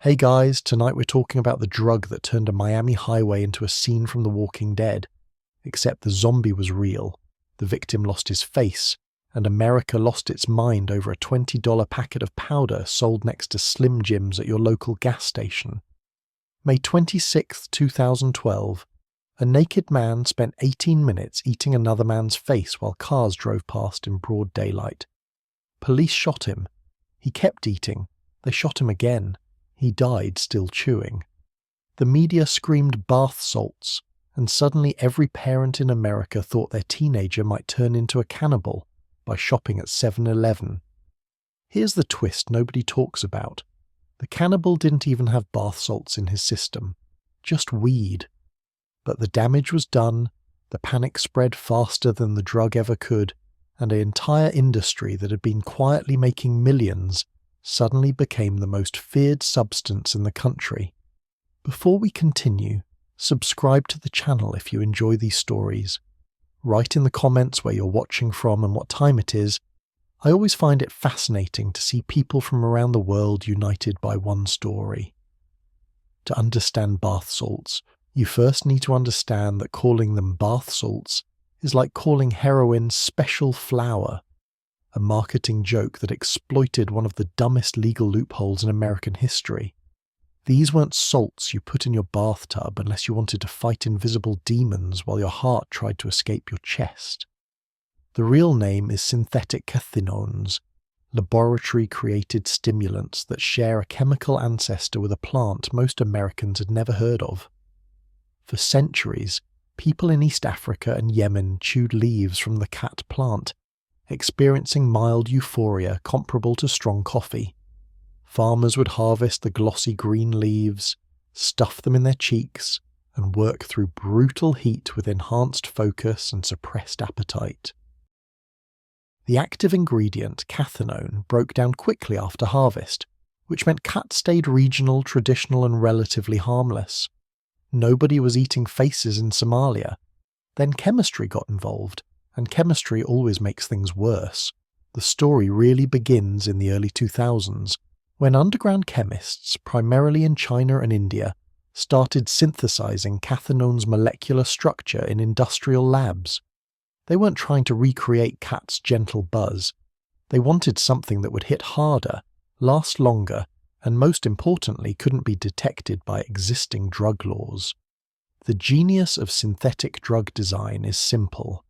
Hey guys, tonight we're talking about the drug that turned a Miami highway into a scene from The Walking Dead. Except the zombie was real, the victim lost his face, and America lost its mind over a $20 packet of powder sold next to Slim Jims at your local gas station. May 26, 2012, a naked man spent 18 minutes eating another man's face while cars drove past in broad daylight. Police shot him. He kept eating. They shot him again. He died still chewing. The media screamed bath salts, and suddenly every parent in America thought their teenager might turn into a cannibal by shopping at 7-Eleven. Here's the twist nobody talks about. The cannibal didn't even have bath salts in his system, just weed. But the damage was done, the panic spread faster than the drug ever could, and an entire industry that had been quietly making millions suddenly became the most feared substance in the country. Before we continue, subscribe to the channel if you enjoy these stories. Write in the comments where you're watching from and what time it is. I always find it fascinating to see people from around the world united by one story. To understand bath salts, you first need to understand that calling them bath salts is like calling heroin special flour, a marketing joke that exploited one of the dumbest legal loopholes in American history. These weren't salts you put in your bathtub unless you wanted to fight invisible demons while your heart tried to escape your chest. The real name is synthetic cathinones, laboratory-created stimulants that share a chemical ancestor with a plant most Americans had never heard of. For centuries, people in East Africa and Yemen chewed leaves from the cat plant, experiencing mild euphoria comparable to strong coffee. Farmers would harvest the glossy green leaves, stuff them in their cheeks, and work through brutal heat with enhanced focus and suppressed appetite. The active ingredient, cathinone, broke down quickly after harvest, which meant cat stayed regional, traditional, and relatively harmless. Nobody was eating faces in Somalia. Then chemistry got involved, and chemistry always makes things worse. The story really begins in the early 2000s, when underground chemists, primarily in China and India, started synthesizing cathinone's molecular structure in industrial labs. They weren't trying to recreate cat's gentle buzz. They wanted something that would hit harder, last longer, and most importantly couldn't be detected by existing drug laws. The genius of synthetic drug design is simple.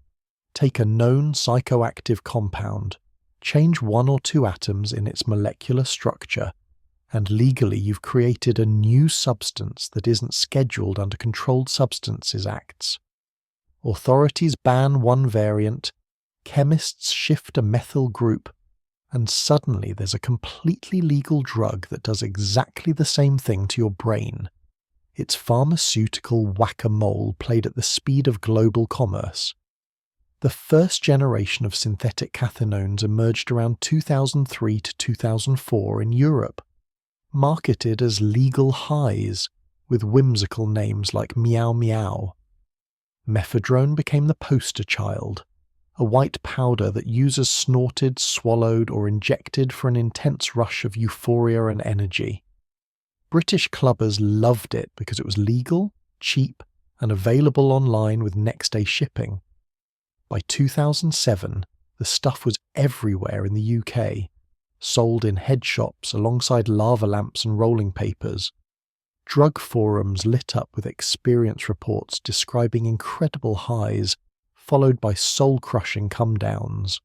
Take a known psychoactive compound, change one or two atoms in its molecular structure, and legally you've created a new substance that isn't scheduled under Controlled Substances Acts. Authorities ban one variant, chemists shift a methyl group, and suddenly there's a completely legal drug that does exactly the same thing to your brain. It's pharmaceutical whack-a-mole played at the speed of global commerce. The first generation of synthetic cathinones emerged around 2003 to 2004 in Europe, marketed as legal highs with whimsical names like Meow Meow. Mephedrone became the poster child, a white powder that users snorted, swallowed, or injected for an intense rush of euphoria and energy. British clubbers loved it because it was legal, cheap, and available online with next-day shipping. By 2007, the stuff was everywhere in the UK, sold in head shops alongside lava lamps and rolling papers. Drug forums lit up with experience reports describing incredible highs, followed by soul-crushing come-downs.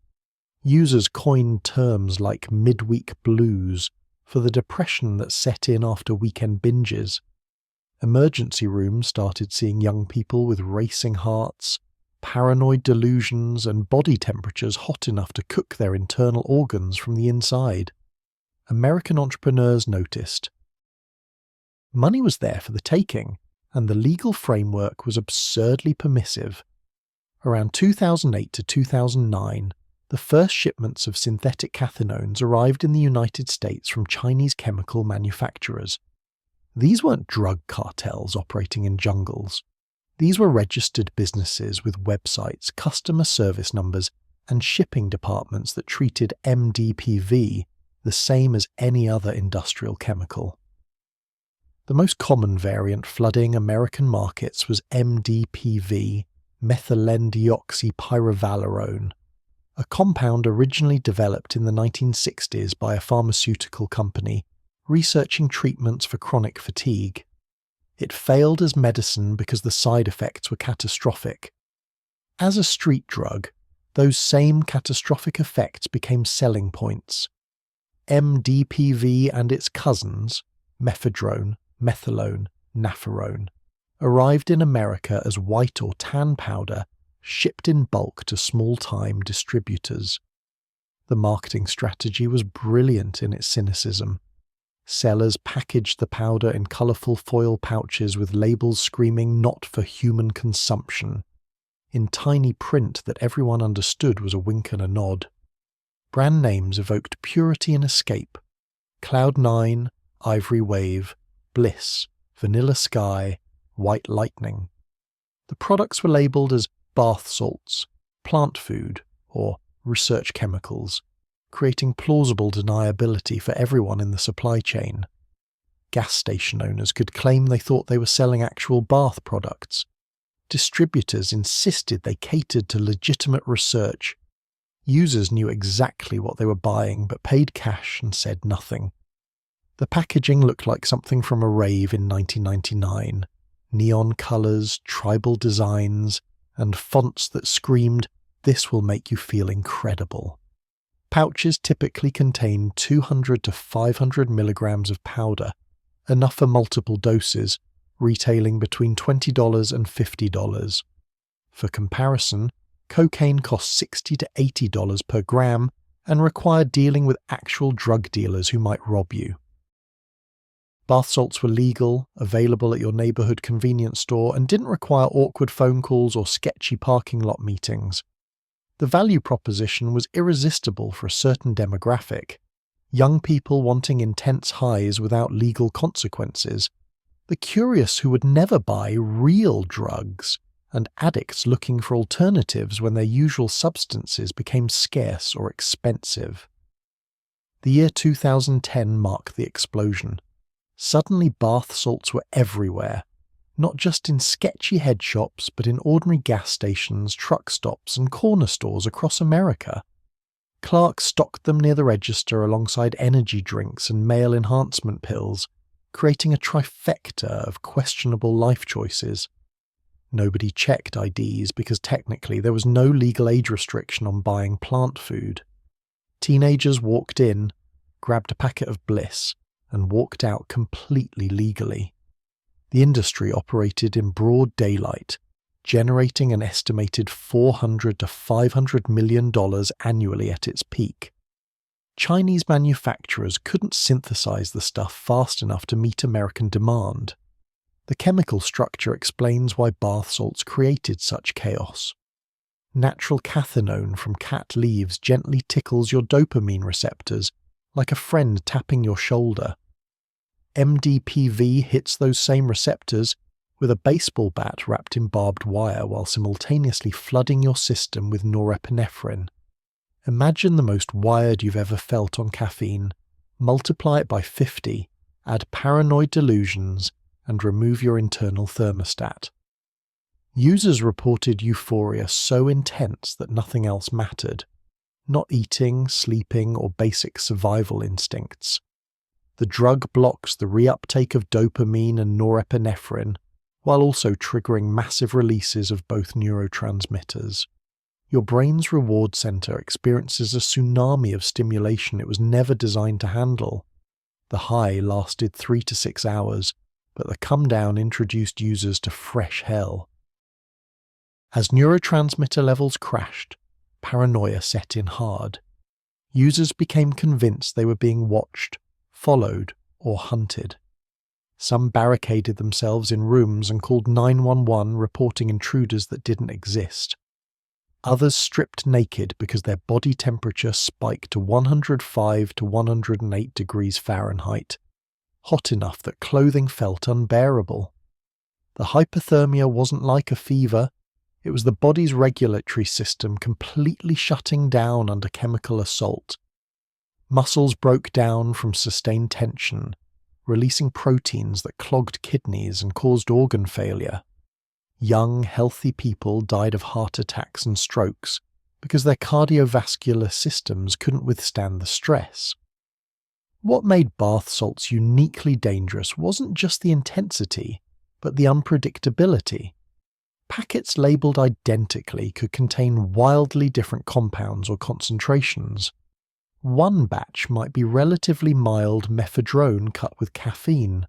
Users coined terms like midweek blues for the depression that set in after weekend binges. Emergency rooms started seeing young people with racing hearts, paranoid delusions, and body temperatures hot enough to cook their internal organs from the inside. American entrepreneurs noticed. Money was there for the taking, and the legal framework was absurdly permissive. Around 2008 to 2009, the first shipments of synthetic cathinones arrived in the United States from Chinese chemical manufacturers. These weren't drug cartels operating in jungles. These were registered businesses with websites, customer service numbers, and shipping departments that treated MDPV the same as any other industrial chemical. The most common variant flooding American markets was MDPV, methylenedioxypyrovalerone, a compound originally developed in the 1960s by a pharmaceutical company researching treatments for chronic fatigue. It failed as medicine because the side effects were catastrophic. As a street drug, those same catastrophic effects became selling points. MDPV and its cousins, mephedrone, methylone, naphorone, arrived in America as white or tan powder, shipped in bulk to small-time distributors. The marketing strategy was brilliant in its cynicism. Sellers packaged the powder in colourful foil pouches with labels screaming "not for human consumption," in tiny print that everyone understood was a wink and a nod. Brand names evoked purity and escape: Cloud9, Ivory Wave, Bliss, Vanilla Sky, White Lightning. The products were labelled as bath salts, plant food, or research chemicals, creating plausible deniability for everyone in the supply chain. Gas station owners could claim they thought they were selling actual bath products. Distributors insisted they catered to legitimate research. Users knew exactly what they were buying but paid cash and said nothing. The packaging looked like something from a rave in 1999. Neon colours, tribal designs, and fonts that screamed, "This will make you feel incredible." Pouches typically contain 200 to 500 milligrams of powder, enough for multiple doses, retailing between $20 and $50. For comparison, cocaine costs $60 to $80 per gram and required dealing with actual drug dealers who might rob you. Bath salts were legal, available at your neighbourhood convenience store, and didn't require awkward phone calls or sketchy parking lot meetings. The value proposition was irresistible for a certain demographic: young people wanting intense highs without legal consequences, the curious who would never buy real drugs, and addicts looking for alternatives when their usual substances became scarce or expensive. The year 2010 marked the explosion. Suddenly bath salts were everywhere, not just in sketchy head shops, but in ordinary gas stations, truck stops, and corner stores across America. Clark stocked them near the register alongside energy drinks and male enhancement pills, creating a trifecta of questionable life choices. Nobody checked IDs because technically there was no legal age restriction on buying plant food. Teenagers walked in, grabbed a packet of Bliss, and walked out completely legally. The industry operated in broad daylight, generating an estimated $400 to $500 million annually at its peak. Chinese manufacturers couldn't synthesize the stuff fast enough to meet American demand. The chemical structure explains why bath salts created such chaos. Natural cathinone from cat leaves gently tickles your dopamine receptors, like a friend tapping your shoulder. MDPV hits those same receptors with a baseball bat wrapped in barbed wire while simultaneously flooding your system with norepinephrine. Imagine the most wired you've ever felt on caffeine, multiply it by 50, add paranoid delusions, and remove your internal thermostat. Users reported euphoria so intense that nothing else mattered. Not eating, sleeping, or basic survival instincts. The drug blocks the reuptake of dopamine and norepinephrine, while also triggering massive releases of both neurotransmitters. Your brain's reward center experiences a tsunami of stimulation it was never designed to handle. The high lasted 3 to 6 hours, but the come-down introduced users to fresh hell. As neurotransmitter levels crashed, paranoia set in hard. Users became convinced they were being watched, followed, or hunted. Some barricaded themselves in rooms and called 911 reporting intruders that didn't exist. Others stripped naked because their body temperature spiked to 105 to 108 degrees Fahrenheit, hot enough that clothing felt unbearable. The hypothermia wasn't like a fever, it was the body's regulatory system completely shutting down under chemical assault. Muscles broke down from sustained tension, releasing proteins that clogged kidneys and caused organ failure. Young, healthy people died of heart attacks and strokes because their cardiovascular systems couldn't withstand the stress. What made bath salts uniquely dangerous wasn't just the intensity, but the unpredictability. Packets labelled identically could contain wildly different compounds or concentrations. One batch might be relatively mild mephedrone cut with caffeine.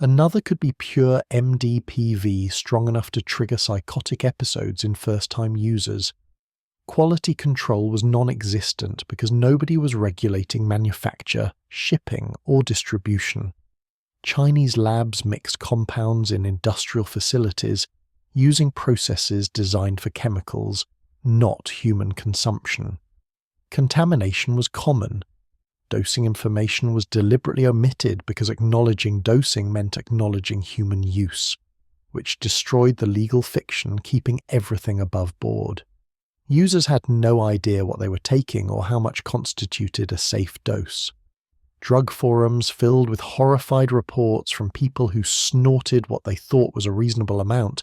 Another could be pure MDPV strong enough to trigger psychotic episodes in first-time users. Quality control was non-existent because nobody was regulating manufacture, shipping, or distribution. Chinese labs mixed compounds in industrial facilities using processes designed for chemicals, not human consumption. Contamination was common. Dosing information was deliberately omitted because acknowledging dosing meant acknowledging human use, which destroyed the legal fiction keeping everything above board. Users had no idea what they were taking or how much constituted a safe dose. Drug forums filled with horrified reports from people who snorted what they thought was a reasonable amount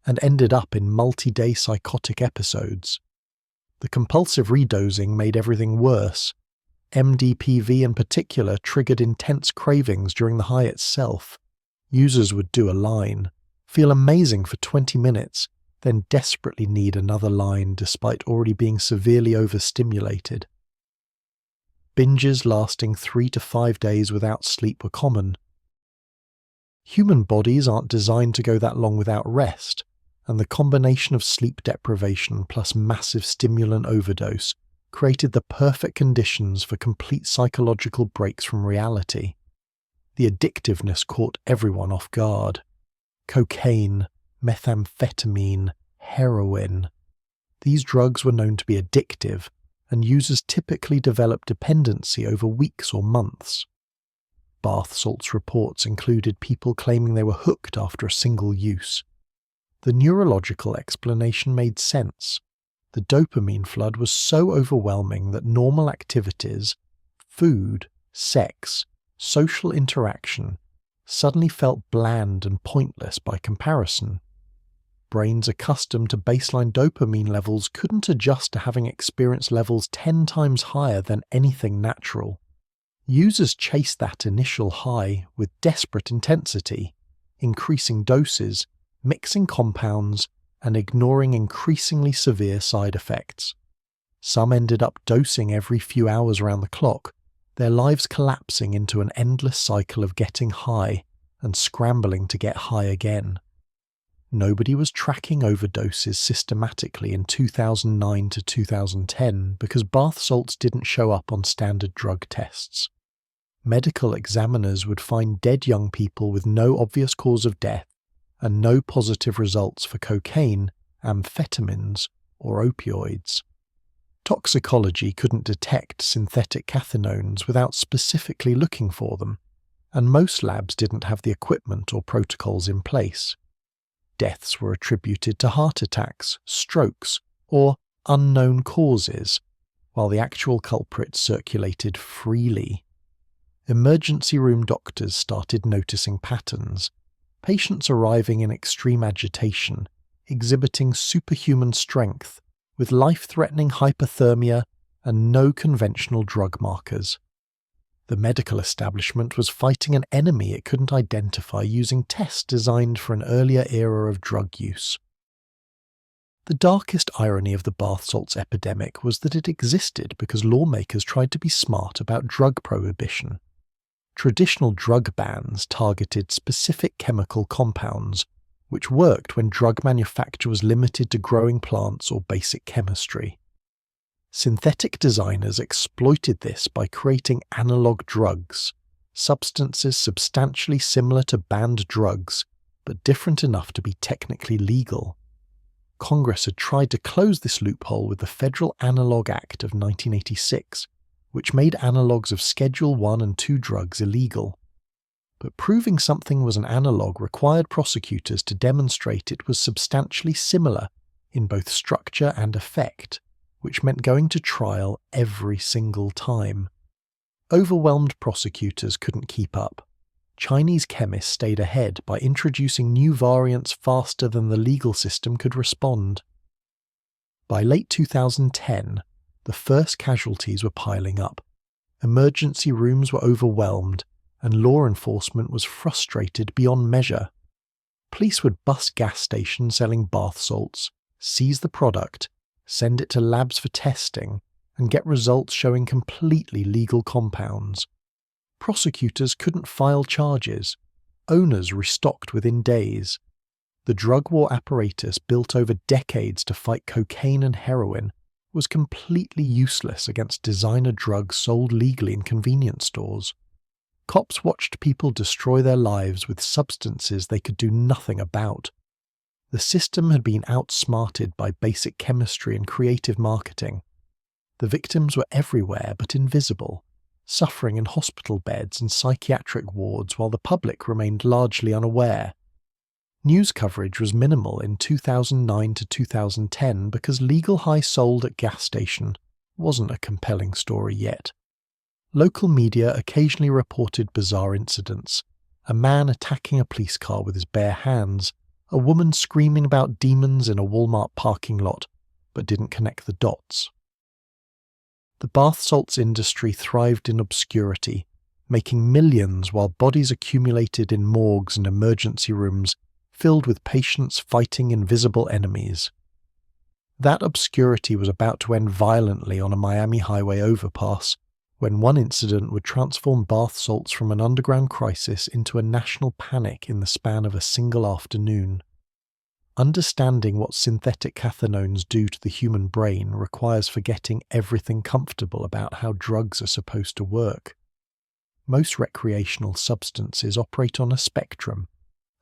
and ended up in multi-day psychotic episodes. The compulsive redosing made everything worse. MDPV in particular triggered intense cravings during the high itself. Users would do a line, feel amazing for 20 minutes, then desperately need another line despite already being severely overstimulated. Binges lasting 3 to 5 days without sleep were common. Human bodies aren't designed to go that long without rest, and the combination of sleep deprivation plus massive stimulant overdose created the perfect conditions for complete psychological breaks from reality. The addictiveness caught everyone off guard. Cocaine, methamphetamine, heroin. These drugs were known to be addictive, and users typically developed dependency over weeks or months. Bath salts reports included people claiming they were hooked after a single use. The neurological explanation made sense. The dopamine flood was so overwhelming that normal activities, food, sex, social interaction, suddenly felt bland and pointless by comparison. Brains accustomed to baseline dopamine levels couldn't adjust to having experienced levels 10 times higher than anything natural. Users chased that initial high with desperate intensity, increasing doses, mixing compounds, and ignoring increasingly severe side effects. Some ended up dosing every few hours around the clock, their lives collapsing into an endless cycle of getting high and scrambling to get high again. Nobody was tracking overdoses systematically in 2009 to 2010 because bath salts didn't show up on standard drug tests. Medical examiners would find dead young people with no obvious cause of death and no positive results for cocaine, amphetamines, or opioids. Toxicology couldn't detect synthetic cathinones without specifically looking for them, and most labs didn't have the equipment or protocols in place. Deaths were attributed to heart attacks, strokes, or unknown causes, while the actual culprit circulated freely. Emergency room doctors started noticing patterns. Patients arriving in extreme agitation, exhibiting superhuman strength, with life-threatening hypothermia and no conventional drug markers. The medical establishment was fighting an enemy it couldn't identify using tests designed for an earlier era of drug use. The darkest irony of the bath salts epidemic was that it existed because lawmakers tried to be smart about drug prohibition. Traditional drug bans targeted specific chemical compounds, which worked when drug manufacture was limited to growing plants or basic chemistry. Synthetic designers exploited this by creating analog drugs, substances substantially similar to banned drugs, but different enough to be technically legal. Congress had tried to close this loophole with the Federal Analog Act of 1986, which made analogues of Schedule 1 and 2 drugs illegal. But proving something was an analogue required prosecutors to demonstrate it was substantially similar in both structure and effect, which meant going to trial every single time. Overwhelmed prosecutors couldn't keep up. Chinese chemists stayed ahead by introducing new variants faster than the legal system could respond. By late 2010, the first casualties were piling up. Emergency rooms were overwhelmed, and law enforcement was frustrated beyond measure. Police would bust gas stations selling bath salts, seize the product, send it to labs for testing, and get results showing completely legal compounds. Prosecutors couldn't file charges. Owners restocked within days. The drug war apparatus built over decades to fight cocaine and heroin was completely useless against designer drugs sold legally in convenience stores. Cops watched people destroy their lives with substances they could do nothing about. The system had been outsmarted by basic chemistry and creative marketing. The victims were everywhere but invisible, suffering in hospital beds and psychiatric wards while the public remained largely unaware. News coverage was minimal in 2009 to 2010 because legal high sold at gas station wasn't a compelling story yet. Local media occasionally reported bizarre incidents: a man attacking a police car with his bare hands, a woman screaming about demons in a Walmart parking lot, but didn't connect the dots. The bath salts industry thrived in obscurity, making millions while bodies accumulated in morgues and emergency rooms filled with patients fighting invisible enemies. That obscurity was about to end violently on a Miami highway overpass, when one incident would transform bath salts from an underground crisis into a national panic in the span of a single afternoon. Understanding what synthetic cathinones do to the human brain requires forgetting everything comfortable about how drugs are supposed to work. Most recreational substances operate on a spectrum.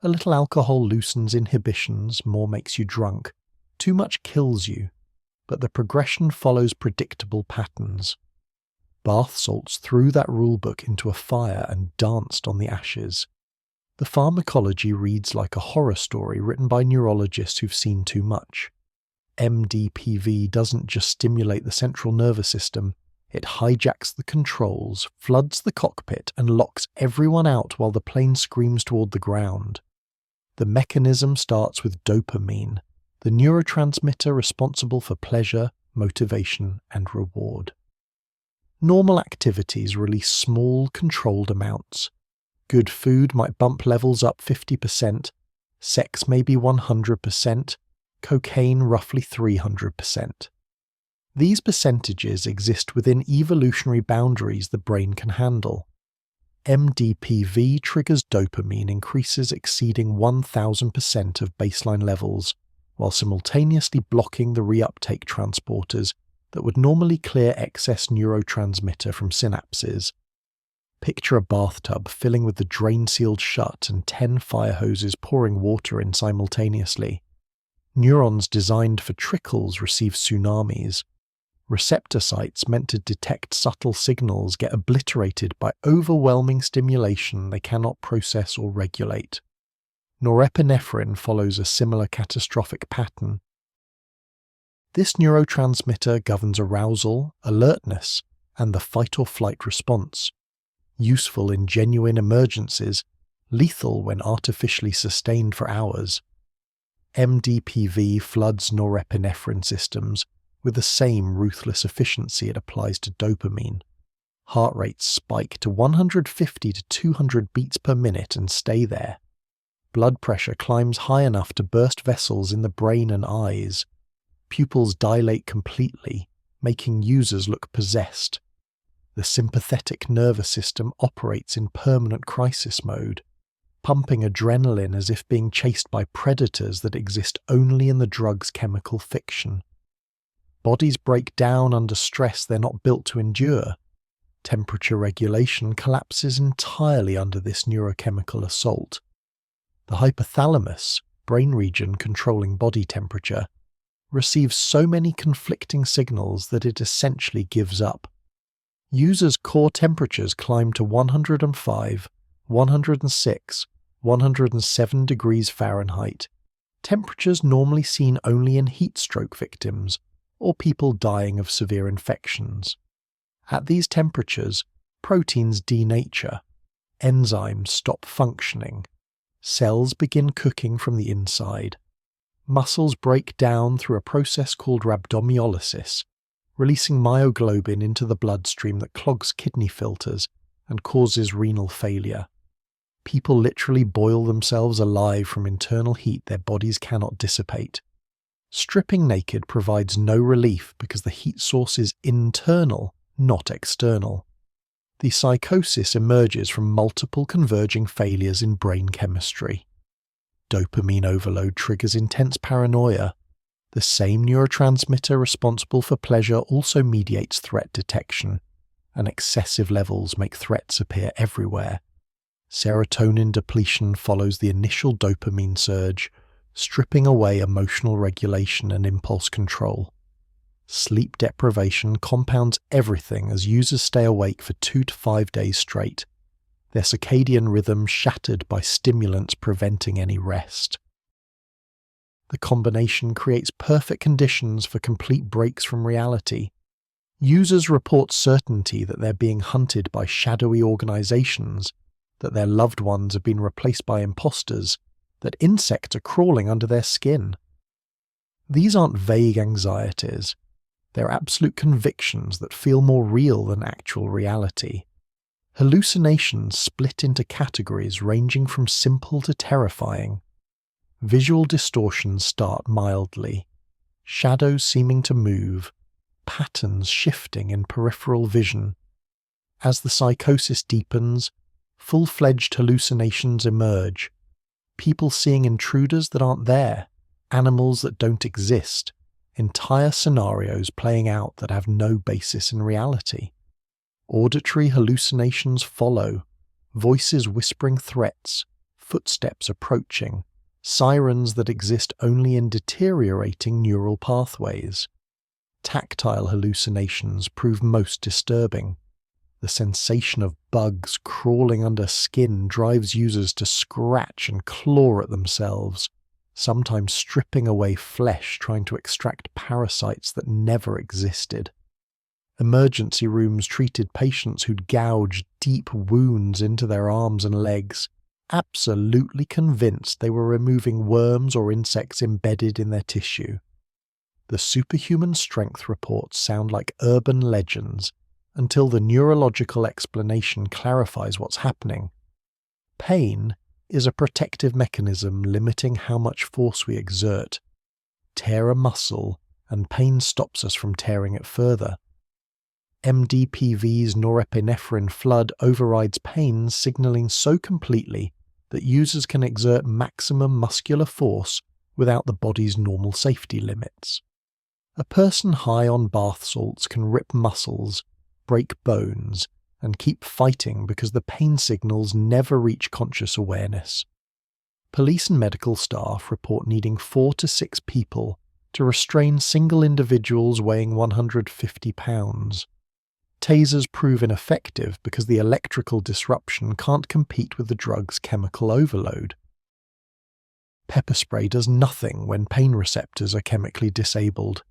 A little alcohol loosens inhibitions, more makes you drunk. Too much kills you, but the progression follows predictable patterns. Bath salts threw that rulebook into a fire and danced on the ashes. The pharmacology reads like a horror story written by neurologists who've seen too much. MDPV doesn't just stimulate the central nervous system, it hijacks the controls, floods the cockpit, and locks everyone out while the plane screams toward the ground. The mechanism starts with dopamine, the neurotransmitter responsible for pleasure, motivation, and reward. Normal activities release small, controlled amounts. Good food might bump levels up 50%, sex maybe 100%, cocaine roughly 300%. These percentages exist within evolutionary boundaries the brain can handle. MDPV triggers dopamine increases exceeding 1000% of baseline levels, while simultaneously blocking the reuptake transporters that would normally clear excess neurotransmitter from synapses. Picture a bathtub filling with the drain sealed shut and 10 fire hoses pouring water in simultaneously. Neurons designed for trickles receive tsunamis. Receptor sites meant to detect subtle signals get obliterated by overwhelming stimulation they cannot process or regulate. Norepinephrine follows a similar catastrophic pattern. This neurotransmitter governs arousal, alertness, and the fight-or-flight response. Useful in genuine emergencies, lethal when artificially sustained for hours. MDPV floods norepinephrine systems with the same ruthless efficiency it applies to dopamine. Heart rates spike to 150 to 200 beats per minute and stay there. Blood pressure climbs high enough to burst vessels in the brain and eyes. Pupils dilate completely, making users look possessed. The sympathetic nervous system operates in permanent crisis mode, pumping adrenaline as if being chased by predators that exist only in the drug's chemical fiction. Bodies break down under stress they're not built to endure. Temperature regulation collapses entirely under this neurochemical assault. The hypothalamus, brain region controlling body temperature, receives so many conflicting signals that it essentially gives up. Users' core temperatures climb to 105, 106, 107 degrees Fahrenheit, temperatures normally seen only in heat stroke victims or people dying of severe infections. At these temperatures, proteins denature. enzymes stop functioning. Cells begin cooking from the inside. Muscles break down through a process called rhabdomyolysis, releasing myoglobin into the bloodstream that clogs kidney filters and causes renal failure. People literally boil themselves alive from internal heat their bodies cannot dissipate. Stripping naked provides no relief because the heat source is internal, not external. The psychosis emerges from multiple converging failures in brain chemistry. Dopamine overload triggers intense paranoia. The same neurotransmitter responsible for pleasure also mediates threat detection, and excessive levels make threats appear everywhere. Serotonin depletion follows the initial dopamine surge, stripping away emotional regulation and impulse control. Sleep deprivation compounds everything as users stay awake for 2 to 5 days straight, their circadian rhythm shattered by stimulants preventing any rest. The combination creates perfect conditions for complete breaks from reality. Users report certainty that they're being hunted by shadowy organizations, that their loved ones have been replaced by imposters, that insects are crawling under their skin. These aren't vague anxieties. They're absolute convictions that feel more real than actual reality. Hallucinations split into categories ranging from simple to terrifying. Visual distortions start mildly, shadows seeming to move, patterns shifting in peripheral vision. As the psychosis deepens, full-fledged hallucinations emerge, people seeing intruders that aren't there, animals that don't exist, entire scenarios playing out that have no basis in reality. Auditory hallucinations follow, voices whispering threats, footsteps approaching, sirens that exist only in deteriorating neural pathways. Tactile hallucinations prove most disturbing. The sensation of bugs crawling under skin drives users to scratch and claw at themselves, sometimes stripping away flesh trying to extract parasites that never existed. Emergency rooms treated patients who'd gouged deep wounds into their arms and legs, absolutely convinced they were removing worms or insects embedded in their tissue. The superhuman strength reports sound like urban legends until the neurological explanation clarifies what's happening. Pain is a protective mechanism limiting how much force we exert. Tear a muscle, and pain stops us from tearing it further. MDPV's norepinephrine flood overrides pain signaling so completely that users can exert maximum muscular force without the body's normal safety limits. A person high on bath salts can rip muscles, break bones, and keep fighting because the pain signals never reach conscious awareness. Police and medical staff report needing 4 to 6 people to restrain single individuals weighing 150 pounds. Tasers prove ineffective because the electrical disruption can't compete with the drug's chemical overload. Pepper spray does nothing when pain receptors are chemically disabled.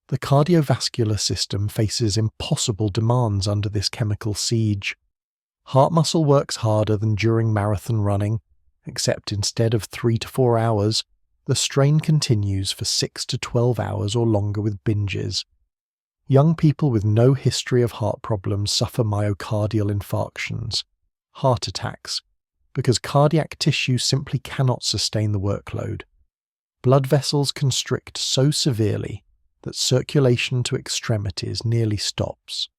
The cardiovascular system faces impossible demands under this chemical siege. Heart muscle works harder than during marathon running, except instead of 3 to 4 hours, the strain continues for 6 to 12 hours or longer with binges. Young people with no history of heart problems suffer myocardial infarctions, heart attacks, because cardiac tissue simply cannot sustain the workload. Blood vessels constrict so severely that circulation to extremities nearly stops.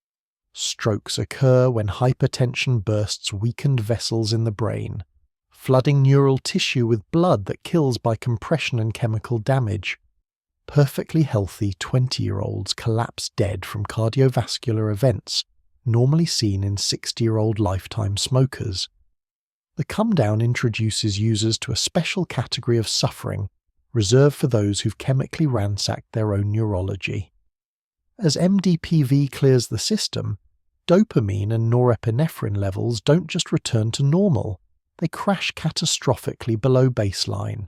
Strokes occur when hypertension bursts weakened vessels in the brain, flooding neural tissue with blood that kills by compression and chemical damage. Perfectly healthy 20-year-olds collapse dead from cardiovascular events normally seen in 60-year-old lifetime smokers. The come-down introduces users to a special category of suffering reserved for those who've chemically ransacked their own neurology. As MDPV clears the system, dopamine and norepinephrine levels don't just return to normal, they crash catastrophically below baseline.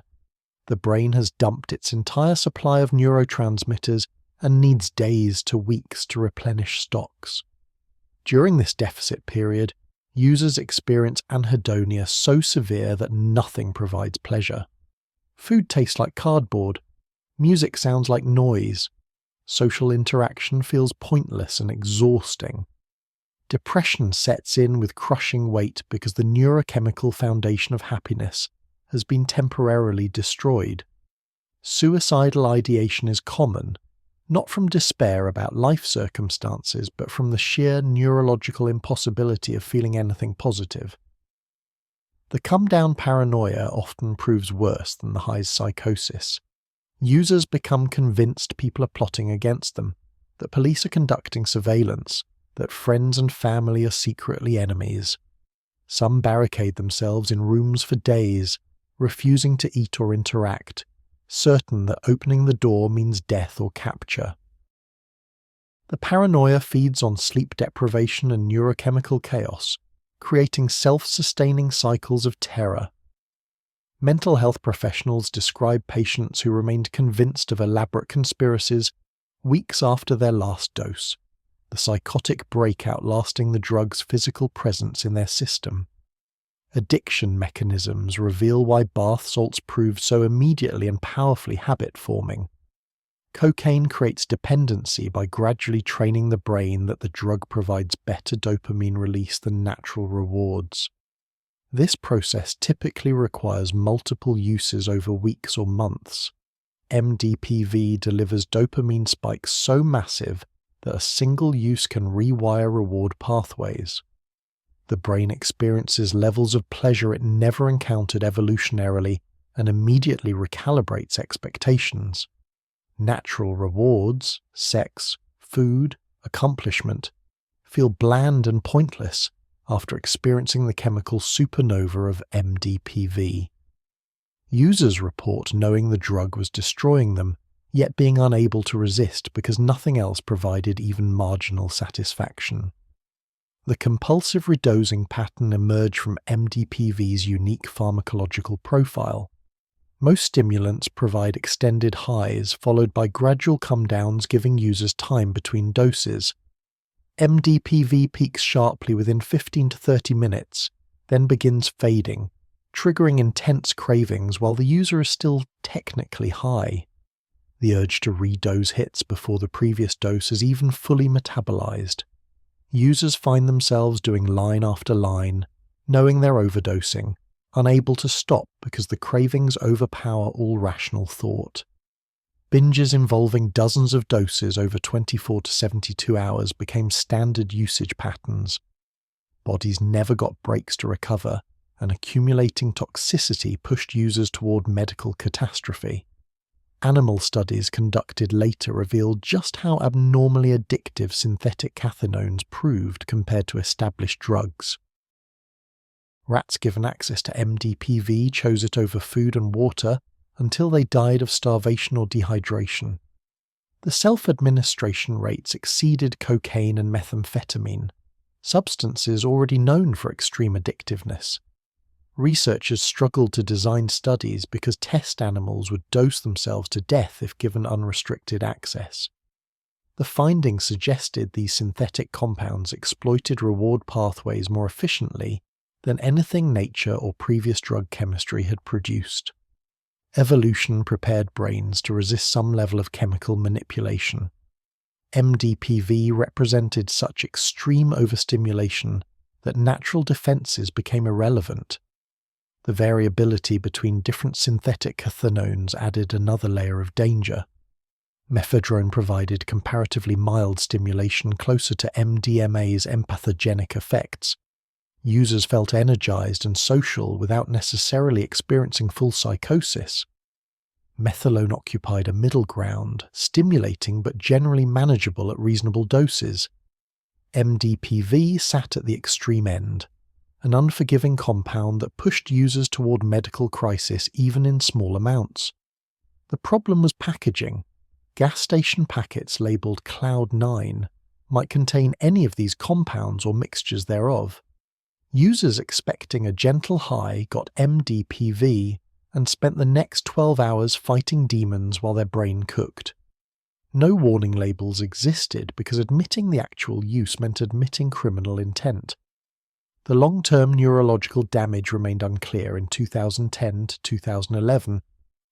The brain has dumped its entire supply of neurotransmitters and needs days to weeks to replenish stocks. During this deficit period, Users experience anhedonia so severe that nothing provides pleasure. Food tastes like cardboard. Music sounds like noise. Social interaction feels pointless and exhausting. Depression sets in with crushing weight because the neurochemical foundation of happiness has been temporarily destroyed. Suicidal ideation is common, not from despair about life circumstances, but from the sheer neurological impossibility of feeling anything positive. The come-down paranoia often proves worse than the high's psychosis. Users become convinced people are plotting against them, that police are conducting surveillance, that friends and family are secretly enemies. Some barricade themselves in rooms for days, refusing to eat or interact, certain that opening the door means death or capture. The paranoia feeds on sleep deprivation and neurochemical chaos, creating self-sustaining cycles of terror. Mental health professionals describe patients who remained convinced of elaborate conspiracies weeks after their last dose, the psychotic breakout lasting the drug's physical presence in their system. Addiction mechanisms reveal why bath salts prove so immediately and powerfully habit-forming. Cocaine creates dependency by gradually training the brain that the drug provides better dopamine release than natural rewards. This process typically requires multiple uses over weeks or months. MDPV delivers dopamine spikes so massive that a single use can rewire reward pathways. The brain experiences levels of pleasure it never encountered evolutionarily and immediately recalibrates expectations. Natural rewards, sex, food, accomplishment, feel bland and pointless after experiencing the chemical supernova of MDPV. Users report knowing the drug was destroying them, yet being unable to resist because nothing else provided even marginal satisfaction. The compulsive redosing pattern emerged from MDPV's unique pharmacological profile. Most stimulants provide extended highs followed by gradual come-downs, giving users time between doses. MDPV peaks sharply within 15 to 30 minutes, then begins fading, triggering intense cravings while the user is still technically high. The urge to redose hits before the previous dose is even fully metabolized. Users find themselves doing line after line, knowing they're overdosing, unable to stop because the cravings overpower all rational thought. Binges involving dozens of doses over 24 to 72 hours became standard usage patterns. Bodies never got breaks to recover, and accumulating toxicity pushed users toward medical catastrophe. Animal studies conducted later revealed just how abnormally addictive synthetic cathinones proved compared to established drugs. Rats given access to MDPV chose it over food and water until they died of starvation or dehydration. The self-administration rates exceeded cocaine and methamphetamine, substances already known for extreme addictiveness. Researchers struggled to design studies because test animals would dose themselves to death if given unrestricted access. The findings suggested these synthetic compounds exploited reward pathways more efficiently than anything nature or previous drug chemistry had produced. Evolution prepared brains to resist some level of chemical manipulation. MDPV represented such extreme overstimulation that natural defenses became irrelevant. The variability between different synthetic cathinones added another layer of danger. Mephedrone provided comparatively mild stimulation closer to MDMA's empathogenic effects. Users felt energized and social without necessarily experiencing full psychosis. Methylone occupied a middle ground, stimulating but generally manageable at reasonable doses. MDPV sat at the extreme end, an unforgiving compound that pushed users toward medical crisis even in small amounts. The problem was packaging. Gas station packets labeled Cloud 9 might contain any of these compounds or mixtures thereof. Users expecting a gentle high got MDPV and spent the next 12 hours fighting demons while their brain cooked. No warning labels existed because admitting the actual use meant admitting criminal intent. The long-term neurological damage remained unclear in 2010 to 2011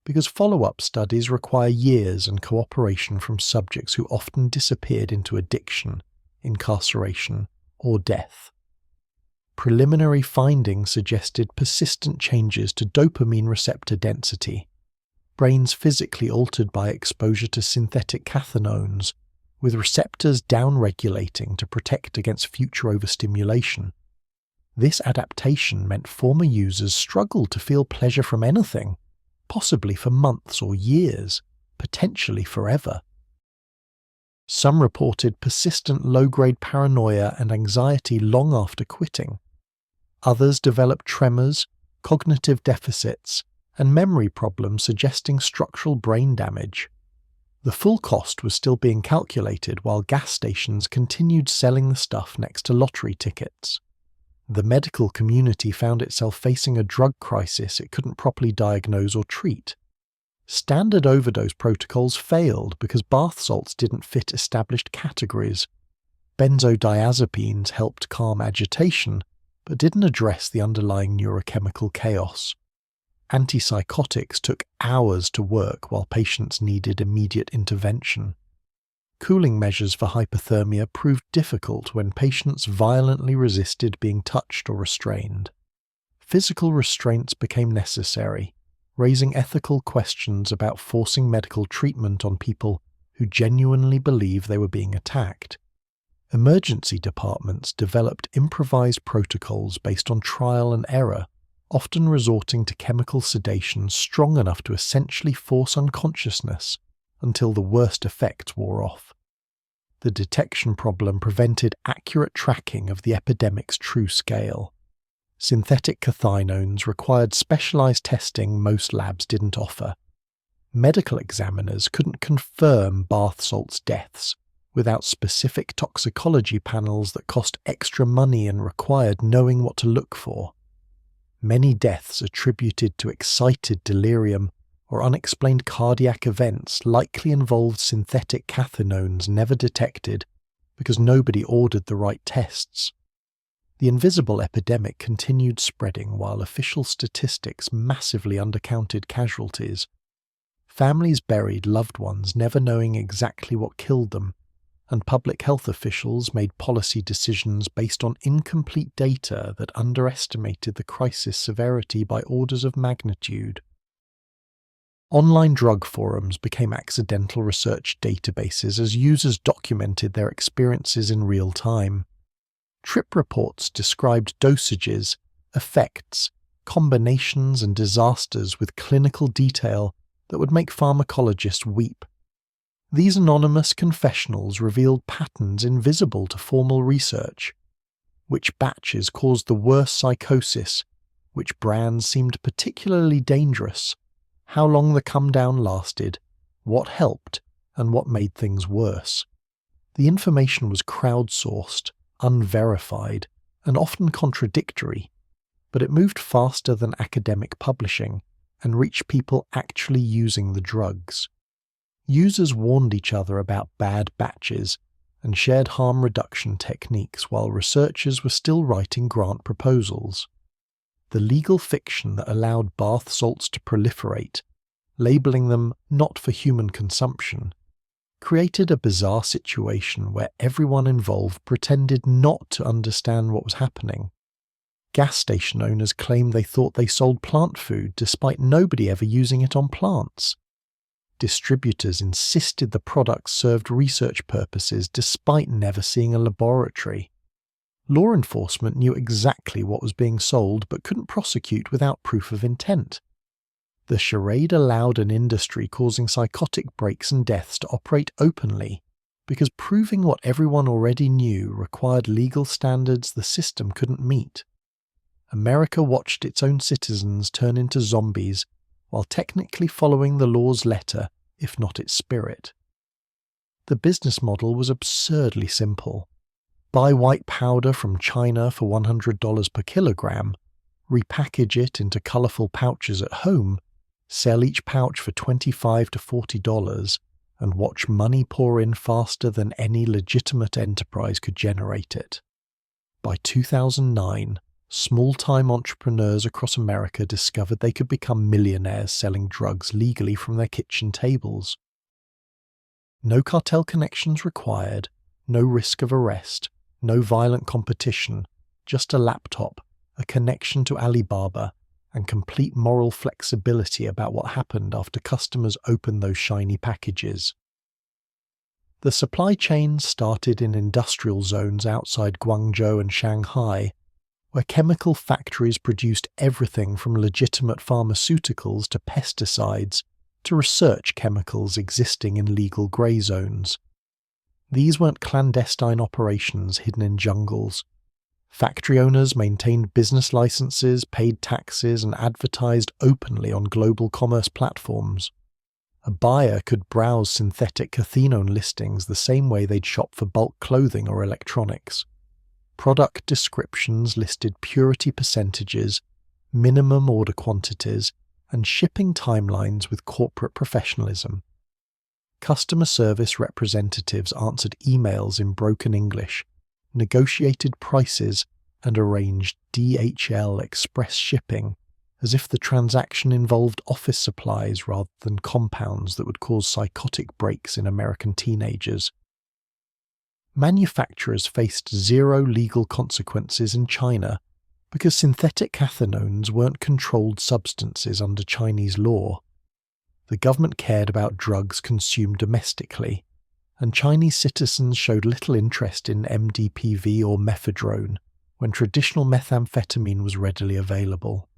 because follow-up studies require years and cooperation from subjects who often disappeared into addiction, incarceration, or death. Preliminary findings suggested persistent changes to dopamine receptor density, brains physically altered by exposure to synthetic cathinones, with receptors downregulating to protect against future overstimulation. This adaptation meant former users struggled to feel pleasure from anything, possibly for months or years, potentially forever. Some reported persistent low-grade paranoia and anxiety long after quitting. Others developed tremors, cognitive deficits, and memory problems suggesting structural brain damage. The full cost was still being calculated while gas stations continued selling the stuff next to lottery tickets. The medical community found itself facing a drug crisis it couldn't properly diagnose or treat. Standard overdose protocols failed because bath salts didn't fit established categories. Benzodiazepines helped calm agitation, but didn't address the underlying neurochemical chaos. Antipsychotics took hours to work while patients needed immediate intervention. Cooling measures for hypothermia proved difficult when patients violently resisted being touched or restrained. Physical restraints became necessary, raising ethical questions about forcing medical treatment on people who genuinely believe they were being attacked. Emergency departments developed improvised protocols based on trial and error, often resorting to chemical sedation strong enough to essentially force unconsciousness until the worst effects wore off. The detection problem prevented accurate tracking of the epidemic's true scale. Synthetic cathinones required specialized testing most labs didn't offer. Medical examiners couldn't confirm bath salts deaths without specific toxicology panels that cost extra money and required knowing what to look for. Many deaths attributed to excited delirium or unexplained cardiac events likely involved synthetic cathinones never detected because nobody ordered the right tests. The invisible epidemic continued spreading while official statistics massively undercounted casualties. Families buried loved ones never knowing exactly what killed them, and public health officials made policy decisions based on incomplete data that underestimated the crisis severity by orders of magnitude. Online drug forums became accidental research databases as users documented their experiences in real time. Trip reports described dosages, effects, combinations, and disasters with clinical detail that would make pharmacologists weep. These anonymous confessionals revealed patterns invisible to formal research. Which batches caused the worst psychosis, which brands seemed particularly dangerous, how long the come-down lasted, what helped, and what made things worse. The information was crowdsourced, unverified, and often contradictory, but it moved faster than academic publishing and reached people actually using the drugs. Users warned each other about bad batches and shared harm reduction techniques while researchers were still writing grant proposals. The legal fiction that allowed bath salts to proliferate, labeling them not for human consumption, created a bizarre situation where everyone involved pretended not to understand what was happening. Gas station owners claimed they thought they sold plant food despite nobody ever using it on plants. Distributors insisted the products served research purposes despite never seeing a laboratory. Law enforcement knew exactly what was being sold but couldn't prosecute without proof of intent. The charade allowed an industry causing psychotic breaks and deaths to operate openly because proving what everyone already knew required legal standards the system couldn't meet. America watched its own citizens turn into zombies while technically following the law's letter, if not its spirit. The business model was absurdly simple. Buy white powder from China for $100 per kilogram, repackage it into colourful pouches at home, sell each pouch for $25 to $40, and watch money pour in faster than any legitimate enterprise could generate it. By 2009, small-time entrepreneurs across America discovered they could become millionaires selling drugs legally from their kitchen tables. No cartel connections required, no risk of arrest, no violent competition, just a laptop, a connection to Alibaba, and complete moral flexibility about what happened after customers opened those shiny packages. The supply chain started in industrial zones outside Guangzhou and Shanghai, where chemical factories produced everything from legitimate pharmaceuticals to pesticides to research chemicals existing in legal grey zones. These weren't clandestine operations hidden in jungles. Factory owners maintained business licenses, paid taxes, and advertised openly on global commerce platforms. A buyer could browse synthetic cathinone listings the same way they'd shop for bulk clothing or electronics. Product descriptions listed purity percentages, minimum order quantities, and shipping timelines with corporate professionalism. Customer service representatives answered emails in broken English, negotiated prices, and arranged DHL express shipping, as if the transaction involved office supplies rather than compounds that would cause psychotic breaks in American teenagers. Manufacturers faced zero legal consequences in China because synthetic cathinones weren't controlled substances under Chinese law. The government cared about drugs consumed domestically, and Chinese citizens showed little interest in MDPV or mephedrone when traditional methamphetamine was readily available.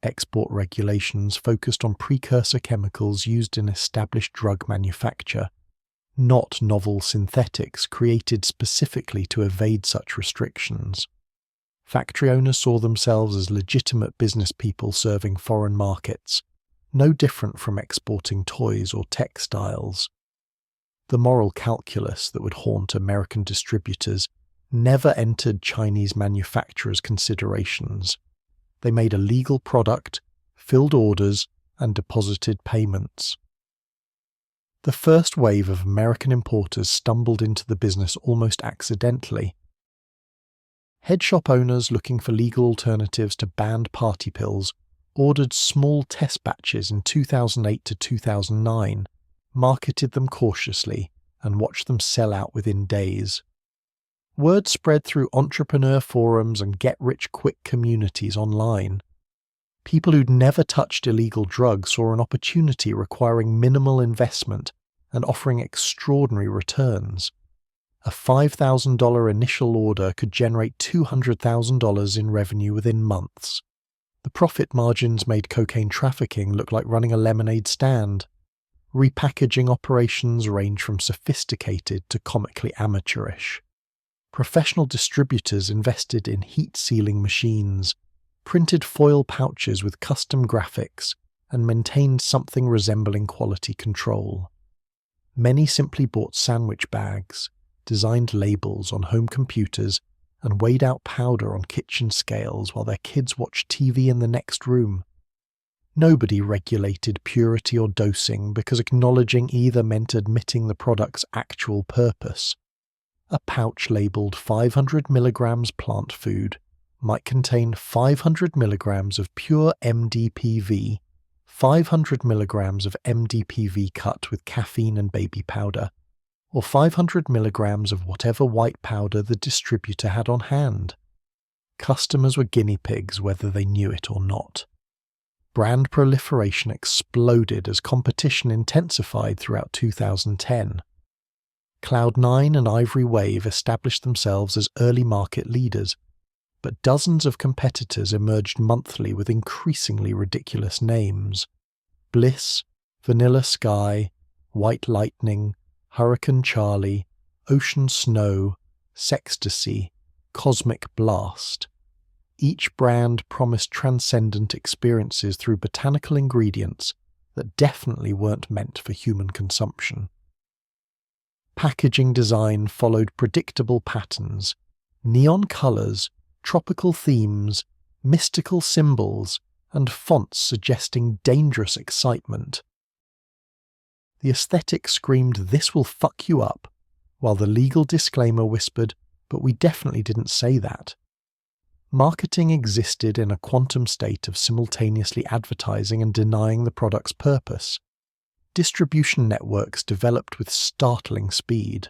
Export regulations focused on precursor chemicals used in established drug manufacture, not novel synthetics created specifically to evade such restrictions. Factory owners saw themselves as legitimate business people serving foreign markets, no different from exporting toys or textiles. The moral calculus that would haunt American distributors never entered Chinese manufacturers' considerations. They made a legal product, filled orders, and deposited payments. The first wave of American importers stumbled into the business almost accidentally. Head shop owners looking for legal alternatives to banned party pills ordered small test batches in 2008 to 2009, marketed them cautiously, and watched them sell out within days. Word spread through entrepreneur forums and get-rich-quick communities online. People who'd never touched illegal drugs saw an opportunity requiring minimal investment and offering extraordinary returns. A $5,000 initial order could generate $200,000 in revenue within months. The profit margins made cocaine trafficking look like running a lemonade stand. Repackaging operations range from sophisticated to comically amateurish. Professional distributors invested in heat-sealing machines, printed foil pouches with custom graphics, and maintained something resembling quality control. Many simply bought sandwich bags, designed labels on home computers, and weighed out powder on kitchen scales while their kids watched TV in the next room. Nobody regulated purity or dosing because acknowledging either meant admitting the product's actual purpose. A pouch labelled 500 milligrams plant food might contain 500 milligrams of pure MDPV, 500 milligrams of MDPV cut with caffeine and baby powder, or 500 milligrams of whatever white powder the distributor had on hand. Customers were guinea pigs whether they knew it or not. Brand proliferation exploded as competition intensified throughout 2010. Cloud9 and Ivory Wave established themselves as early market leaders, but dozens of competitors emerged monthly with increasingly ridiculous names. Bliss, Vanilla Sky, White Lightning, Hurricane Charlie, Ocean Snow, Sextasy, Cosmic Blast. Each brand promised transcendent experiences through botanical ingredients that definitely weren't meant for human consumption. Packaging design followed predictable patterns, neon colors, tropical themes, mystical symbols, and fonts suggesting dangerous excitement. The aesthetic screamed, "This will fuck you up," while the legal disclaimer whispered, but we definitely didn't say that. Marketing existed in a quantum state of simultaneously advertising and denying the product's purpose. Distribution networks developed with startling speed.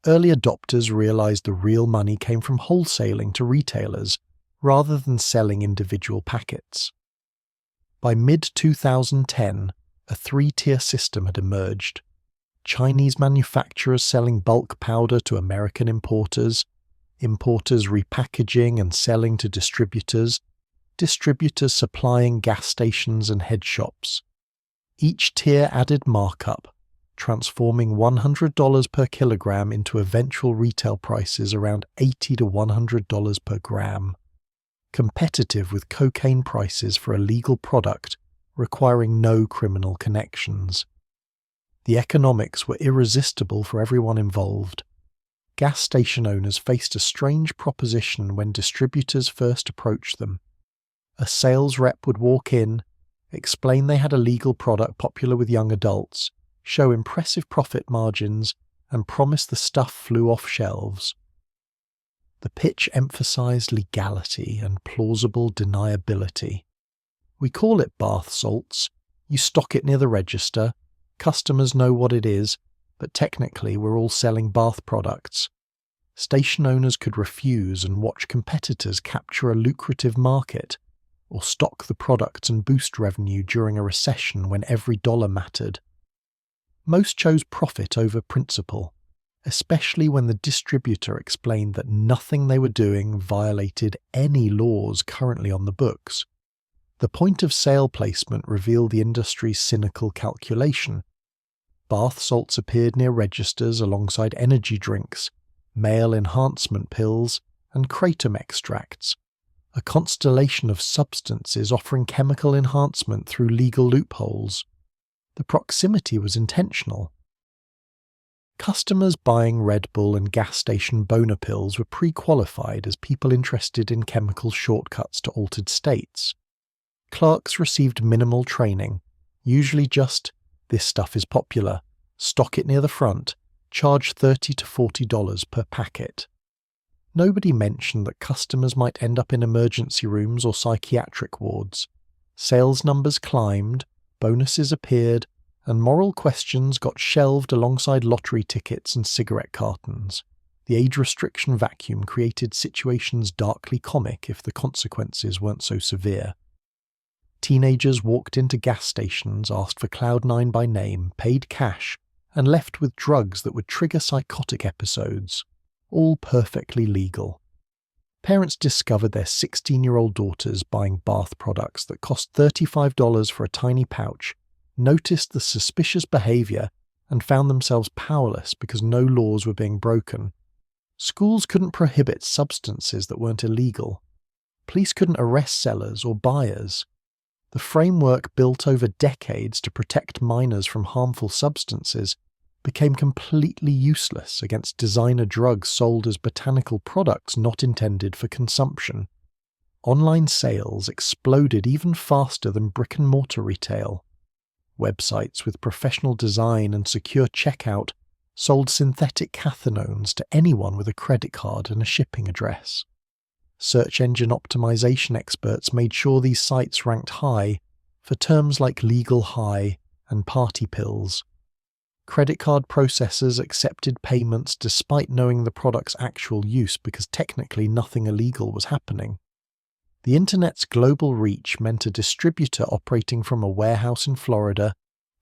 Early adopters realized the real money came from wholesaling to retailers rather than selling individual packets. By mid-2010, a three-tier system had emerged. Chinese manufacturers selling bulk powder to American importers, importers repackaging and selling to distributors, distributors supplying gas stations and head shops. Each tier added markup, transforming $100 per kilogram into eventual retail prices around $80 to $100 per gram, competitive with cocaine prices for a legal product requiring no criminal connections. The economics were irresistible for everyone involved. Gas station owners faced a strange proposition when distributors first approached them. A sales rep would walk in, explain they had a legal product popular with young adults, show impressive profit margins, and promise the stuff flew off shelves. The pitch emphasized legality and plausible deniability. We call it bath salts. You stock it near the register. Customers know what it is, but technically we're all selling bath products. Station owners could refuse and watch competitors capture a lucrative market, or stock the products and boost revenue during a recession when every dollar mattered. Most chose profit over principle, especially when the distributor explained that nothing they were doing violated any laws currently on the books. The point of sale placement revealed the industry's cynical calculation. Bath salts appeared near registers alongside energy drinks, male enhancement pills, and kratom extracts, a constellation of substances offering chemical enhancement through legal loopholes. The proximity was intentional. Customers buying Red Bull and gas station boner pills were pre-qualified as people interested in chemical shortcuts to altered states. Clerks received minimal training, usually just, "This stuff is popular, stock it near the front, charge $30 to $40 per packet." Nobody mentioned that customers might end up in emergency rooms or psychiatric wards. Sales numbers climbed, bonuses appeared, and moral questions got shelved alongside lottery tickets and cigarette cartons. The age restriction vacuum created situations darkly comic if the consequences weren't so severe. Teenagers walked into gas stations, asked for Cloud9 by name, paid cash, and left with drugs that would trigger psychotic episodes, all perfectly legal. Parents discovered their 16-year-old daughters buying bath products that cost $35 for a tiny pouch, noticed the suspicious behavior, and found themselves powerless because no laws were being broken. Schools couldn't prohibit substances that weren't illegal. Police couldn't arrest sellers or buyers. The framework built over decades to protect minors from harmful substances became completely useless against designer drugs sold as botanical products not intended for consumption. Online sales exploded even faster than brick-and-mortar retail. Websites with professional design and secure checkout sold synthetic cathinones to anyone with a credit card and a shipping address. Search engine optimization experts made sure these sites ranked high for terms like legal high and party pills. Credit card processors accepted payments despite knowing the product's actual use because technically nothing illegal was happening. The internet's global reach meant a distributor operating from a warehouse in Florida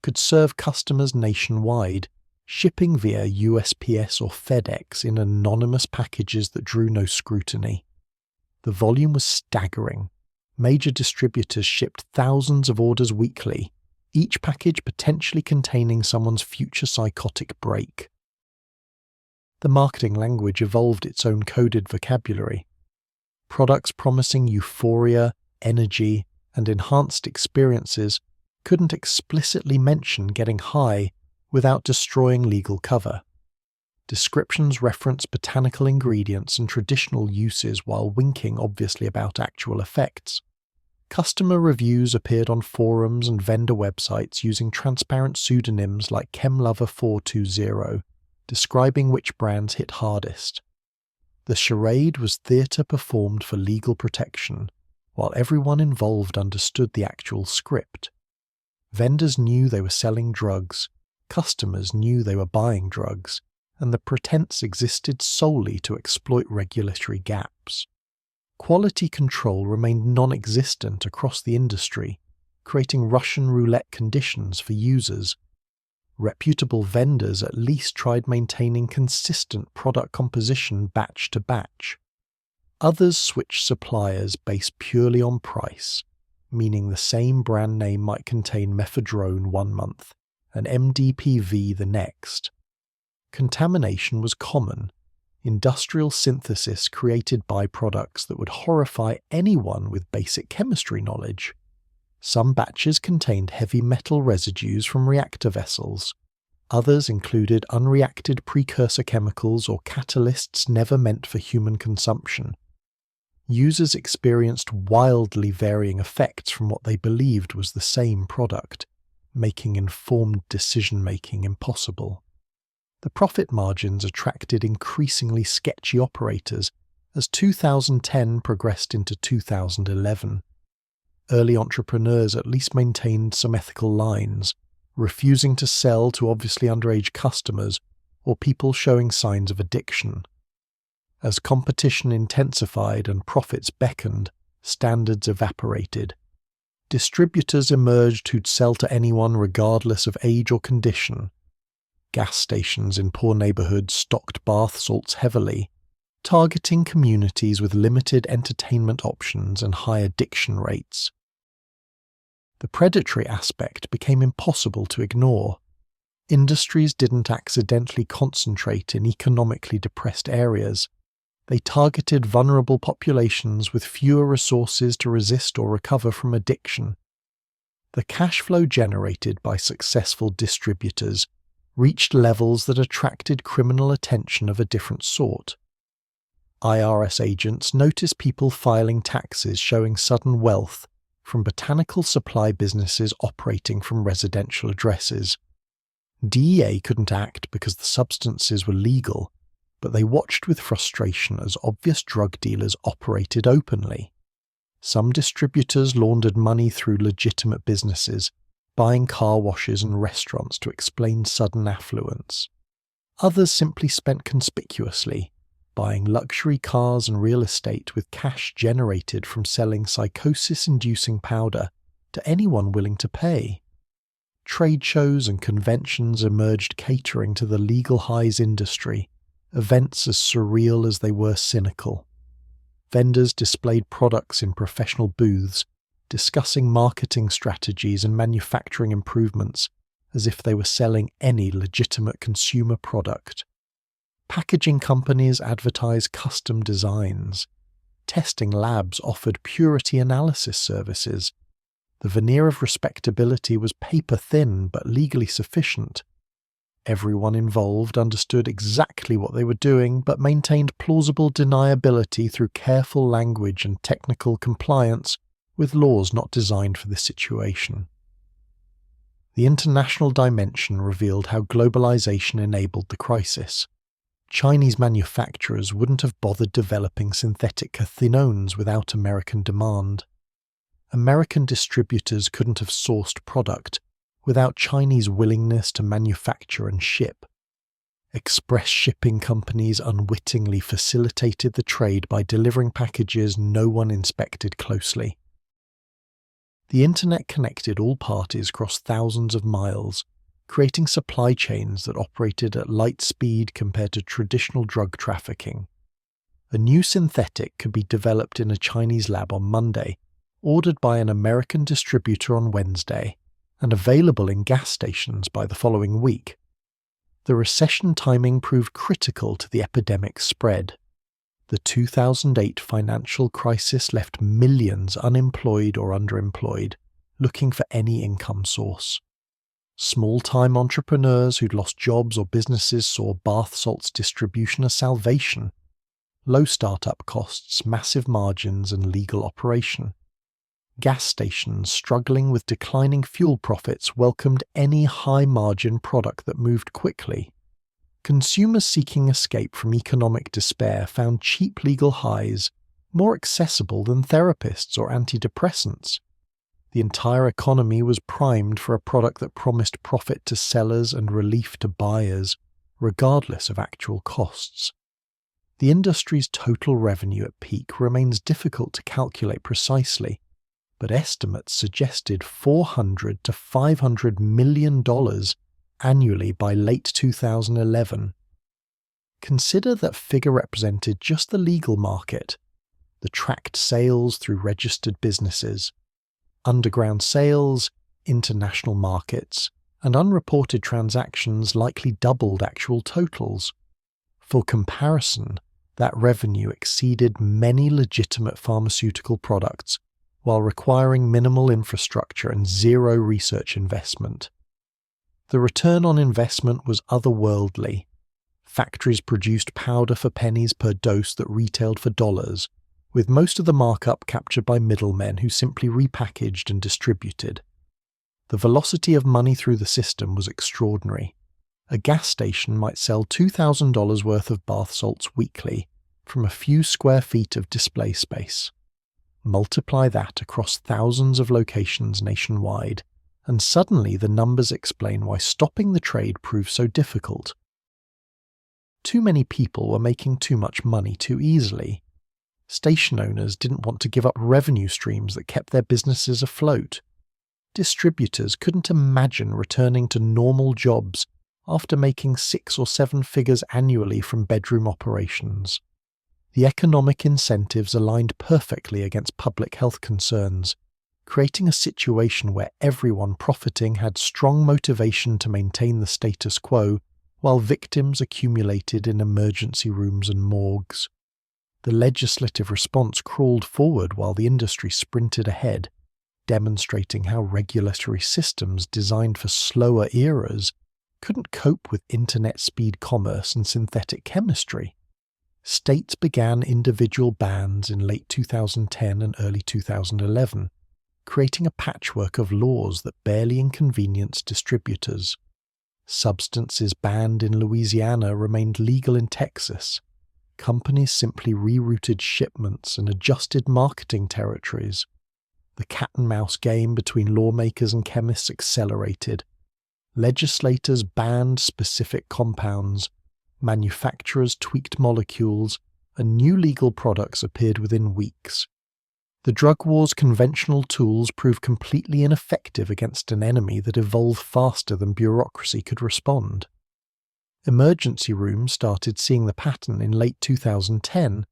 could serve customers nationwide, shipping via USPS or FedEx in anonymous packages that drew no scrutiny. The volume was staggering. Major distributors shipped thousands of orders weekly, each package potentially containing someone's future psychotic break. The marketing language evolved its own coded vocabulary. Products promising euphoria, energy, and enhanced experiences couldn't explicitly mention getting high without destroying legal cover. Descriptions reference botanical ingredients and traditional uses while winking obviously about actual effects. Customer reviews appeared on forums and vendor websites using transparent pseudonyms like ChemLover420, describing which brands hit hardest. The charade was theatre performed for legal protection, while everyone involved understood the actual script. Vendors knew they were selling drugs, customers knew they were buying drugs, and the pretense existed solely to exploit regulatory gaps. Quality control remained non-existent across the industry, creating Russian roulette conditions for users. Reputable vendors at least tried maintaining consistent product composition batch to batch. Others switched suppliers based purely on price, meaning the same brand name might contain mephedrone one month and MDPV the next. Contamination was common. Industrial synthesis created byproducts that would horrify anyone with basic chemistry knowledge. Some batches contained heavy metal residues from reactor vessels. Others included unreacted precursor chemicals or catalysts never meant for human consumption. Users experienced wildly varying effects from what they believed was the same product, making informed decision-making impossible. The profit margins attracted increasingly sketchy operators as 2010 progressed into 2011. Early entrepreneurs at least maintained some ethical lines, refusing to sell to obviously underage customers or people showing signs of addiction. As competition intensified and profits beckoned, standards evaporated. Distributors emerged who'd sell to anyone regardless of age or condition. Gas stations in poor neighborhoods stocked bath salts heavily, targeting communities with limited entertainment options and high addiction rates. The predatory aspect became impossible to ignore. Industries didn't accidentally concentrate in economically depressed areas. They targeted vulnerable populations with fewer resources to resist or recover from addiction. The cash flow generated by successful distributors reached levels that attracted criminal attention of a different sort. IRS agents noticed people filing taxes showing sudden wealth from botanical supply businesses operating from residential addresses. DEA couldn't act because the substances were legal, but they watched with frustration as obvious drug dealers operated openly. Some distributors laundered money through legitimate businesses, buying car washes and restaurants to explain sudden affluence. Others simply spent conspicuously, buying luxury cars and real estate with cash generated from selling psychosis-inducing powder to anyone willing to pay. Trade shows and conventions emerged catering to the legal highs industry, events as surreal as they were cynical. Vendors displayed products in professional booths, discussing marketing strategies and manufacturing improvements as if they were selling any legitimate consumer product. Packaging companies advertised custom designs. Testing labs offered purity analysis services. The veneer of respectability was paper-thin but legally sufficient. Everyone involved understood exactly what they were doing but maintained plausible deniability through careful language and technical compliance with laws not designed for this situation. The international dimension revealed how globalization enabled the crisis. Chinese manufacturers wouldn't have bothered developing synthetic cathinones without American demand. American distributors couldn't have sourced product without Chinese willingness to manufacture and ship. Express shipping companies unwittingly facilitated the trade by delivering packages no one inspected closely. The internet connected all parties across thousands of miles, creating supply chains that operated at light speed compared to traditional drug trafficking. A new synthetic could be developed in a Chinese lab on Monday, ordered by an American distributor on Wednesday, and available in gas stations by the following week. The recession timing proved critical to the epidemic's spread. The 2008 financial crisis left millions unemployed or underemployed, looking for any income source. Small-time entrepreneurs who'd lost jobs or businesses saw bath salts distribution a salvation. Low startup costs, massive margins, and legal operation. Gas stations struggling with declining fuel profits welcomed any high-margin product that moved quickly. Consumers seeking escape from economic despair found cheap legal highs more accessible than therapists or antidepressants. The entire economy was primed for a product that promised profit to sellers and relief to buyers, regardless of actual costs. The industry's total revenue at peak remains difficult to calculate precisely, but estimates suggested $400 to $500 million annually by late 2011. Consider that figure represented just the legal market, the tracked sales through registered businesses, underground sales, international markets, and unreported transactions likely doubled actual totals. For comparison, that revenue exceeded many legitimate pharmaceutical products while requiring minimal infrastructure and zero research investment. The return on investment was otherworldly. Factories produced powder for pennies per dose that retailed for dollars, with most of the markup captured by middlemen who simply repackaged and distributed. The velocity of money through the system was extraordinary. A gas station might sell $2,000 worth of bath salts weekly from a few square feet of display space. Multiply that across thousands of locations nationwide, and suddenly the numbers explain why stopping the trade proved so difficult. Too many people were making too much money too easily. Station owners didn't want to give up revenue streams that kept their businesses afloat. Distributors couldn't imagine returning to normal jobs after making 6 or 7 figures annually from bedroom operations. The economic incentives aligned perfectly against public health concerns, creating a situation where everyone profiting had strong motivation to maintain the status quo, while victims accumulated in emergency rooms and morgues. The legislative response crawled forward while the industry sprinted ahead, demonstrating how regulatory systems designed for slower eras couldn't cope with internet-speed commerce and synthetic chemistry. States began individual bans in late 2010 and early 2011, creating a patchwork of laws that barely inconvenienced distributors. Substances banned in Louisiana remained legal in Texas. Companies simply rerouted shipments and adjusted marketing territories. The cat-and-mouse game between lawmakers and chemists accelerated. Legislators banned specific compounds, manufacturers tweaked molecules, and new legal products appeared within weeks. The drug war's conventional tools proved completely ineffective against an enemy that evolved faster than bureaucracy could respond. Emergency rooms started seeing the pattern in late 2010,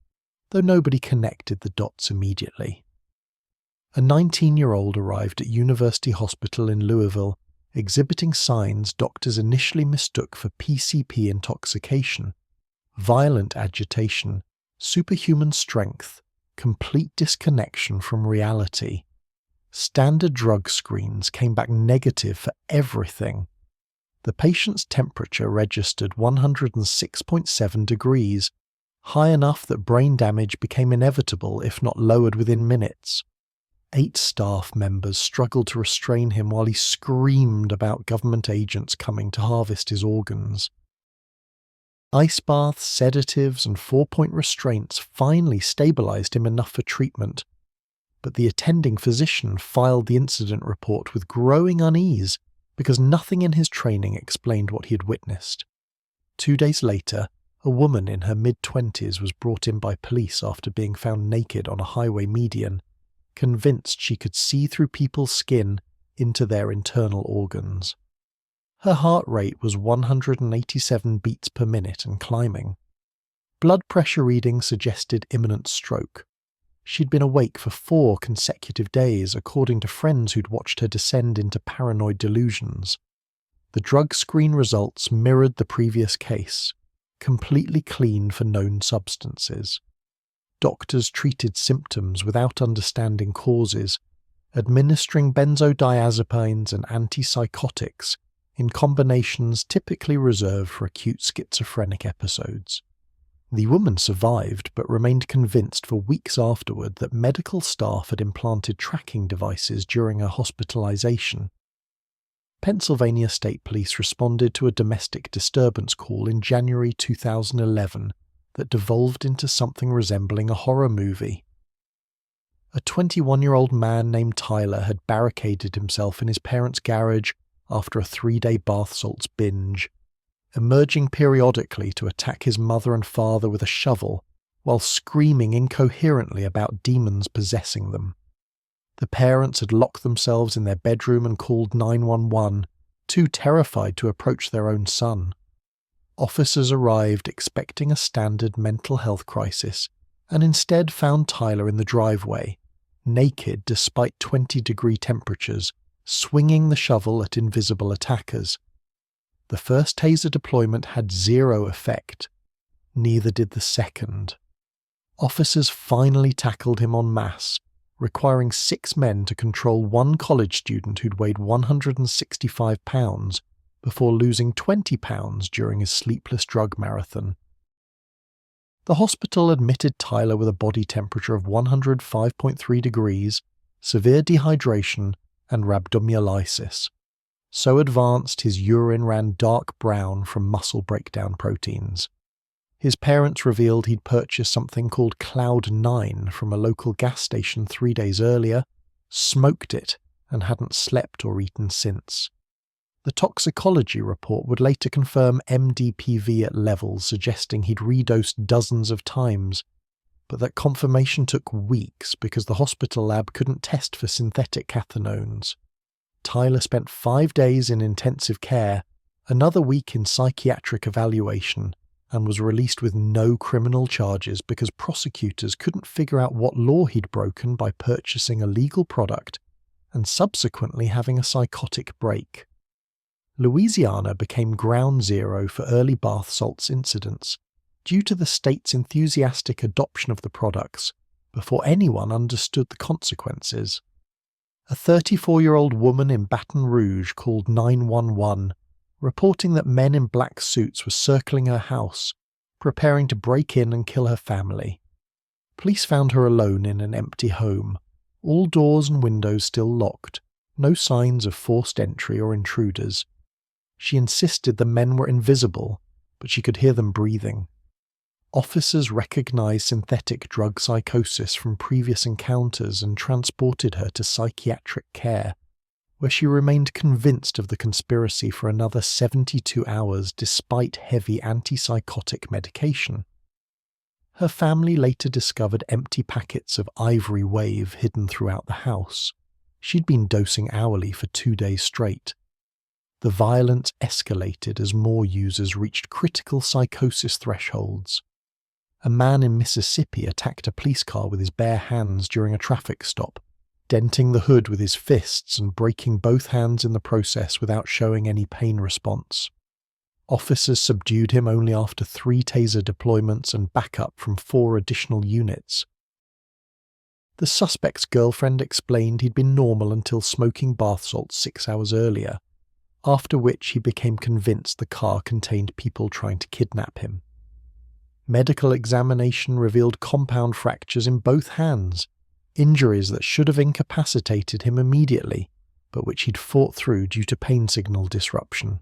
though nobody connected the dots immediately. A 19-year-old arrived at University Hospital in Louisville, exhibiting signs doctors initially mistook for PCP intoxication: violent agitation, superhuman strength, complete disconnection from reality. Standard drug screens came back negative for everything. The patient's temperature registered 106.7 degrees, high enough that brain damage became inevitable if not lowered within minutes. 8 staff members struggled to restrain him while he screamed about government agents coming to harvest his organs. Ice baths, sedatives, and 4-point restraints finally stabilized him enough for treatment, but the attending physician filed the incident report with growing unease because nothing in his training explained what he had witnessed. 2 days later, a woman in her mid-20s was brought in by police after being found naked on a highway median, convinced she could see through people's skin into their internal organs. Her heart rate was 187 beats per minute and climbing. Blood pressure readings suggested imminent stroke. She'd been awake for 4 consecutive days, according to friends who'd watched her descend into paranoid delusions. The drug screen results mirrored the previous case, completely clean for known substances. Doctors treated symptoms without understanding causes, administering benzodiazepines and antipsychotics in combinations typically reserved for acute schizophrenic episodes. The woman survived but remained convinced for weeks afterward that medical staff had implanted tracking devices during her hospitalization. Pennsylvania State Police responded to a domestic disturbance call in January 2011 that devolved into something resembling a horror movie. A 21-year-old man named Tyler had barricaded himself in his parents' garage after a 3-day bath salts binge, emerging periodically to attack his mother and father with a shovel while screaming incoherently about demons possessing them. The parents had locked themselves in their bedroom and called 911, too terrified to approach their own son. Officers arrived expecting a standard mental health crisis and instead found Tyler in the driveway, naked despite 20-degree temperatures, swinging the shovel at invisible attackers. The first taser deployment had zero effect. Neither did the second. Officers finally tackled him en masse, requiring 6 men to control one college student who'd weighed 165 pounds before losing 20 pounds during his sleepless drug marathon. The hospital admitted Tyler with a body temperature of 105.3 degrees, severe dehydration, and rhabdomyolysis. So advanced his urine ran dark brown from muscle breakdown proteins. His parents revealed he'd purchased something called Cloud 9 from a local gas station 3 days earlier, smoked it, and hadn't slept or eaten since. The toxicology report would later confirm MDPV at levels suggesting he'd redosed dozens of times, but that confirmation took weeks because the hospital lab couldn't test for synthetic cathinones. Tyler spent 5 days in intensive care, another week in psychiatric evaluation, and was released with no criminal charges because prosecutors couldn't figure out what law he'd broken by purchasing a legal product and subsequently having a psychotic break. Louisiana became ground zero for early bath salts incidents due to the state's enthusiastic adoption of the products before anyone understood the consequences. A 34-year-old woman in Baton Rouge called 911, reporting that men in black suits were circling her house, preparing to break in and kill her family. Police found her alone in an empty home, all doors and windows still locked, no signs of forced entry or intruders. She insisted the men were invisible, but she could hear them breathing. Officers recognized synthetic drug psychosis from previous encounters and transported her to psychiatric care, where she remained convinced of the conspiracy for another 72 hours despite heavy antipsychotic medication. Her family later discovered empty packets of Ivory Wave hidden throughout the house. She'd been dosing hourly for 2 days straight. The violence escalated as more users reached critical psychosis thresholds. A man in Mississippi attacked a police car with his bare hands during a traffic stop, denting the hood with his fists and breaking both hands in the process without showing any pain response. Officers subdued him only after 3 taser deployments and backup from 4 additional units. The suspect's girlfriend explained he'd been normal until smoking bath salts 6 hours earlier, after which he became convinced the car contained people trying to kidnap him. Medical examination revealed compound fractures in both hands, injuries that should have incapacitated him immediately, but which he'd fought through due to pain signal disruption.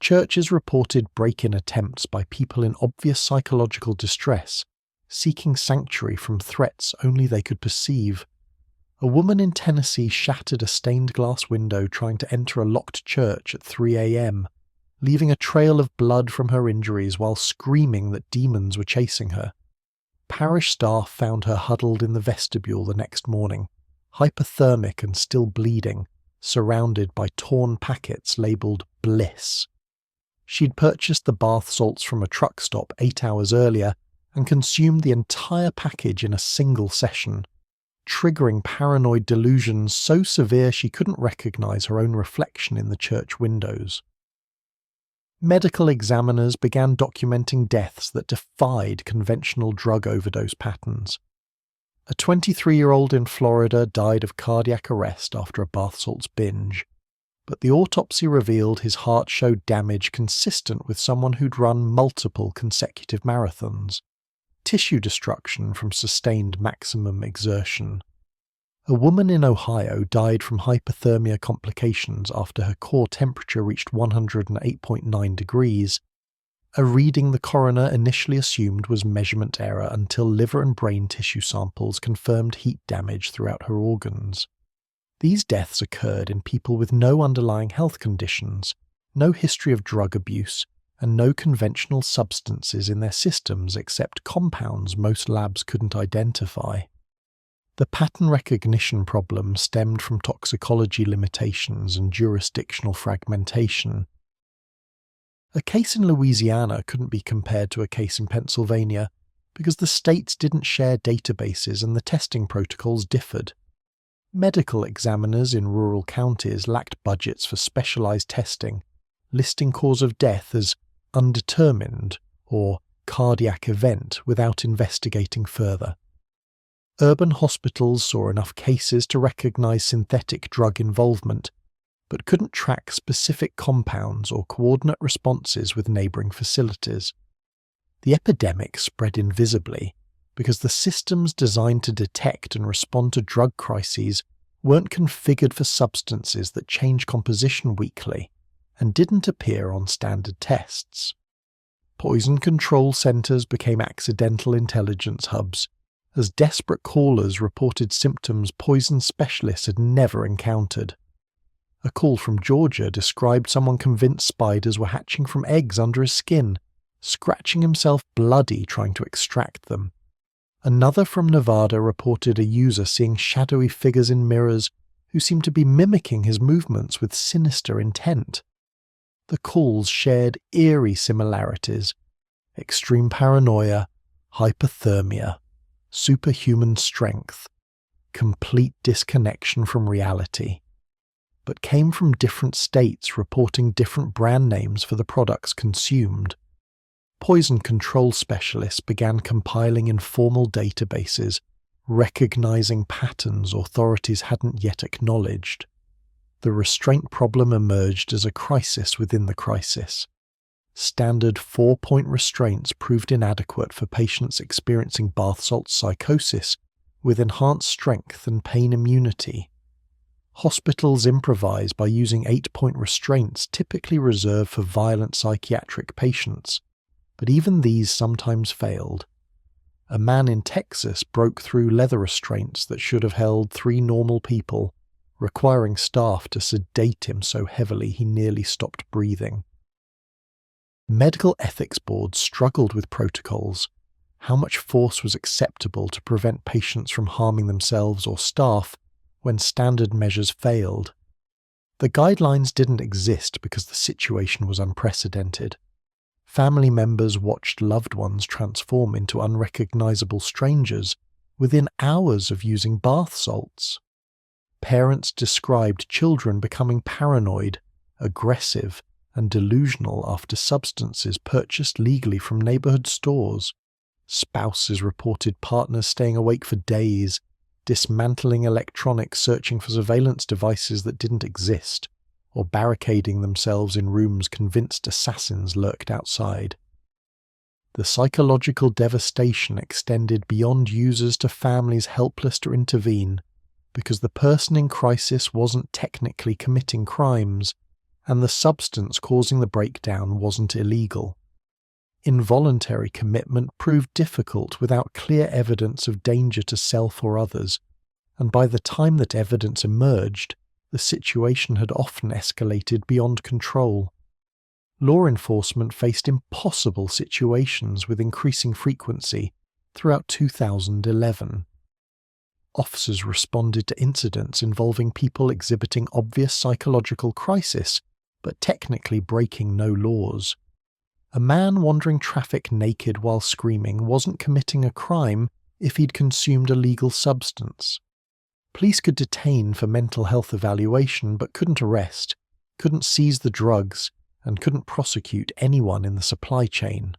Churches reported break-in attempts by people in obvious psychological distress, seeking sanctuary from threats only they could perceive. A woman in Tennessee shattered a stained glass window trying to enter a locked church at 3 a.m., leaving a trail of blood from her injuries while screaming that demons were chasing her. Parish staff found her huddled in the vestibule the next morning, hypothermic and still bleeding, surrounded by torn packets labelled Bliss. She'd purchased the bath salts from a truck stop 8 hours earlier and consumed the entire package in a single session, triggering paranoid delusions so severe she couldn't recognize her own reflection in the church windows. Medical examiners began documenting deaths that defied conventional drug overdose patterns. A 23-year-old in Florida died of cardiac arrest after a bath salts binge, but the autopsy revealed his heart showed damage consistent with someone who'd run multiple consecutive marathons, tissue destruction from sustained maximum exertion. A woman in Ohio died from hypothermia complications after her core temperature reached 108.9 degrees, a reading the coroner initially assumed was measurement error until liver and brain tissue samples confirmed heat damage throughout her organs. These deaths occurred in people with no underlying health conditions, no history of drug abuse, and no conventional substances in their systems except compounds most labs couldn't identify. The pattern recognition problem stemmed from toxicology limitations and jurisdictional fragmentation. A case in Louisiana couldn't be compared to a case in Pennsylvania because the states didn't share databases and the testing protocols differed. Medical examiners in rural counties lacked budgets for specialized testing, listing cause of death as undetermined or cardiac event without investigating further. Urban hospitals saw enough cases to recognize synthetic drug involvement, but couldn't track specific compounds or coordinate responses with neighboring facilities. The epidemic spread invisibly because the systems designed to detect and respond to drug crises weren't configured for substances that change composition weekly and didn't appear on standard tests. Poison control centers became accidental intelligence hubs, as desperate callers reported symptoms poison specialists had never encountered. A call from Georgia described someone convinced spiders were hatching from eggs under his skin, scratching himself bloody trying to extract them. Another from Nevada reported a user seeing shadowy figures in mirrors who seemed to be mimicking his movements with sinister intent. The calls shared eerie similarities: extreme paranoia, hypothermia, superhuman strength, complete disconnection from reality, but came from different states reporting different brand names for the products consumed. Poison control specialists began compiling informal databases, recognizing patterns authorities hadn't yet acknowledged. The restraint problem emerged as a crisis within the crisis. Standard 4-point restraints proved inadequate for patients experiencing bath salt psychosis with enhanced strength and pain immunity. Hospitals improvise by using 8-point restraints typically reserved for violent psychiatric patients, but even these sometimes failed. A man in Texas broke through leather restraints that should have held 3 normal people, requiring staff to sedate him so heavily he nearly stopped breathing. Medical ethics boards struggled with protocols. How much force was acceptable to prevent patients from harming themselves or staff when standard measures failed? The guidelines didn't exist because the situation was unprecedented. Family members watched loved ones transform into unrecognizable strangers within hours of using bath salts. Parents described children becoming paranoid, aggressive, and delusional after substances purchased legally from neighborhood stores. Spouses reported partners staying awake for days, dismantling electronics, searching for surveillance devices that didn't exist, or barricading themselves in rooms convinced assassins lurked outside. The psychological devastation extended beyond users to families helpless to intervene, because the person in crisis wasn't technically committing crimes, and the substance causing the breakdown wasn't illegal. Involuntary commitment proved difficult without clear evidence of danger to self or others, and by the time that evidence emerged, the situation had often escalated beyond control. Law enforcement faced impossible situations with increasing frequency throughout 2011. Officers responded to incidents involving people exhibiting obvious psychological crisis, but technically breaking no laws. A man wandering traffic naked while screaming wasn't committing a crime if he'd consumed a legal substance. Police could detain for mental health evaluation but couldn't arrest, couldn't seize the drugs, and couldn't prosecute anyone in the supply chain.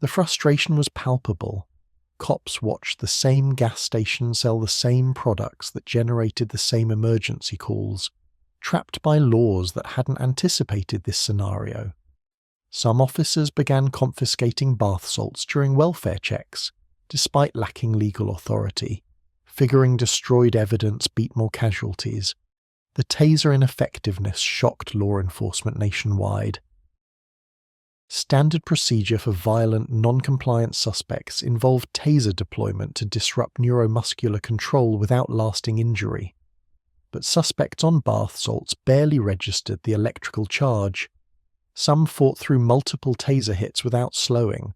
The frustration was palpable. Cops watched the same gas station sell the same products that generated the same emergency calls, trapped by laws that hadn't anticipated this scenario. Some officers began confiscating bath salts during welfare checks, despite lacking legal authority, Figuring destroyed evidence beat more casualties. The taser ineffectiveness shocked law enforcement nationwide. Standard procedure for violent, non-compliant suspects involved taser deployment to disrupt neuromuscular control without lasting injury. But suspects on bath salts barely registered the electrical charge. Some fought through multiple taser hits without slowing.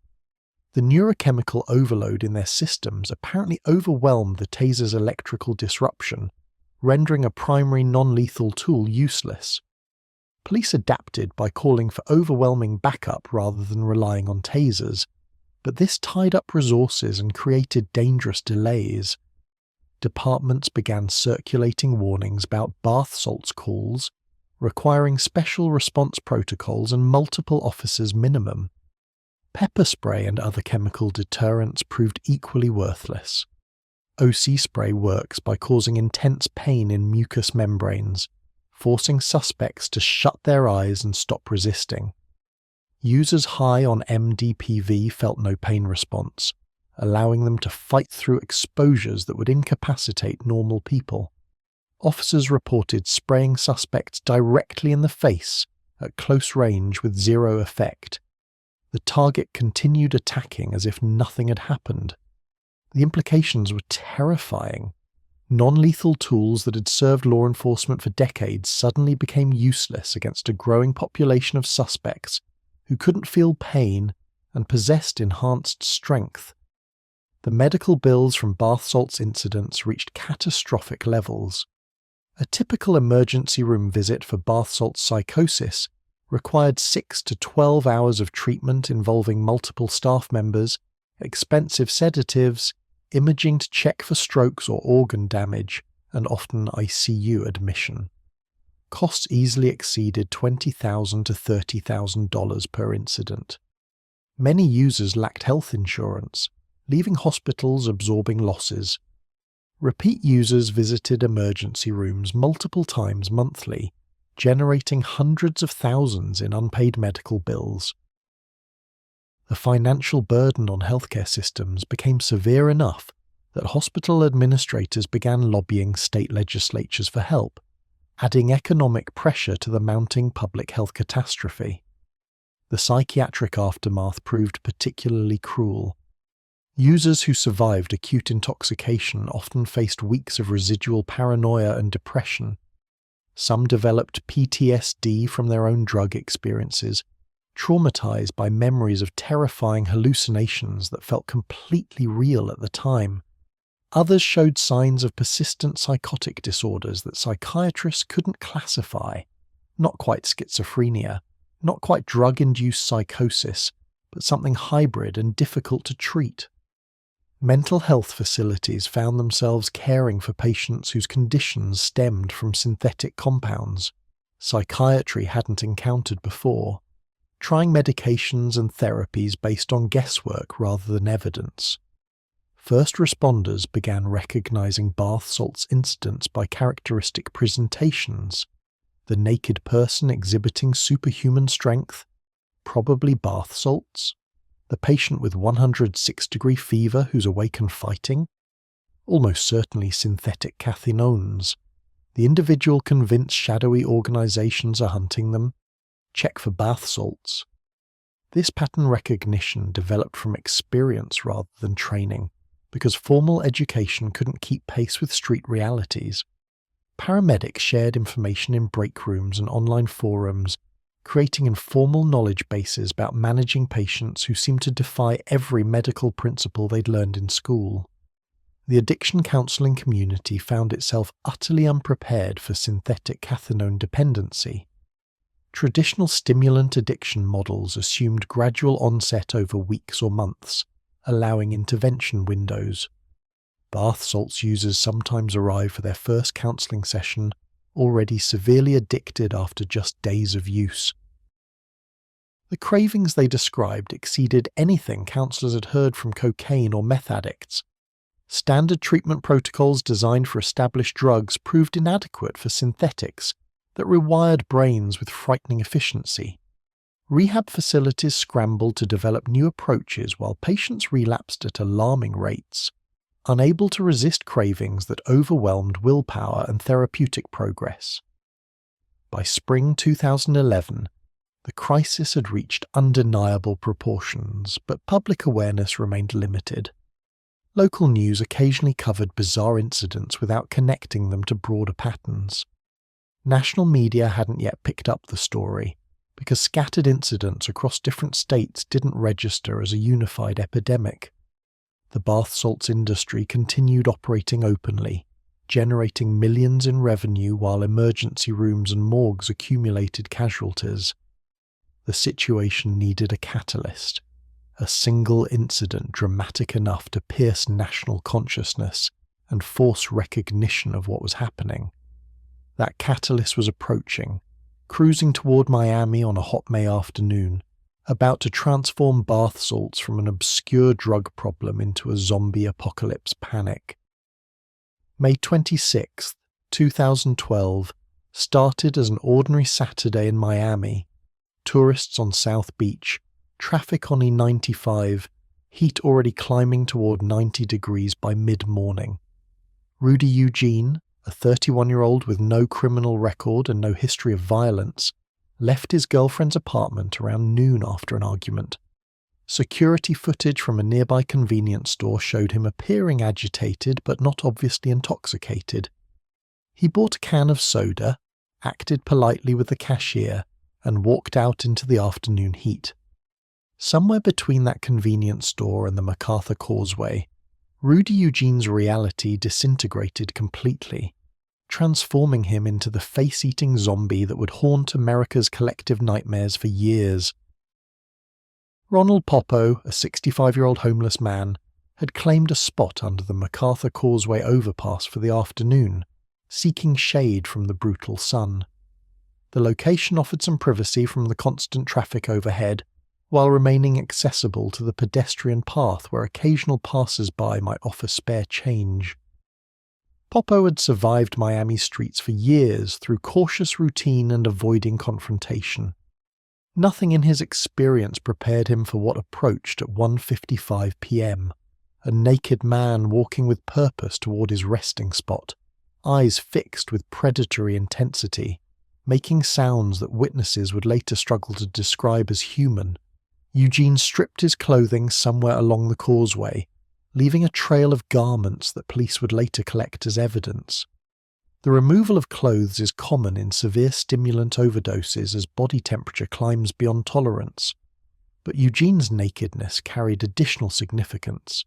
The neurochemical overload in their systems apparently overwhelmed the taser's electrical disruption, rendering a primary non-lethal tool useless. Police adapted by calling for overwhelming backup rather than relying on tasers, but this tied up resources and created dangerous delays. Departments began circulating warnings about bath salts calls, requiring special response protocols and multiple officers minimum. Pepper spray and other chemical deterrents proved equally worthless. OC spray works by causing intense pain in mucous membranes, forcing suspects to shut their eyes and stop resisting. Users high on MDPV felt no pain response, allowing them to fight through exposures that would incapacitate normal people. Officers reported spraying suspects directly in the face at close range with zero effect. The target continued attacking as if nothing had happened. The implications were terrifying. Non-lethal tools that had served law enforcement for decades suddenly became useless against a growing population of suspects who couldn't feel pain and possessed enhanced strength. The medical bills from bath salts incidents reached catastrophic levels. A typical emergency room visit for bath salt psychosis required 6 to 12 hours of treatment involving multiple staff members, expensive sedatives, imaging to check for strokes or organ damage, and often ICU admission. Costs easily exceeded $20,000 to $30,000 per incident. Many users lacked health insurance, leaving hospitals absorbing losses. Repeat users visited emergency rooms multiple times monthly, generating hundreds of thousands in unpaid medical bills. The financial burden on healthcare systems became severe enough that hospital administrators began lobbying state legislatures for help, adding economic pressure to the mounting public health catastrophe. The psychiatric aftermath proved particularly cruel. Users who survived acute intoxication often faced weeks of residual paranoia and depression. Some developed PTSD from their own drug experiences, traumatized by memories of terrifying hallucinations that felt completely real at the time. Others showed signs of persistent psychotic disorders that psychiatrists couldn't classify. Not quite schizophrenia, not quite drug-induced psychosis, but something hybrid and difficult to treat. Mental health facilities found themselves caring for patients whose conditions stemmed from synthetic compounds psychiatry hadn't encountered before, trying medications and therapies based on guesswork rather than evidence. First responders began recognizing bath salts incidents by characteristic presentations: the naked person exhibiting superhuman strength, probably bath salts; the patient with 106-degree fever who's awake and fighting, almost certainly synthetic cathinones; the individual convinced shadowy organizations are hunting them. Check for bath salts. This pattern recognition developed from experience rather than training, because formal education couldn't keep pace with street realities. Paramedics shared information in break rooms and online forums, creating informal knowledge bases about managing patients who seemed to defy every medical principle they'd learned in school. The addiction counseling community found itself utterly unprepared for synthetic cathinone dependency. Traditional stimulant addiction models assumed gradual onset over weeks or months, allowing intervention windows. Bath salts users sometimes arrive for their first counseling session already severely addicted after just days of use. The cravings they described exceeded anything counselors had heard from cocaine or meth addicts. Standard treatment protocols designed for established drugs proved inadequate for synthetics that rewired brains with frightening efficiency. Rehab facilities scrambled to develop new approaches while patients relapsed at alarming rates. unable to resist cravings that overwhelmed willpower and therapeutic progress. By spring 2011, the crisis had reached undeniable proportions, but public awareness remained limited. Local news occasionally covered bizarre incidents without connecting them to broader patterns. National media hadn't yet picked up the story, because scattered incidents across different states didn't register as a unified epidemic. The bath salts industry continued operating openly, generating millions in revenue while emergency rooms and morgues accumulated casualties. The situation needed a catalyst, a single incident dramatic enough to pierce national consciousness and force recognition of what was happening. That catalyst was approaching, cruising toward Miami on a hot May afternoon, about to transform bath salts from an obscure drug problem into a zombie apocalypse panic. May 26, 2012, started as an ordinary Saturday in Miami. Tourists on South Beach, traffic on E95, heat already climbing toward 90 degrees by mid-morning. Rudy Eugene, a 31-year-old with no criminal record and no history of violence, left his girlfriend's apartment around noon after an argument. Security footage from a nearby convenience store showed him appearing agitated but not obviously intoxicated. He bought a can of soda, acted politely with the cashier, and walked out into the afternoon heat. Somewhere between that convenience store and the MacArthur Causeway, Rudy Eugene's reality disintegrated completely, transforming him into the face-eating zombie that would haunt America's collective nightmares for years. Ronald Poppo, a 65-year-old homeless man, had claimed a spot under the MacArthur Causeway overpass for the afternoon, seeking shade from the brutal sun. The location offered some privacy from the constant traffic overhead, while remaining accessible to the pedestrian path where occasional passers-by might offer spare change. Poppo had survived Miami streets for years through cautious routine and avoiding confrontation. Nothing in his experience prepared him for what approached at 1:55 p.m., a naked man walking with purpose toward his resting spot, eyes fixed with predatory intensity, making sounds that witnesses would later struggle to describe as human. Eugene stripped his clothing somewhere along the causeway, leaving a trail of garments that police would later collect as evidence. The removal of clothes is common in severe stimulant overdoses as body temperature climbs beyond tolerance. But Eugene's nakedness carried additional significance.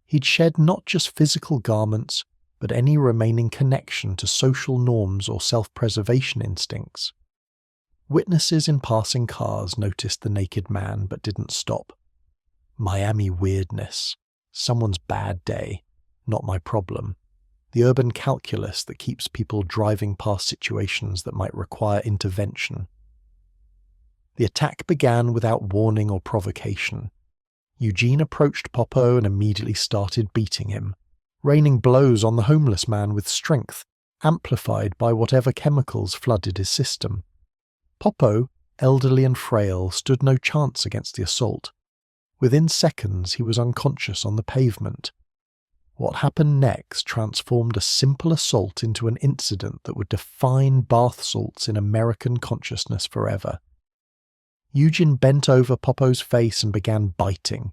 He'd shed not just physical garments, but any remaining connection to social norms or self-preservation instincts. Witnesses in passing cars noticed the naked man but didn't stop. Miami weirdness. Someone's bad day. Not my problem. The urban calculus that keeps people driving past situations that might require intervention. The attack began without warning or provocation. Eugene approached Poppo and immediately started beating him, raining blows on the homeless man with strength, amplified by whatever chemicals flooded his system. Poppo, elderly and frail, stood no chance against the assault. Within seconds he was unconscious on the pavement. What happened next transformed a simple assault into an incident that would define bath salts in American consciousness forever. Eugene bent over Poppo's face and began biting,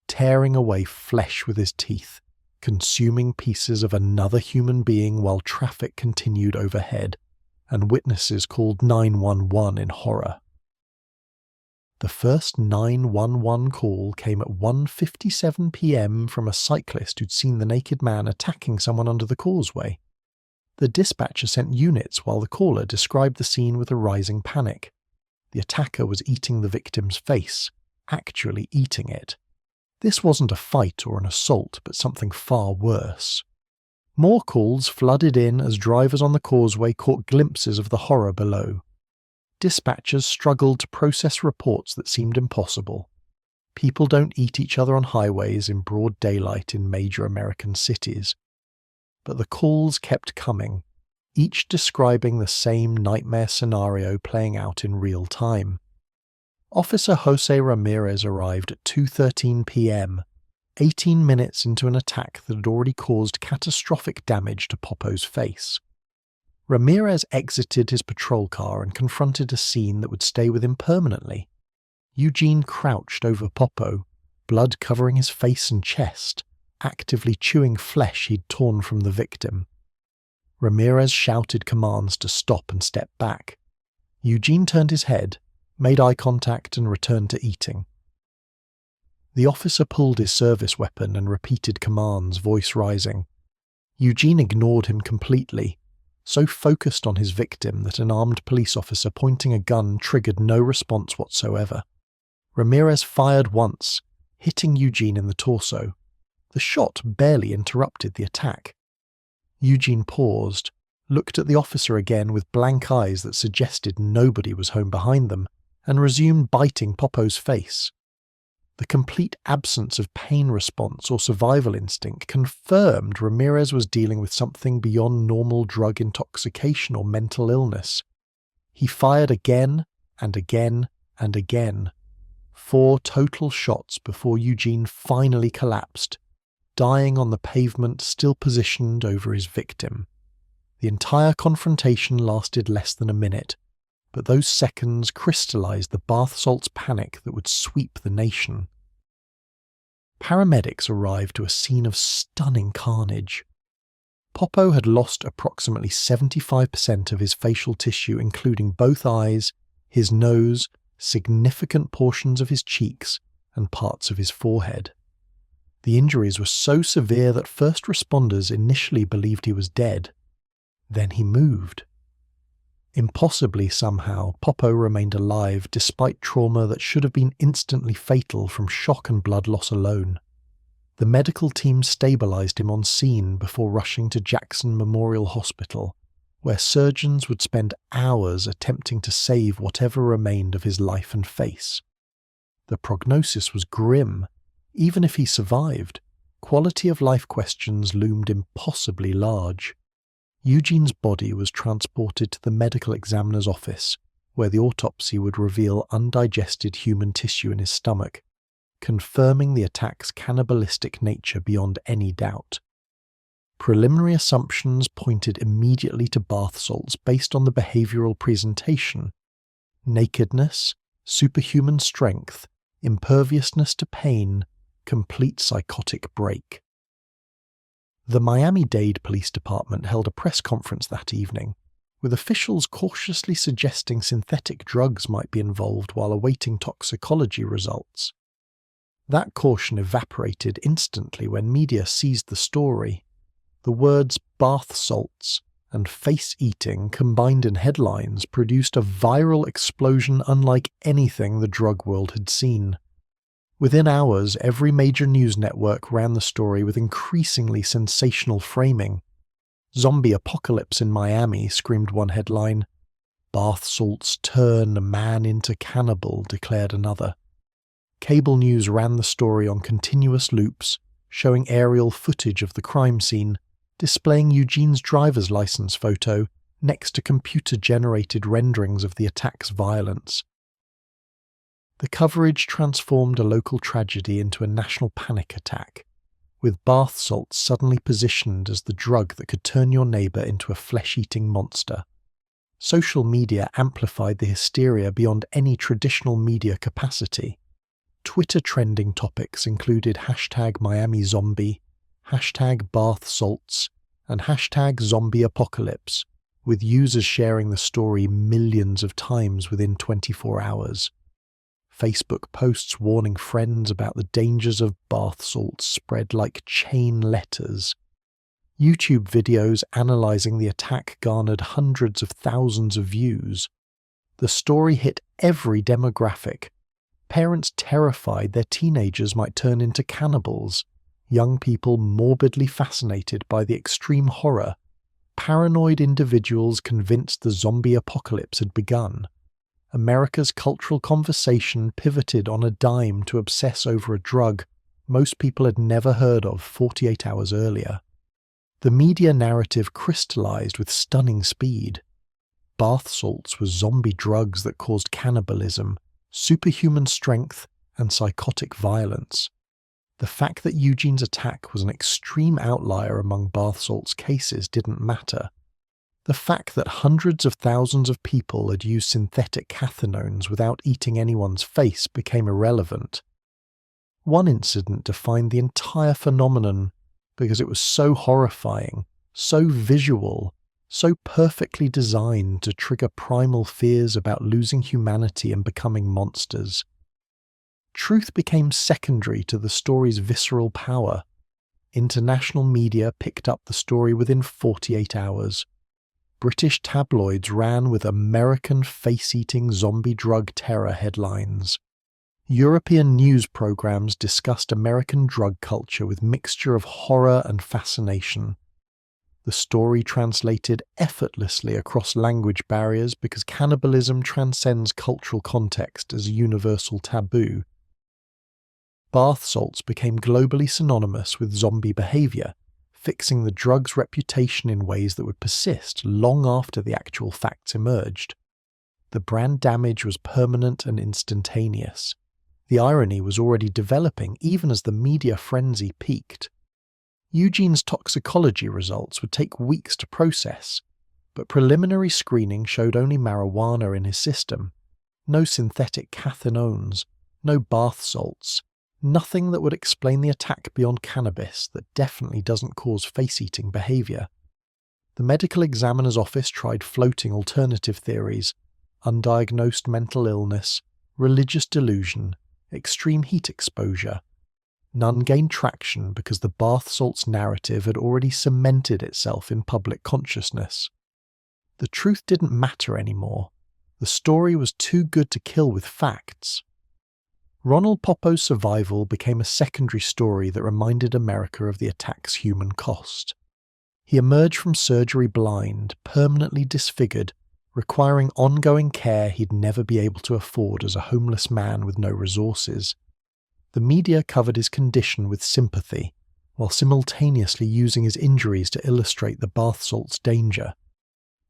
tearing away flesh with his teeth, consuming pieces of another human being while traffic continued overhead, and witnesses called 911 in horror. The first 911 call came at 1:57 p.m. from a cyclist who'd seen the naked man attacking someone under the causeway. The dispatcher sent units while the caller described the scene with a rising panic. The attacker was eating the victim's face, actually eating it. This wasn't a fight or an assault, but something far worse. More calls flooded in as drivers on the causeway caught glimpses of the horror below. Dispatchers struggled to process reports that seemed impossible. People don't eat each other on highways in broad daylight in major American cities. But the calls kept coming, each describing the same nightmare scenario playing out in real time. Officer Jose Ramirez arrived at 2:13 p.m., 18 minutes into an attack that had already caused catastrophic damage to Popo's face. Ramirez exited his patrol car and confronted a scene that would stay with him permanently. Eugene crouched over Popo, blood covering his face and chest, actively chewing flesh he'd torn from the victim. Ramirez shouted commands to stop and step back. Eugene turned his head, made eye contact and returned to eating. The officer pulled his service weapon and repeated commands, voice rising. Eugene ignored him completely, so focused on his victim that an armed police officer pointing a gun triggered no response whatsoever. Ramirez fired once, hitting Eugene in the torso. The shot barely interrupted the attack. Eugene paused, looked at the officer again with blank eyes that suggested nobody was home behind them, and resumed biting Popo's face. The complete absence of pain response or survival instinct confirmed Ramirez was dealing with something beyond normal drug intoxication or mental illness. He fired again and again and again. 4 total shots before Eugene finally collapsed, dying on the pavement still positioned over his victim. The entire confrontation lasted less than a minute, but those seconds crystallized the bath salts panic that would sweep the nation. Paramedics arrived to a scene of stunning carnage. Popo had lost approximately 75% of his facial tissue, including both eyes, his nose, significant portions of his cheeks, and parts of his forehead. The injuries were so severe that first responders initially believed he was dead. Then he moved. Impossibly somehow, Popo remained alive despite trauma that should have been instantly fatal from shock and blood loss alone. The medical team stabilized him on scene before rushing to Jackson Memorial Hospital, where surgeons would spend hours attempting to save whatever remained of his life and face. The prognosis was grim. Even if he survived, quality of life questions loomed impossibly large. Eugene's body was transported to the medical examiner's office, where the autopsy would reveal undigested human tissue in his stomach, confirming the attack's cannibalistic nature beyond any doubt. Preliminary assumptions pointed immediately to bath salts based on the behavioral presentation: nakedness, superhuman strength, imperviousness to pain, complete psychotic break. The Miami-Dade Police Department held a press conference that evening, with officials cautiously suggesting synthetic drugs might be involved while awaiting toxicology results. That caution evaporated instantly when media seized the story. The words bath salts and face eating combined in headlines produced a viral explosion unlike anything the drug world had seen. Within hours, every major news network ran the story with increasingly sensational framing. "Zombie apocalypse in Miami," screamed one headline. "Bath salts turn a man into cannibal," declared another. Cable news ran the story on continuous loops, showing aerial footage of the crime scene, displaying Eugene's driver's license photo next to computer-generated renderings of the attack's violence. The coverage transformed a local tragedy into a national panic attack, with bath salts suddenly positioned as the drug that could turn your neighbour into a flesh-eating monster. Social media amplified the hysteria beyond any traditional media capacity. Twitter trending topics included #MiamiZombie, #BathSalts, and #ZombieApocalypse, with users sharing the story millions of times within 24 hours. Facebook posts warning friends about the dangers of bath salts spread like chain letters. YouTube videos analysing the attack garnered hundreds of thousands of views. The story hit every demographic. Parents terrified their teenagers might turn into cannibals, young people morbidly fascinated by the extreme horror, paranoid individuals convinced the zombie apocalypse had begun. America's cultural conversation pivoted on a dime to obsess over a drug most people had never heard of 48 hours earlier. The media narrative crystallized with stunning speed. Bath salts were zombie drugs that caused cannibalism, superhuman strength, and psychotic violence. The fact that Eugene's attack was an extreme outlier among bath salts cases didn't matter. The fact that hundreds of thousands of people had used synthetic cathinones without eating anyone's face became irrelevant. One incident defined the entire phenomenon because it was so horrifying, so visual, so perfectly designed to trigger primal fears about losing humanity and becoming monsters. Truth became secondary to the story's visceral power. International media picked up the story within 48 hours. British tabloids ran with American face-eating zombie drug terror headlines. European news programs discussed American drug culture with mixture of horror and fascination. The story translated effortlessly across language barriers because cannibalism transcends cultural context as a universal taboo. Bath salts became globally synonymous with zombie behavior, fixing the drug's reputation in ways that would persist long after the actual facts emerged. The brand damage was permanent and instantaneous. The irony was already developing even as the media frenzy peaked. Eugene's toxicology results would take weeks to process, but preliminary screening showed only marijuana in his system. No synthetic cathinones, no bath salts, nothing that would explain the attack beyond cannabis that definitely doesn't cause face-eating behavior. The medical examiner's office tried floating alternative theories: undiagnosed mental illness, religious delusion, extreme heat exposure. None gained traction because the bath salts narrative had already cemented itself in public consciousness. The truth didn't matter anymore. The story was too good to kill with facts. Ronald Poppo's survival became a secondary story that reminded America of the attack's human cost. He emerged from surgery blind, permanently disfigured, requiring ongoing care he'd never be able to afford as a homeless man with no resources. The media covered his condition with sympathy, while simultaneously using his injuries to illustrate the bath salt's danger.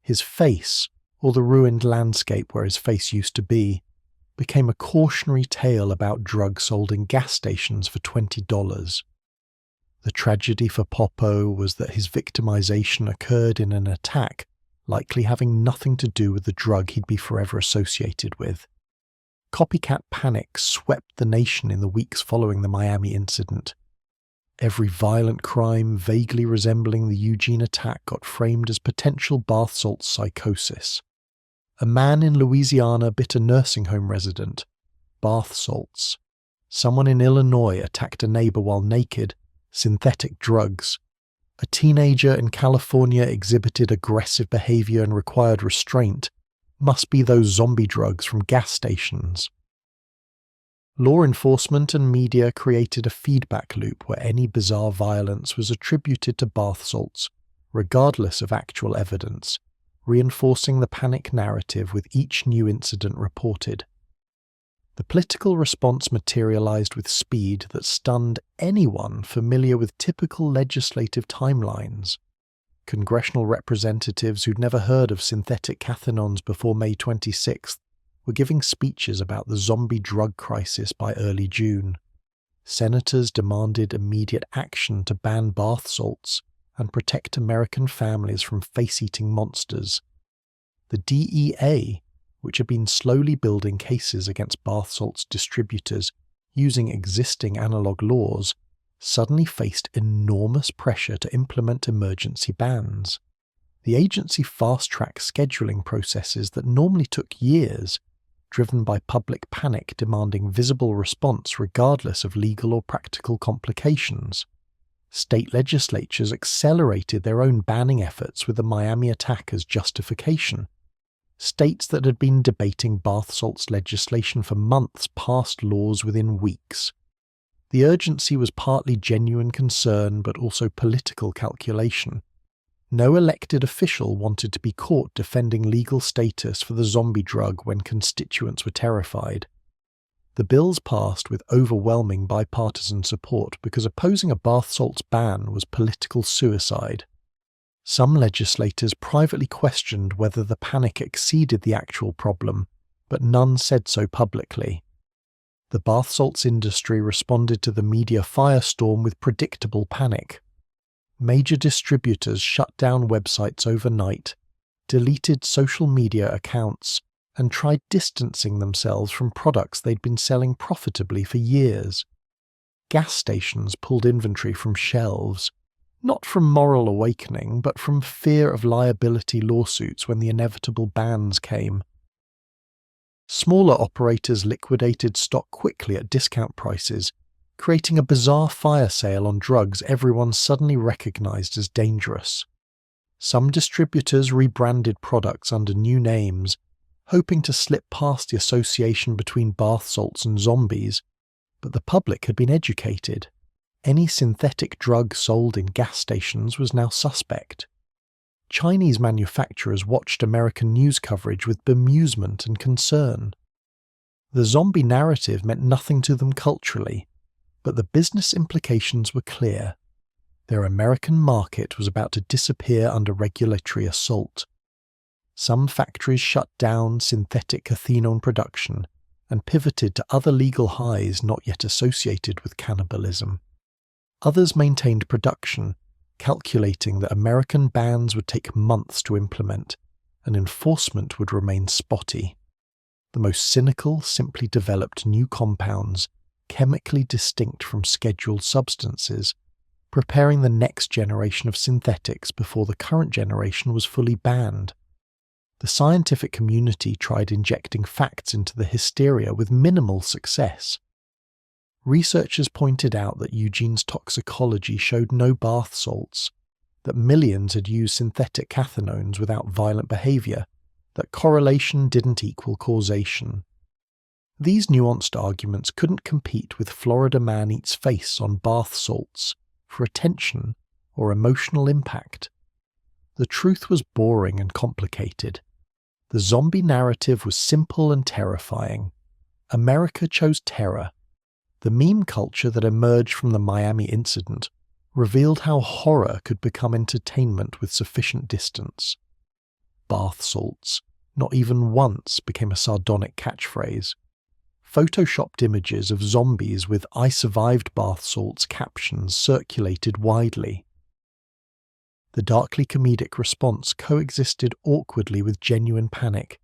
His face, or the ruined landscape where his face used to be, became a cautionary tale about drugs sold in gas stations for $20. The tragedy for Poppo was that his victimization occurred in an attack likely having nothing to do with the drug he'd be forever associated with. Copycat panic swept the nation in the weeks following the Miami incident. Every violent crime vaguely resembling the Eugene attack got framed as potential bath salt psychosis. A man in Louisiana bit a nursing home resident. Bath salts. Someone in Illinois attacked a neighbor while naked. Synthetic drugs. A teenager in California exhibited aggressive behavior and required restraint. Must be those zombie drugs from gas stations. Law enforcement and media created a feedback loop where any bizarre violence was attributed to bath salts, regardless of actual evidence, reinforcing the panic narrative with each new incident reported. The political response materialized with speed that stunned anyone familiar with typical legislative timelines. Congressional representatives who'd never heard of synthetic cathinones before May 26th were giving speeches about the zombie drug crisis by early June. Senators demanded immediate action to ban bath salts and protect American families from face-eating monsters. The DEA, which had been slowly building cases against bath salts distributors using existing analog laws, suddenly faced enormous pressure to implement emergency bans. The agency fast-tracked scheduling processes that normally took years, driven by public panic demanding visible response regardless of legal or practical complications. State legislatures accelerated their own banning efforts with the Miami attack as justification. States that had been debating bath salts legislation for months passed laws within weeks. The urgency was partly genuine concern but also political calculation. No elected official wanted to be caught defending legal status for the zombie drug when constituents were terrified. The bills passed with overwhelming bipartisan support because opposing a bath salts ban was political suicide. Some legislators privately questioned whether the panic exceeded the actual problem, but none said so publicly. The bath salts industry responded to the media firestorm with predictable panic. Major distributors shut down websites overnight, deleted social media accounts, and tried distancing themselves from products they'd been selling profitably for years. Gas stations pulled inventory from shelves, not from moral awakening, but from fear of liability lawsuits when the inevitable bans came. Smaller operators liquidated stock quickly at discount prices, creating a bizarre fire sale on drugs everyone suddenly recognized as dangerous. Some distributors rebranded products under new names, hoping to slip past the association between bath salts and zombies, but the public had been educated. Any synthetic drug sold in gas stations was now suspect. Chinese manufacturers watched American news coverage with bemusement and concern. The zombie narrative meant nothing to them culturally, but the business implications were clear. Their American market was about to disappear under regulatory assault. Some factories shut down synthetic cathinone production and pivoted to other legal highs not yet associated with cannibalism. Others maintained production, calculating that American bans would take months to implement, and enforcement would remain spotty. The most cynical simply developed new compounds, chemically distinct from scheduled substances, preparing the next generation of synthetics before the current generation was fully banned. The scientific community tried injecting facts into the hysteria with minimal success. Researchers pointed out that Eugene's toxicology showed no bath salts, that millions had used synthetic cathinones without violent behavior, that correlation didn't equal causation. These nuanced arguments couldn't compete with Florida Man Eats Face on bath salts for attention or emotional impact. The truth was boring and complicated. The zombie narrative was simple and terrifying. America chose terror. The meme culture that emerged from the Miami incident revealed how horror could become entertainment with sufficient distance. Bath salts, not even once, became a sardonic catchphrase. Photoshopped images of zombies with "I survived bath salts" captions circulated widely. The darkly comedic response coexisted awkwardly with genuine panic.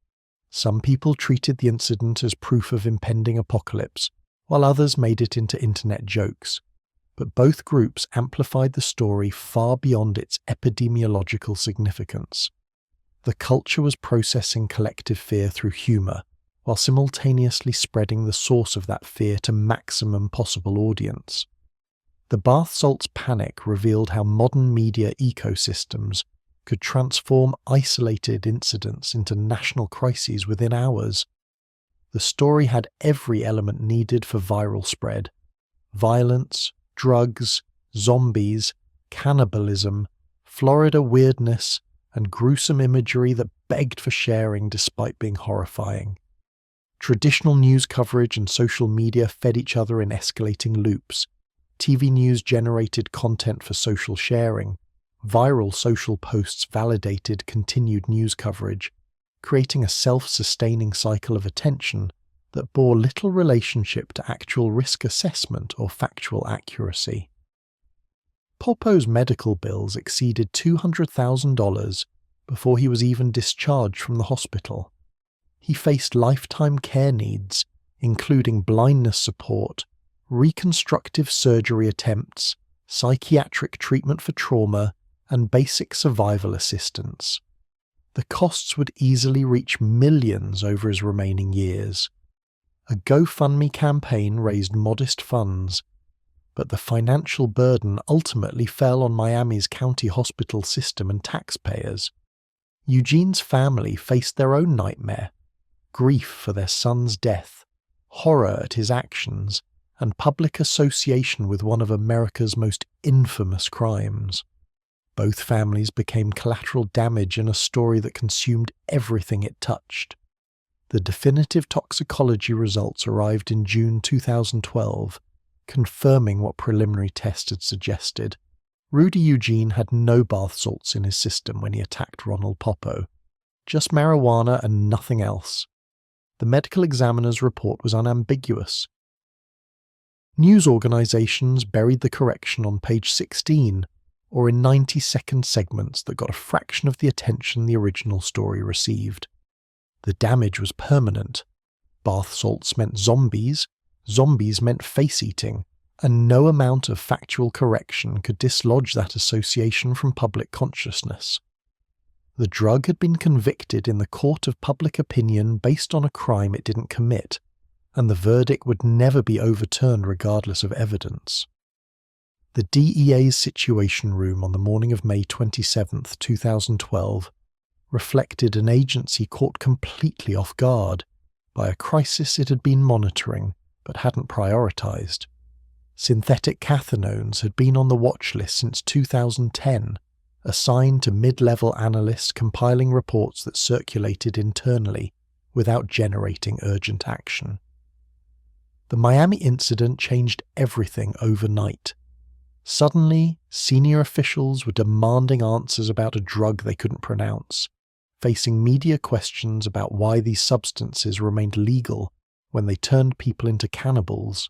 Some people treated the incident as proof of impending apocalypse, while others made it into internet jokes. But both groups amplified the story far beyond its epidemiological significance. The culture was processing collective fear through humor, while simultaneously spreading the source of that fear to maximum possible audience. The bath salts panic revealed how modern media ecosystems could transform isolated incidents into national crises within hours. The story had every element needed for viral spread: violence, drugs, zombies, cannibalism, Florida weirdness, and gruesome imagery that begged for sharing despite being horrifying. Traditional news coverage and social media fed each other in escalating loops. TV news generated content for social sharing. Viral social posts validated continued news coverage, creating a self-sustaining cycle of attention that bore little relationship to actual risk assessment or factual accuracy. Popo's medical bills exceeded $200,000 before he was even discharged from the hospital. He faced lifetime care needs, including blindness support, reconstructive surgery attempts, psychiatric treatment for trauma, and basic survival assistance. The costs would easily reach millions over his remaining years. A GoFundMe campaign raised modest funds, but the financial burden ultimately fell on Miami's county hospital system and taxpayers. Eugene's family faced their own nightmare: grief for their son's death, horror at his actions, and public association with one of America's most infamous crimes. Both families became collateral damage in a story that consumed everything it touched. The definitive toxicology results arrived in June 2012, confirming what preliminary tests had suggested. Rudy Eugene had no bath salts in his system when he attacked Ronald Popo, just marijuana and nothing else. The medical examiner's report was unambiguous. News organisations buried the correction on page 16 or in 90-second segments that got a fraction of the attention the original story received. The damage was permanent. Bath salts meant zombies, zombies meant face-eating, and no amount of factual correction could dislodge that association from public consciousness. The drug had been convicted in the court of public opinion based on a crime it didn't commit, and the verdict would never be overturned regardless of evidence. The DEA's Situation Room on the morning of May 27, 2012, reflected an agency caught completely off guard by a crisis it had been monitoring but hadn't prioritised. Synthetic cathinones had been on the watch list since 2010, assigned to mid-level analysts compiling reports that circulated internally without generating urgent action. The Miami incident changed everything overnight. Suddenly, senior officials were demanding answers about a drug they couldn't pronounce, facing media questions about why these substances remained legal when they turned people into cannibals.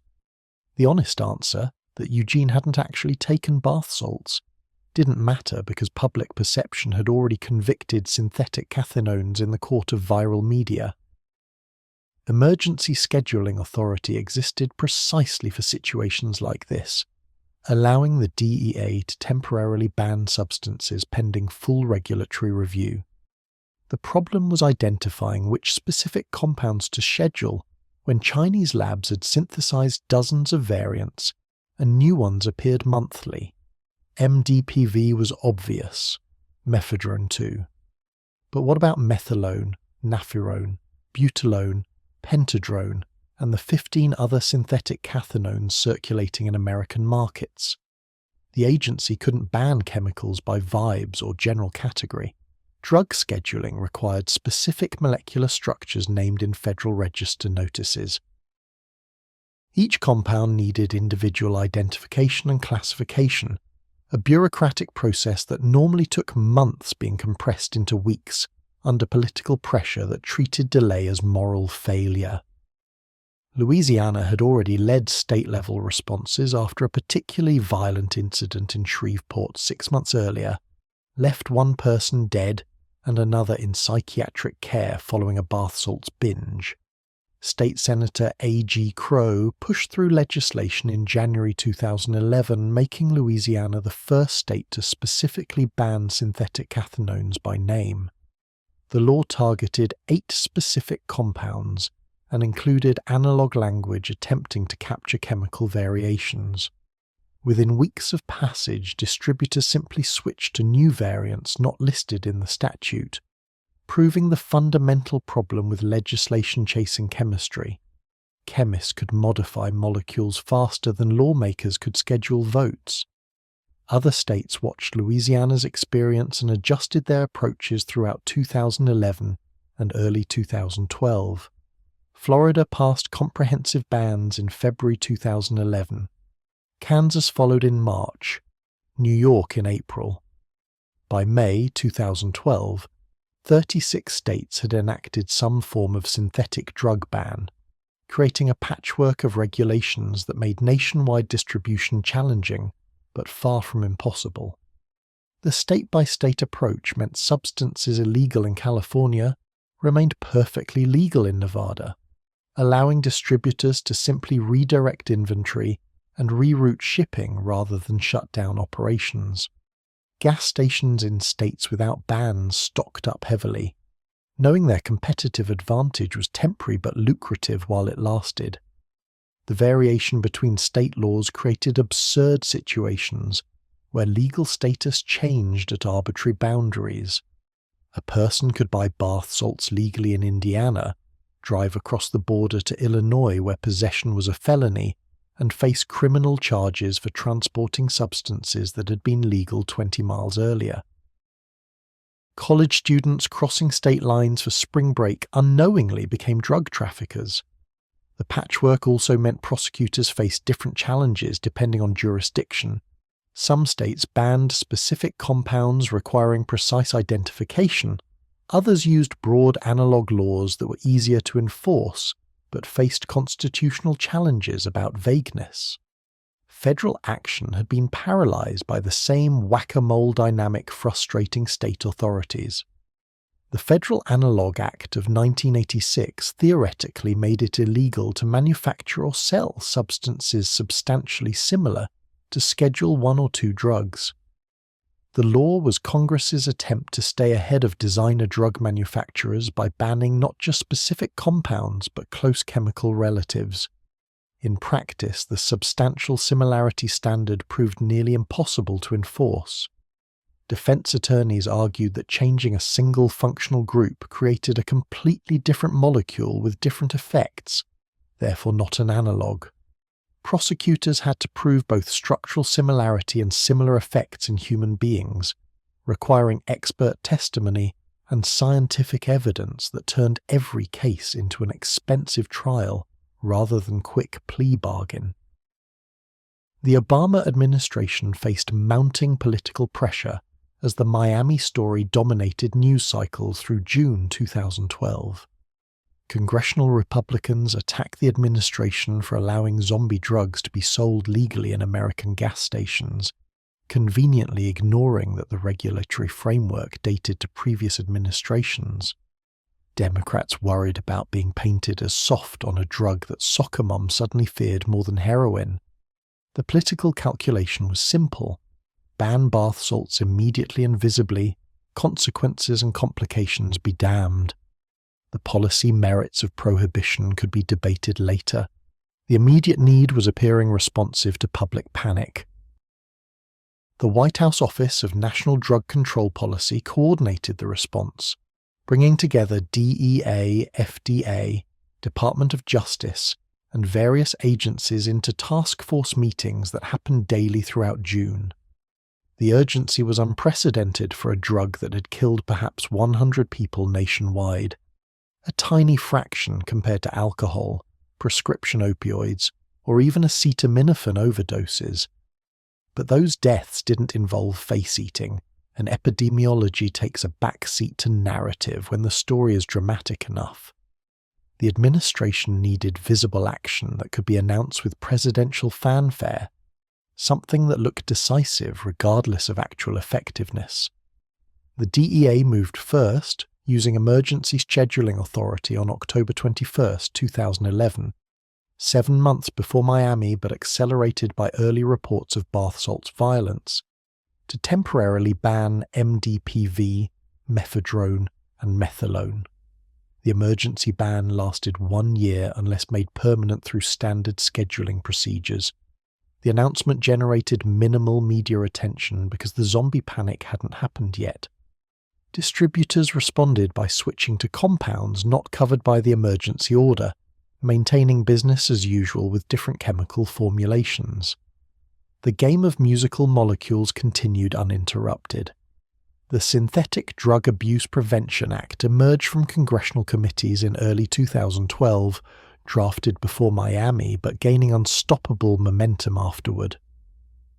The honest answer, that Eugene hadn't actually taken bath salts, didn't matter because public perception had already convicted synthetic cathinones in the court of viral media. Emergency Scheduling Authority existed precisely for situations like this, allowing the DEA to temporarily ban substances pending full regulatory review. The problem was identifying which specific compounds to schedule when Chinese labs had synthesized dozens of variants and new ones appeared monthly. MDPV was obvious, mephedrone too. But what about methylone, nafirone, butylone, pentadrone, and the 15 other synthetic cathinones circulating in American markets? The agency couldn't ban chemicals by vibes or general category. Drug scheduling required specific molecular structures named in Federal Register notices. Each compound needed individual identification and classification, a bureaucratic process that normally took months being compressed into weeks under political pressure that treated delay as moral failure. Louisiana had already led state-level responses after a particularly violent incident in Shreveport 6 months earlier left one person dead and another in psychiatric care following a bath salts binge. State Senator A.G. Crow pushed through legislation in January 2011, making Louisiana the first state to specifically ban synthetic cathinones by name. The law targeted 8 specific compounds and included analog language attempting to capture chemical variations. Within weeks of passage, distributors simply switched to new variants not listed in the statute, proving the fundamental problem with legislation chasing chemistry. Chemists could modify molecules faster than lawmakers could schedule votes. Other states watched Louisiana's experience and adjusted their approaches throughout 2011 and early 2012. Florida passed comprehensive bans in February 2011. Kansas followed in March, New York in April. By May 2012, 36 states had enacted some form of synthetic drug ban, creating a patchwork of regulations that made nationwide distribution challenging, but far from impossible. The state-by-state approach meant substances illegal in California remained perfectly legal in Nevada, allowing distributors to simply redirect inventory and reroute shipping rather than shut down operations. Gas stations in states without bans stocked up heavily, knowing their competitive advantage was temporary but lucrative while it lasted. The variation between state laws created absurd situations where legal status changed at arbitrary boundaries. A person could buy bath salts legally in Indiana, drive across the border to Illinois where possession was a felony, and face criminal charges for transporting substances that had been legal 20 miles earlier. College students crossing state lines for spring break unknowingly became drug traffickers. The patchwork also meant prosecutors faced different challenges depending on jurisdiction. Some states banned specific compounds requiring precise identification. Others used broad analog laws that were easier to enforce, but faced constitutional challenges about vagueness. Federal action had been paralyzed by the same whack-a-mole dynamic frustrating state authorities. The Federal Analog Act of 1986 theoretically made it illegal to manufacture or sell substances substantially similar to Schedule 1 or 2 drugs. The law was Congress's attempt to stay ahead of designer drug manufacturers by banning not just specific compounds but close chemical relatives. In practice, the substantial similarity standard proved nearly impossible to enforce. Defense attorneys argued that changing a single functional group created a completely different molecule with different effects, therefore not an analog. Prosecutors had to prove both structural similarity and similar effects in human beings, requiring expert testimony and scientific evidence that turned every case into an expensive trial rather than quick plea bargain. The Obama administration faced mounting political pressure as the Miami story dominated news cycles through June 2012. Congressional Republicans attacked the administration for allowing zombie drugs to be sold legally in American gas stations, conveniently ignoring that the regulatory framework dated to previous administrations. Democrats worried about being painted as soft on a drug that soccer mom suddenly feared more than heroin. The political calculation was simple: ban bath salts immediately and visibly, consequences and complications be damned. The policy merits of prohibition could be debated later. The immediate need was appearing responsive to public panic. The White House Office of National Drug Control Policy coordinated the response, bringing together DEA, FDA, Department of Justice, and various agencies into task force meetings that happened daily throughout June. The urgency was unprecedented for a drug that had killed perhaps 100 people nationwide, a tiny fraction compared to alcohol, prescription opioids, or even acetaminophen overdoses. But those deaths didn't involve face-eating, and epidemiology takes a backseat to narrative when the story is dramatic enough. The administration needed visible action that could be announced with presidential fanfare, something that looked decisive regardless of actual effectiveness. The DEA moved first, using emergency scheduling authority on October 21, 2011, 7 months before Miami but accelerated by early reports of bath salts violence, to temporarily ban MDPV, mephedrone, and methadone. The emergency ban lasted 1 year unless made permanent through standard scheduling procedures. The announcement generated minimal media attention because the zombie panic hadn't happened yet. Distributors responded by switching to compounds not covered by the emergency order, maintaining business as usual with different chemical formulations. The game of musical molecules continued uninterrupted. The Synthetic Drug Abuse Prevention Act emerged from congressional committees in early 2012, drafted before Miami but gaining unstoppable momentum afterward.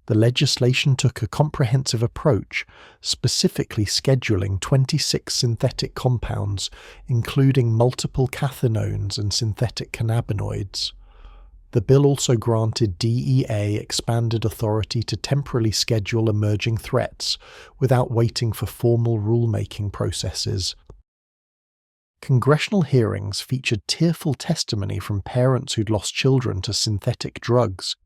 The legislation took a comprehensive approach, specifically scheduling 26 synthetic compounds, including multiple cathinones and synthetic cannabinoids. The bill also granted DEA expanded authority to temporarily schedule emerging threats without waiting for formal rulemaking processes. Congressional hearings featured tearful testimony from parents who'd lost children to synthetic drugs,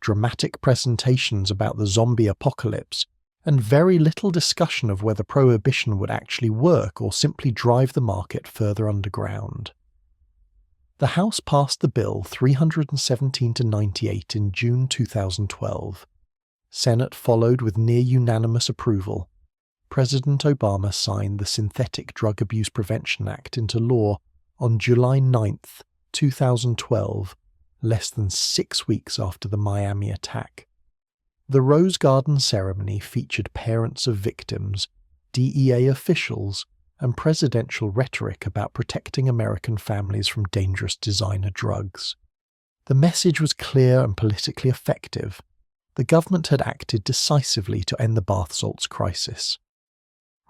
dramatic presentations about the zombie apocalypse, and very little discussion of whether prohibition would actually work or simply drive the market further underground. The House passed the bill 317-98 in June 2012. Senate followed with near-unanimous approval. President Obama signed the Synthetic Drug Abuse Prevention Act into law on July 9, 2012, less than 6 weeks after the Miami attack. The Rose Garden ceremony featured parents of victims, DEA officials, and presidential rhetoric about protecting American families from dangerous designer drugs. The message was clear and politically effective. The government had acted decisively to end the bath salts crisis.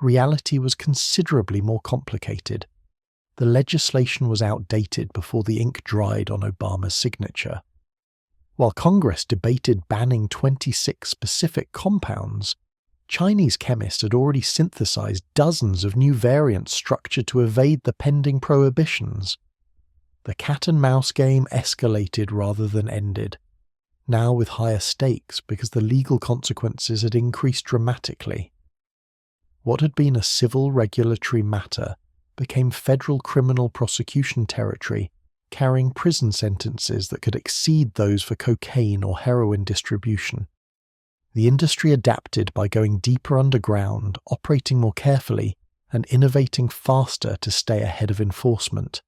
Reality was considerably more complicated. the legislation was outdated before the ink dried on Obama's signature. While Congress debated banning 26 specific compounds, Chinese chemists had already synthesized dozens of new variants structured to evade the pending prohibitions. The cat-and-mouse game escalated rather than ended, now with higher stakes because the legal consequences had increased dramatically. What had been a civil regulatory matter became federal criminal prosecution territory, carrying prison sentences that could exceed those for cocaine or heroin distribution. The industry adapted by going deeper underground, operating more carefully, and innovating faster to stay ahead of enforcement.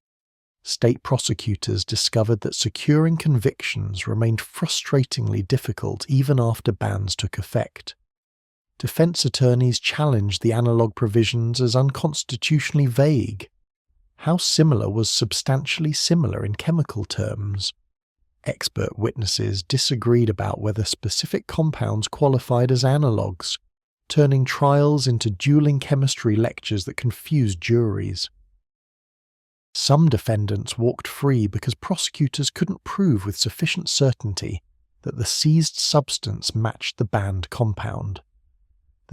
State prosecutors discovered that securing convictions remained frustratingly difficult even after bans took effect. Defense attorneys challenged the analog provisions as unconstitutionally vague. How similar was substantially similar in chemical terms? Expert witnesses disagreed about whether specific compounds qualified as analogues, turning trials into dueling chemistry lectures that confused juries. Some defendants walked free because prosecutors couldn't prove with sufficient certainty that the seized substance matched the banned compound.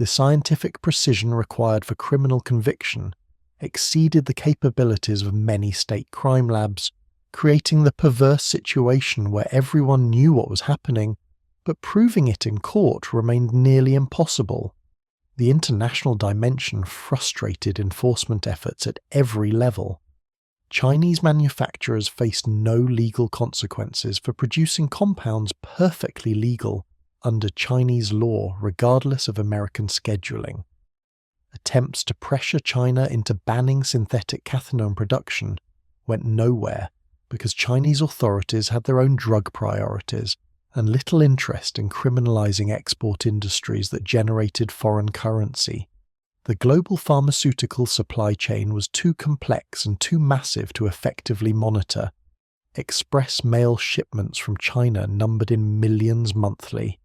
The scientific precision required for criminal conviction exceeded the capabilities of many state crime labs, creating the perverse situation where everyone knew what was happening, but proving it in court remained nearly impossible. The international dimension frustrated enforcement efforts at every level. Chinese manufacturers faced no legal consequences for producing compounds perfectly legal under Chinese law regardless of American scheduling. Attempts to pressure China into banning synthetic cathinone production went nowhere because Chinese authorities had their own drug priorities and little interest in criminalizing export industries that generated foreign currency. The global pharmaceutical supply chain was too complex and too massive to effectively monitor. Express mail shipments from China numbered in millions monthly,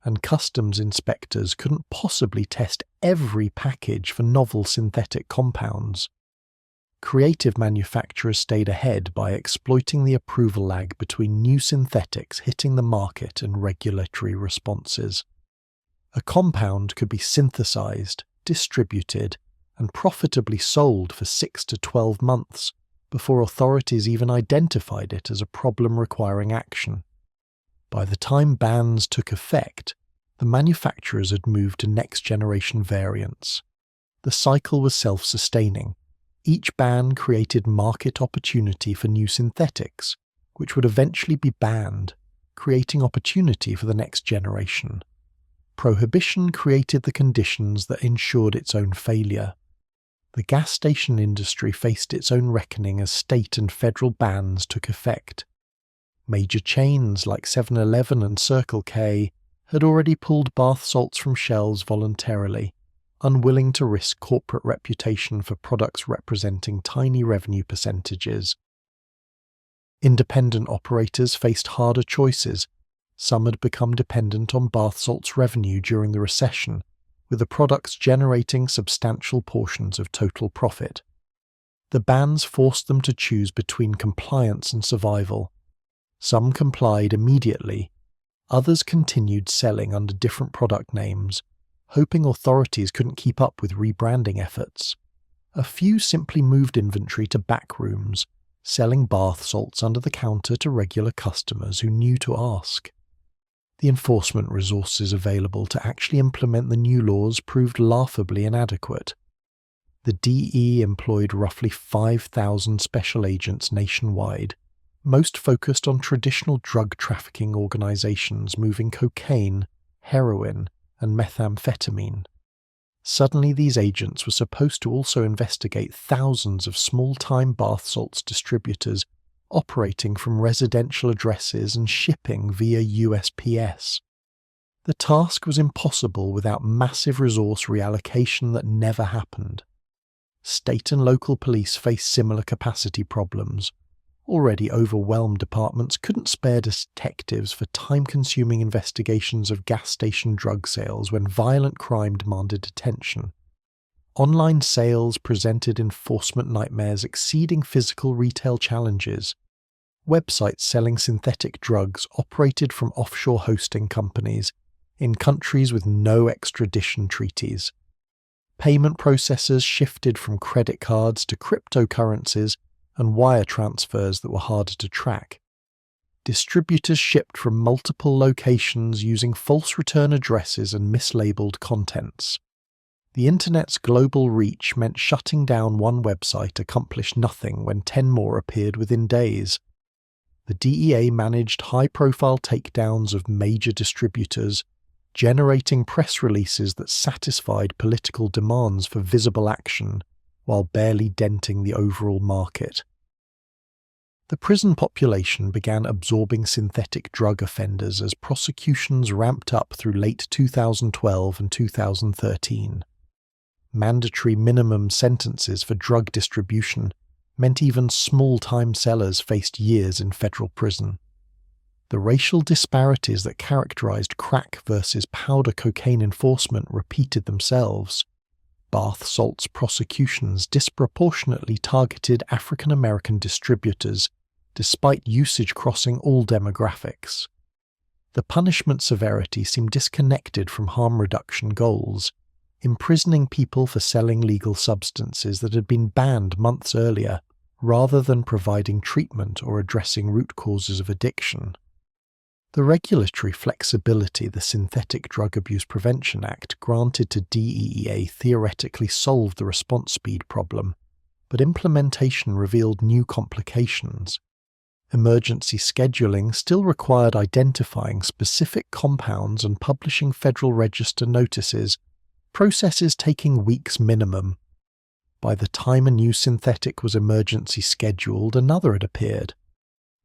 and customs inspectors couldn't possibly test every package for novel synthetic compounds. Creative manufacturers stayed ahead by exploiting the approval lag between new synthetics hitting the market and regulatory responses. A compound could be synthesized, distributed, and profitably sold for 6 to 12 months before authorities even identified it as a problem requiring action. By the time bans took effect, the manufacturers had moved to next-generation variants. The cycle was self-sustaining. Each ban created market opportunity for new synthetics, which would eventually be banned, creating opportunity for the next generation. Prohibition created the conditions that ensured its own failure. The gas station industry faced its own reckoning as state and federal bans took effect. Major chains like 7-Eleven and Circle K had already pulled bath salts from shelves voluntarily, unwilling to risk corporate reputation for products representing tiny revenue percentages. Independent operators faced harder choices. Some had become dependent on bath salts revenue during the recession, with the products generating substantial portions of total profit. The bans forced them to choose between compliance and survival. Some complied immediately. Others continued selling under different product names, hoping authorities couldn't keep up with rebranding efforts. A few simply moved inventory to back rooms, selling bath salts under the counter to regular customers who knew to ask. The enforcement resources available to actually implement the new laws proved laughably inadequate. The DE employed roughly 5,000 special agents nationwide, most focused on traditional drug trafficking organizations moving cocaine, heroin, and methamphetamine. Suddenly these agents were supposed to also investigate thousands of small-time bath salts distributors operating from residential addresses and shipping via USPS. The task was impossible without massive resource reallocation that never happened. State and local police faced similar capacity problems. Already overwhelmed departments couldn't spare detectives for time-consuming investigations of gas station drug sales when violent crime demanded attention. Online sales presented enforcement nightmares exceeding physical retail challenges. Websites selling synthetic drugs operated from offshore hosting companies in countries with no extradition treaties. Payment processors shifted from credit cards to cryptocurrencies and wire transfers that were harder to track. Distributors shipped from multiple locations using false return addresses and mislabeled contents. The Internet's global reach meant shutting down one website accomplished nothing when 10 more appeared within days. The DEA managed high-profile takedowns of major distributors, generating press releases that satisfied political demands for visible action while barely denting the overall market. The prison population began absorbing synthetic drug offenders as prosecutions ramped up through late 2012 and 2013. Mandatory minimum sentences for drug distribution meant even small-time sellers faced years in federal prison. The racial disparities that characterized crack versus powder cocaine enforcement repeated themselves. Bath salts prosecutions disproportionately targeted African American distributors, despite usage crossing all demographics. The punishment severity seemed disconnected from harm reduction goals, imprisoning people for selling legal substances that had been banned months earlier, rather than providing treatment or addressing root causes of addiction. The regulatory flexibility the Synthetic Drug Abuse Prevention Act granted to DEA theoretically solved the response speed problem, but implementation revealed new complications. Emergency scheduling still required identifying specific compounds and publishing Federal Register notices, processes taking weeks minimum. By the time a new synthetic was emergency scheduled, another had appeared.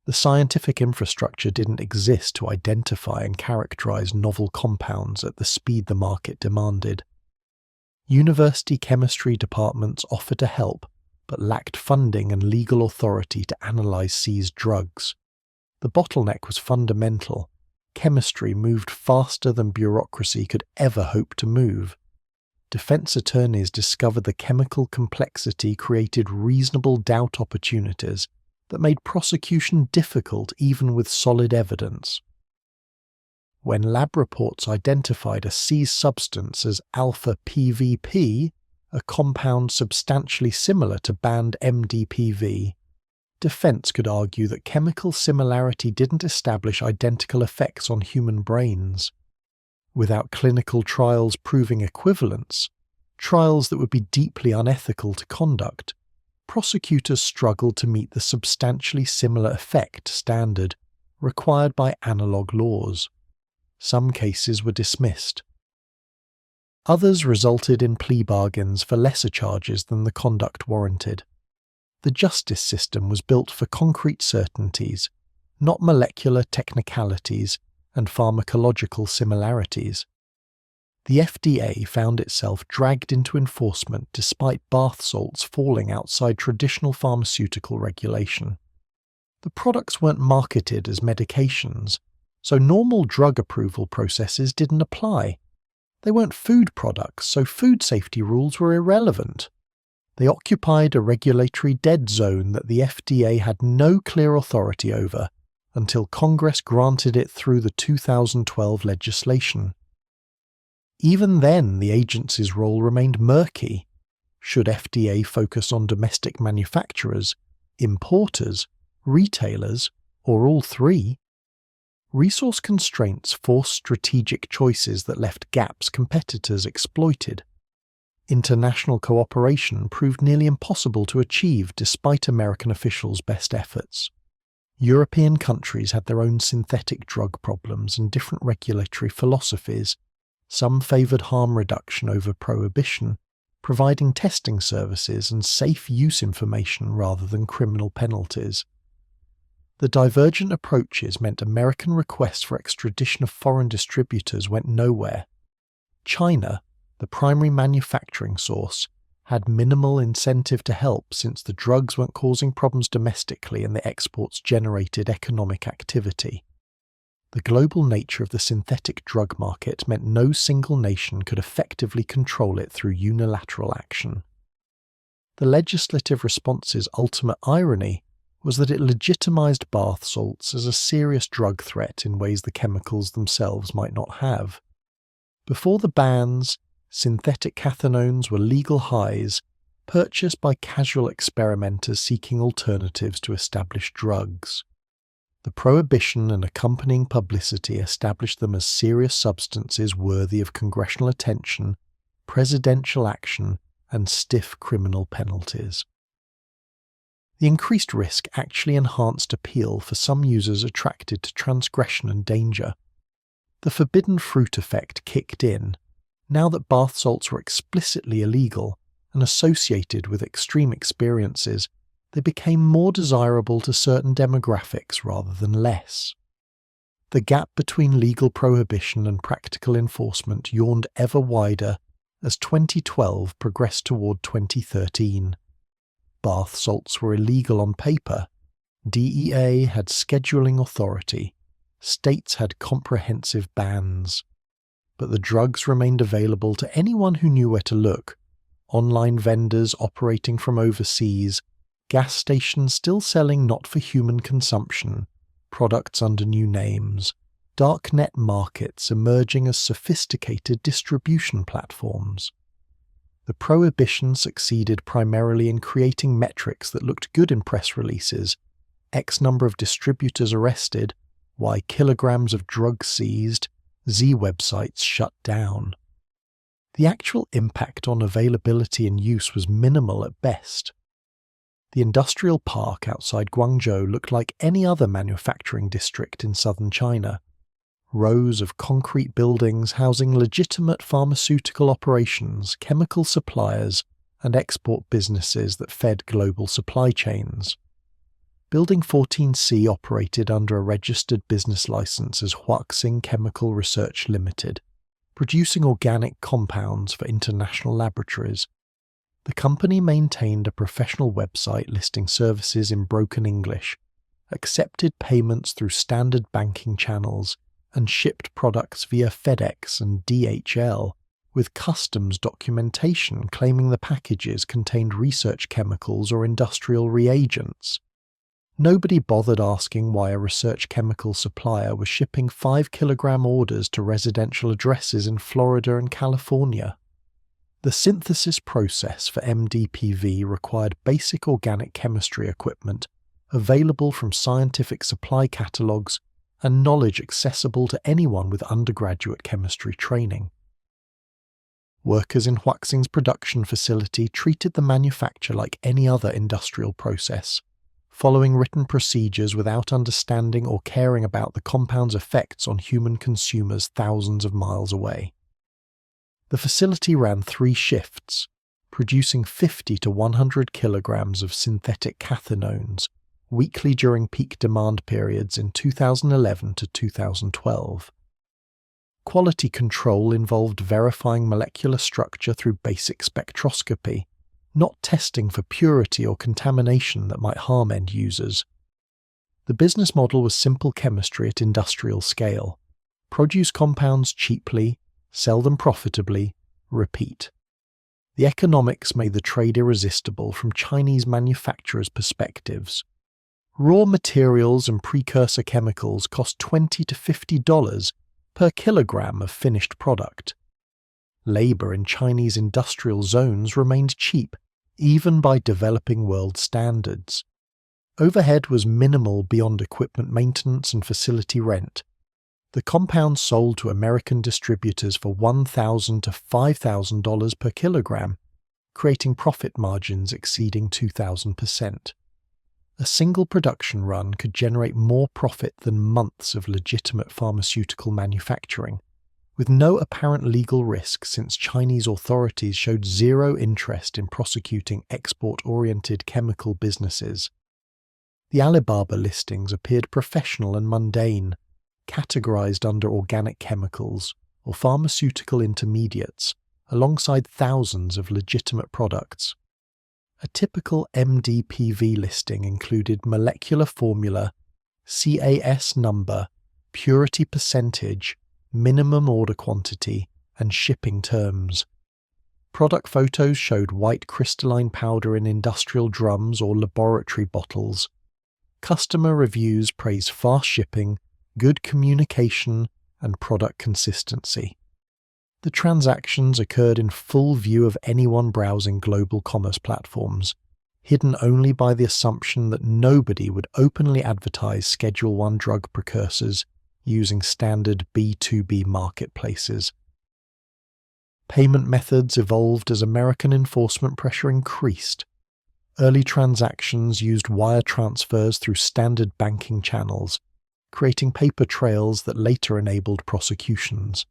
The scientific infrastructure didn't exist to identify and characterize novel compounds at the speed the market demanded. University chemistry departments offered to help, but lacked funding and legal authority to analyze seized drugs. The bottleneck was fundamental. Chemistry moved faster than bureaucracy could ever hope to move. Defense attorneys discovered the chemical complexity created reasonable doubt opportunities that made prosecution difficult even with solid evidence. When lab reports identified a seized substance as alpha-PVP, a compound substantially similar to banned MDPV, defense could argue that chemical similarity didn't establish identical effects on human brains. Without clinical trials proving equivalence, trials that would be deeply unethical to conduct, prosecutors struggled to meet the substantially similar effect standard required by analog laws. Some cases were dismissed. Others resulted in plea bargains for lesser charges than the conduct warranted. The justice system was built for concrete certainties, not molecular technicalities and pharmacological similarities. The FDA found itself dragged into enforcement despite bath salts falling outside traditional pharmaceutical regulation. The products weren't marketed as medications, so normal drug approval processes didn't apply. They weren't food products, so food safety rules were irrelevant. They occupied a regulatory dead zone that the FDA had no clear authority over until Congress granted it through the 2012 legislation. Even then, the agency's role remained murky. Should FDA focus on domestic manufacturers, importers, retailers, or all three? Resource constraints forced strategic choices that left gaps competitors exploited. International cooperation proved nearly impossible to achieve despite American officials' best efforts. European countries had their own synthetic drug problems and different regulatory philosophies. Some favoured harm reduction over prohibition, providing testing services and safe use information rather than criminal penalties. The divergent approaches meant American requests for extradition of foreign distributors went nowhere. China, the primary manufacturing source, had minimal incentive to help since the drugs weren't causing problems domestically and the exports generated economic activity. The global nature of the synthetic drug market meant no single nation could effectively control it through unilateral action. The legislative response's ultimate irony was that it legitimized bath salts as a serious drug threat in ways the chemicals themselves might not have. Before the bans, synthetic cathinones were legal highs, purchased by casual experimenters seeking alternatives to established drugs. The prohibition and accompanying publicity established them as serious substances worthy of congressional attention, presidential action, and stiff criminal penalties. The increased risk actually enhanced appeal for some users attracted to transgression and danger. The forbidden fruit effect kicked in, now that bath salts were explicitly illegal and associated with extreme experiences. They became more desirable to certain demographics rather than less. The gap between legal prohibition and practical enforcement yawned ever wider as 2012 progressed toward 2013. Bath salts were illegal on paper. DEA had scheduling authority. States had comprehensive bans. But the drugs remained available to anyone who knew where to look. Online vendors operating from overseas, gas stations still selling not for human consumption, products under new names, darknet markets emerging as sophisticated distribution platforms. The prohibition succeeded primarily in creating metrics that looked good in press releases: X number of distributors arrested, Y kilograms of drugs seized, Z websites shut down. The actual impact on availability and use was minimal at best. The industrial park outside Guangzhou looked like any other manufacturing district in southern China. Rows of concrete buildings housing legitimate pharmaceutical operations, chemical suppliers, and export businesses that fed global supply chains. Building 14C operated under a registered business license as Huaxing Chemical Research Limited, producing organic compounds for international laboratories. The company maintained a professional website listing services in broken English, accepted payments through standard banking channels, and shipped products via FedEx and DHL, with customs documentation claiming the packages contained research chemicals or industrial reagents. Nobody bothered asking why a research chemical supplier was shipping 5-kilogram orders to residential addresses in Florida and California. The synthesis process for MDPV required basic organic chemistry equipment available from scientific supply catalogues and knowledge accessible to anyone with undergraduate chemistry training. Workers in Huaxing's production facility treated the manufacture like any other industrial process, following written procedures without understanding or caring about the compound's effects on human consumers thousands of miles away. The facility ran 3 shifts, producing 50 to 100 kilograms of synthetic cathinones weekly during peak demand periods in 2011 to 2012. Quality control involved verifying molecular structure through basic spectroscopy, not testing for purity or contamination that might harm end users. The business model was simple chemistry at industrial scale: produce compounds cheaply, sell them profitably, repeat. The economics made the trade irresistible from Chinese manufacturers' perspectives. Raw materials and precursor chemicals cost $20 to $50 per kilogram of finished product. Labor in Chinese industrial zones remained cheap, even by developing world standards. Overhead was minimal beyond equipment maintenance and facility rent. The compounds sold to American distributors for $1,000 to $5,000 per kilogram, creating profit margins exceeding 2,000%. A single production run could generate more profit than months of legitimate pharmaceutical manufacturing, with no apparent legal risk since Chinese authorities showed zero interest in prosecuting export-oriented chemical businesses. The Alibaba listings appeared professional and mundane, categorized under organic chemicals or pharmaceutical intermediates, alongside thousands of legitimate products. A typical MDPV listing included molecular formula, CAS number, purity percentage, minimum order quantity, and shipping terms. Product photos showed white crystalline powder in industrial drums or laboratory bottles. Customer reviews praise fast shipping, good communication, and product consistency. The transactions occurred in full view of anyone browsing global commerce platforms, hidden only by the assumption that nobody would openly advertise Schedule I drug precursors using standard B2B marketplaces. Payment methods evolved as American enforcement pressure increased. Early transactions used wire transfers through standard banking channels, creating paper trails that later enabled prosecutions.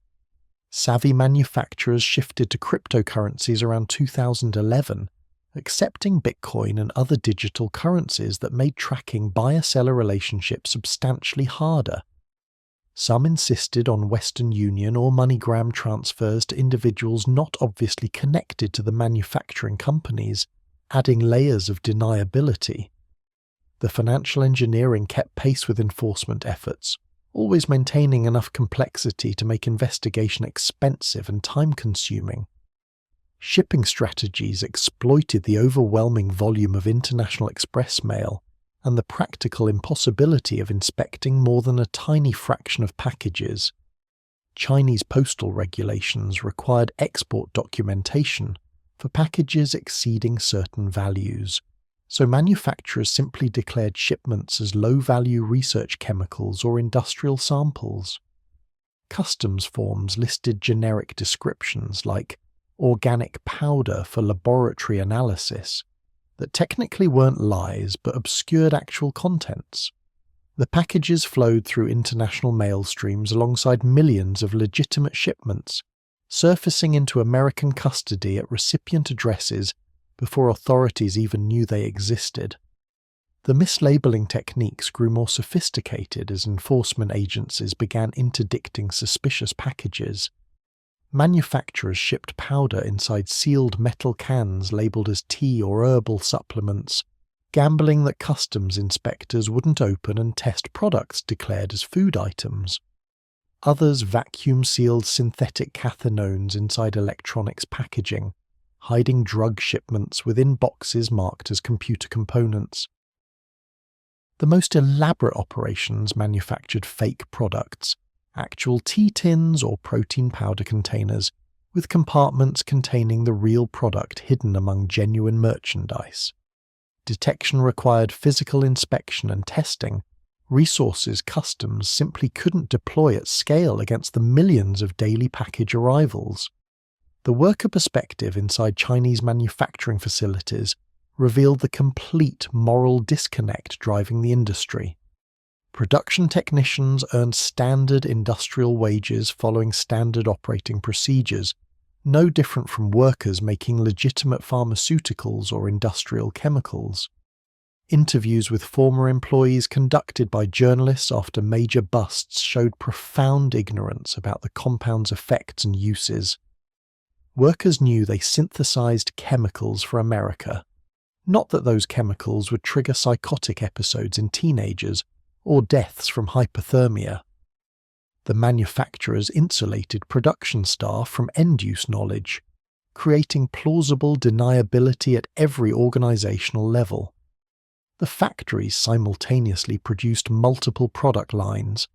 Savvy manufacturers shifted to cryptocurrencies around 2011, accepting Bitcoin and other digital currencies that made tracking buyer-seller relationships substantially harder. Some insisted on Western Union or MoneyGram transfers to individuals not obviously connected to the manufacturing companies, adding layers of deniability. The financial engineering kept pace with enforcement efforts, always maintaining enough complexity to make investigation expensive and time-consuming. Shipping strategies exploited the overwhelming volume of international express mail and the practical impossibility of inspecting more than a tiny fraction of packages. Chinese postal regulations required export documentation for packages exceeding certain values, so manufacturers simply declared shipments as low-value research chemicals or industrial samples. Customs forms listed generic descriptions like organic powder for laboratory analysis that technically weren't lies but obscured actual contents. The packages flowed through international mail streams alongside millions of legitimate shipments, surfacing into American custody at recipient addresses before authorities even knew they existed. The mislabeling techniques grew more sophisticated as enforcement agencies began interdicting suspicious packages. Manufacturers shipped powder inside sealed metal cans labelled as tea or herbal supplements, gambling that customs inspectors wouldn't open and test products declared as food items. Others vacuum-sealed synthetic cathinones inside electronics packaging, hiding drug shipments within boxes marked as computer components. The most elaborate operations manufactured fake products, actual tea tins or protein powder containers, with compartments containing the real product hidden among genuine merchandise. Detection required physical inspection and testing, resources customs simply couldn't deploy at scale against the millions of daily package arrivals. The worker perspective inside Chinese manufacturing facilities revealed the complete moral disconnect driving the industry. Production technicians earned standard industrial wages following standard operating procedures, no different from workers making legitimate pharmaceuticals or industrial chemicals. Interviews with former employees conducted by journalists after major busts showed profound ignorance about the compound's effects and uses. Workers knew they synthesized chemicals for America, not that those chemicals would trigger psychotic episodes in teenagers or deaths from hypothermia. The manufacturers insulated production staff from end-use knowledge, creating plausible deniability at every organizational level. The factories simultaneously produced multiple product lines,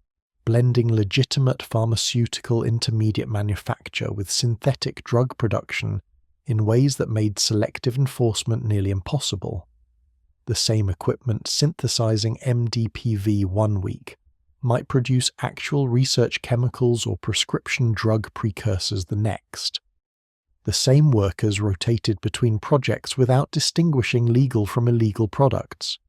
blending legitimate pharmaceutical intermediate manufacture with synthetic drug production in ways that made selective enforcement nearly impossible. The same equipment synthesizing MDPV one week might produce actual research chemicals or prescription drug precursors the next. The same workers rotated between projects without distinguishing legal from illegal products.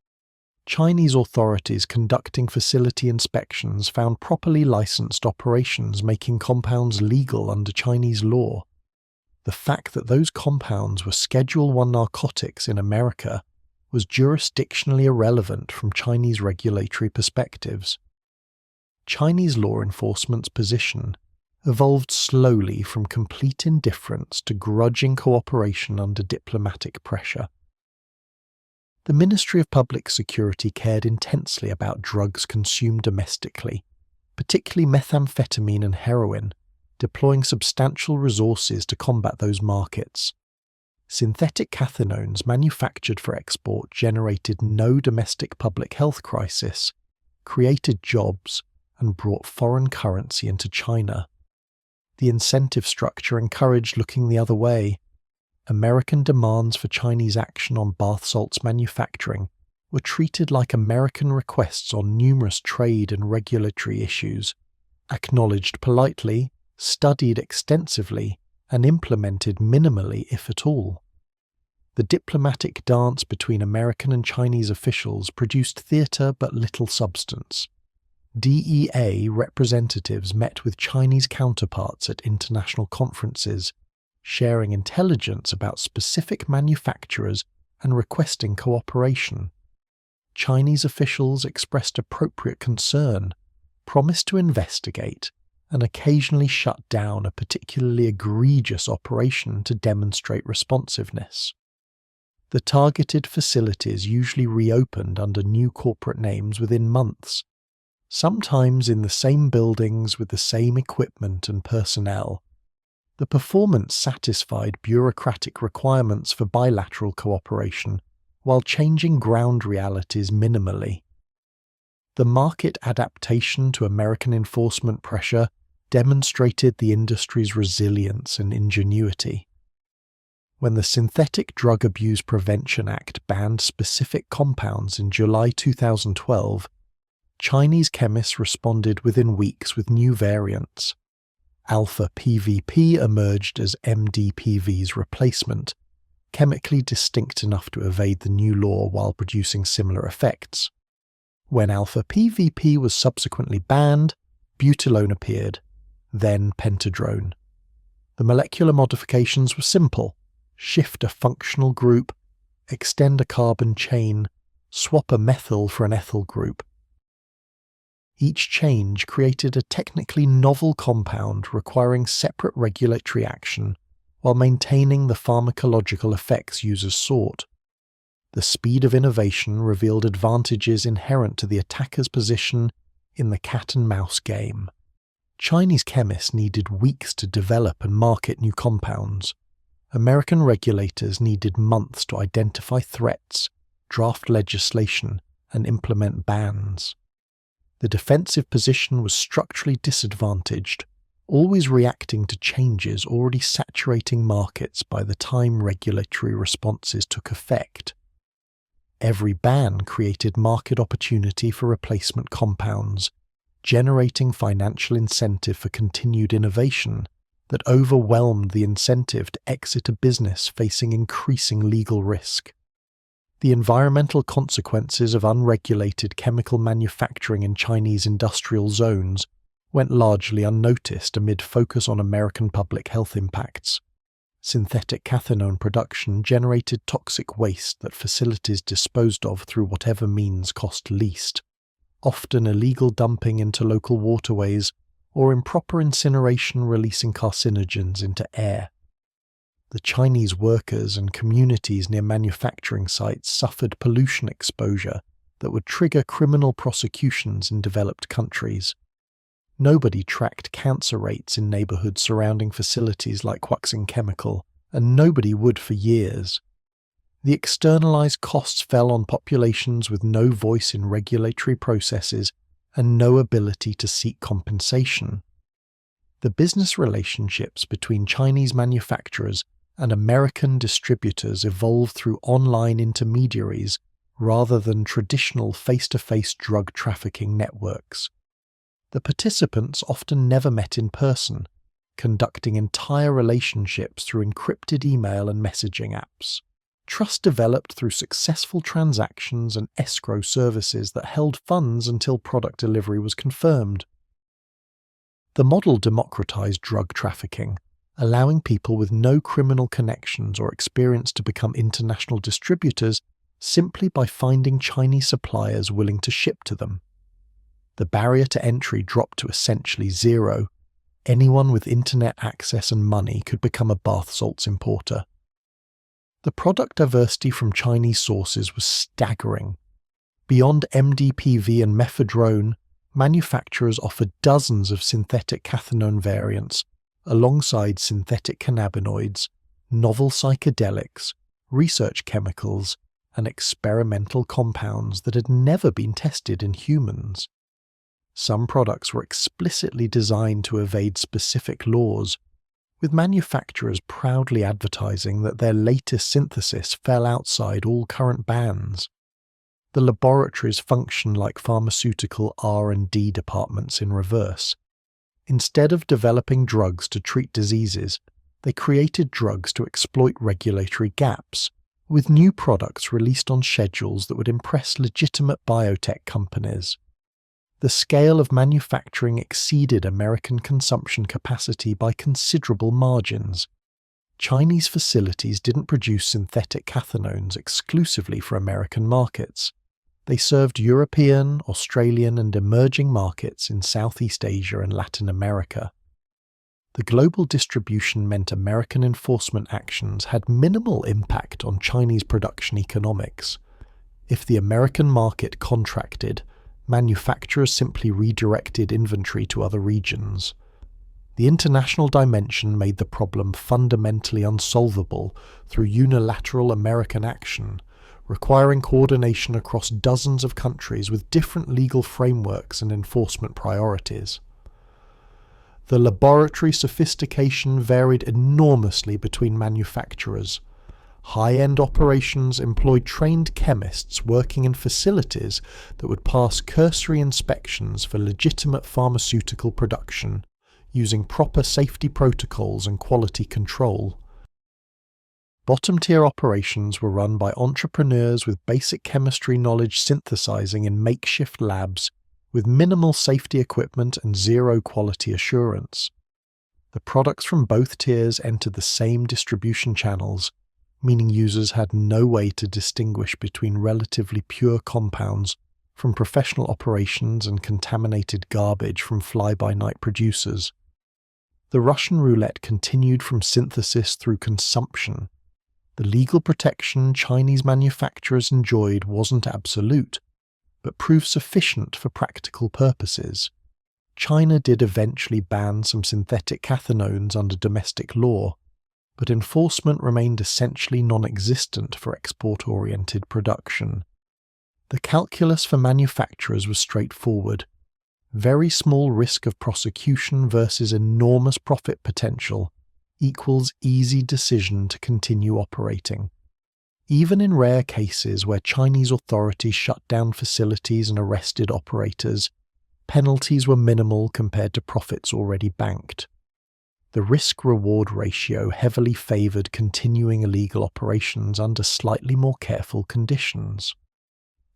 Chinese authorities conducting facility inspections found properly licensed operations making compounds legal under Chinese law. The fact that those compounds were Schedule I narcotics in America was jurisdictionally irrelevant from Chinese regulatory perspectives. Chinese law enforcement's position evolved slowly from complete indifference to grudging cooperation under diplomatic pressure. The Ministry of Public Security cared intensely about drugs consumed domestically, particularly methamphetamine and heroin, deploying substantial resources to combat those markets. Synthetic cathinones manufactured for export generated no domestic public health crisis, created jobs, and brought foreign currency into China. The incentive structure encouraged looking the other way. American demands for Chinese action on bath salts manufacturing were treated like American requests on numerous trade and regulatory issues, acknowledged politely, studied extensively, and implemented minimally, if at all. The diplomatic dance between American and Chinese officials produced theatre but little substance. DEA representatives met with Chinese counterparts at international conferences, sharing intelligence about specific manufacturers and requesting cooperation. Chinese officials expressed appropriate concern, promised to investigate, and occasionally shut down a particularly egregious operation to demonstrate responsiveness. The targeted facilities usually reopened under new corporate names within months, sometimes in the same buildings with the same equipment and personnel. The performance satisfied bureaucratic requirements for bilateral cooperation while changing ground realities minimally. The market adaptation to American enforcement pressure demonstrated the industry's resilience and ingenuity. When the Synthetic Drug Abuse Prevention Act banned specific compounds in July 2012, Chinese chemists responded within weeks with new variants. Alpha PVP emerged as MDPV's replacement, chemically distinct enough to evade the new law while producing similar effects. When alpha PVP was subsequently banned, butylone appeared, then pentadrone. The molecular modifications were simple: shift a functional group, extend a carbon chain, swap a methyl for an ethyl group. Each change created a technically novel compound requiring separate regulatory action while maintaining the pharmacological effects users sought. The speed of innovation revealed advantages inherent to the attacker's position in the cat-and-mouse game. Chinese chemists needed weeks to develop and market new compounds. American regulators needed months to identify threats, draft legislation, and implement bans. The defensive position was structurally disadvantaged, always reacting to changes already saturating markets by the time regulatory responses took effect. Every ban created market opportunity for replacement compounds, generating financial incentive for continued innovation that overwhelmed the incentive to exit a business facing increasing legal risk. The environmental consequences of unregulated chemical manufacturing in Chinese industrial zones went largely unnoticed amid focus on American public health impacts. Synthetic cathinone production generated toxic waste that facilities disposed of through whatever means cost least, often illegal dumping into local waterways or improper incineration releasing carcinogens into air. The Chinese workers and communities near manufacturing sites suffered pollution exposure that would trigger criminal prosecutions in developed countries. Nobody tracked cancer rates in neighborhoods surrounding facilities like Huaxing Chemical, and nobody would for years. The externalized costs fell on populations with no voice in regulatory processes and no ability to seek compensation. The business relationships between Chinese manufacturers and American distributors evolved through online intermediaries rather than traditional face-to-face drug trafficking networks. The participants often never met in person, conducting entire relationships through encrypted email and messaging apps. Trust developed through successful transactions and escrow services that held funds until product delivery was confirmed. The model democratized drug trafficking, allowing people with no criminal connections or experience to become international distributors simply by finding Chinese suppliers willing to ship to them. The barrier to entry dropped to essentially zero. Anyone with internet access and money could become a bath salts importer. The product diversity from Chinese sources was staggering. Beyond MDPV and mephedrone, manufacturers offered dozens of synthetic cathinone variants alongside synthetic cannabinoids, novel psychedelics, research chemicals, and experimental compounds that had never been tested in humans. Some products were explicitly designed to evade specific laws, with manufacturers proudly advertising that their latest synthesis fell outside all current bans. The laboratories function like pharmaceutical R&D departments in reverse. Instead of developing drugs to treat diseases, they created drugs to exploit regulatory gaps, with new products released on schedules that would impress legitimate biotech companies. The scale of manufacturing exceeded American consumption capacity by considerable margins. Chinese facilities didn't produce synthetic cathinones exclusively for American markets. They served European, Australian, and emerging markets in Southeast Asia and Latin America. The global distribution meant American enforcement actions had minimal impact on Chinese production economics. If the American market contracted, manufacturers simply redirected inventory to other regions. The international dimension made the problem fundamentally unsolvable through unilateral American action, requiring coordination across dozens of countries with different legal frameworks and enforcement priorities. The laboratory sophistication varied enormously between manufacturers. High-end operations employed trained chemists working in facilities that would pass cursory inspections for legitimate pharmaceutical production, using proper safety protocols and quality control. Bottom-tier operations were run by entrepreneurs with basic chemistry knowledge synthesizing in makeshift labs with minimal safety equipment and zero quality assurance. The products from both tiers entered the same distribution channels, meaning users had no way to distinguish between relatively pure compounds from professional operations and contaminated garbage from fly-by-night producers. The Russian roulette continued from synthesis through consumption. The legal protection Chinese manufacturers enjoyed wasn't absolute, but proved sufficient for practical purposes. China did eventually ban some synthetic cathinones under domestic law, but enforcement remained essentially non-existent for export-oriented production. The calculus for manufacturers was straightforward. Very small risk of prosecution versus enormous profit potential equals easy decision to continue operating. Even in rare cases where Chinese authorities shut down facilities and arrested operators, penalties were minimal compared to profits already banked. The risk-reward ratio heavily favoured continuing illegal operations under slightly more careful conditions.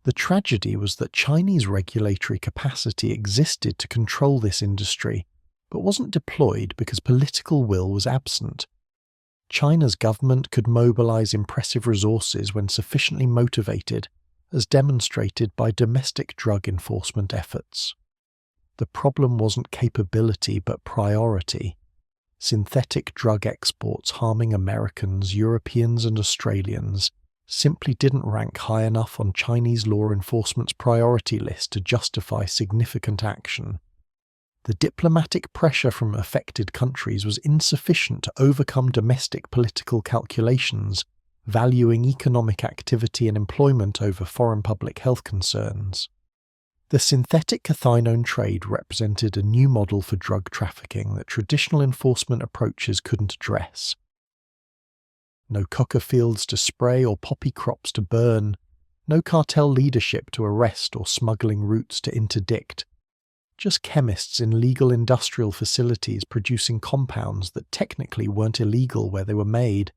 The tragedy was that Chinese regulatory capacity existed to control this industry, but wasn't deployed because political will was absent. China's government could mobilize impressive resources when sufficiently motivated, as demonstrated by domestic drug enforcement efforts. The problem wasn't capability but priority. Synthetic drug exports harming Americans, Europeans, and Australians simply didn't rank high enough on Chinese law enforcement's priority list to justify significant action. The diplomatic pressure from affected countries was insufficient to overcome domestic political calculations, valuing economic activity and employment over foreign public health concerns. The synthetic cathinone trade represented a new model for drug trafficking that traditional enforcement approaches couldn't address. No coca fields to spray or poppy crops to burn, no cartel leadership to arrest or smuggling routes to interdict. Just chemists in legal industrial facilities producing compounds that technically weren't illegal where they were made,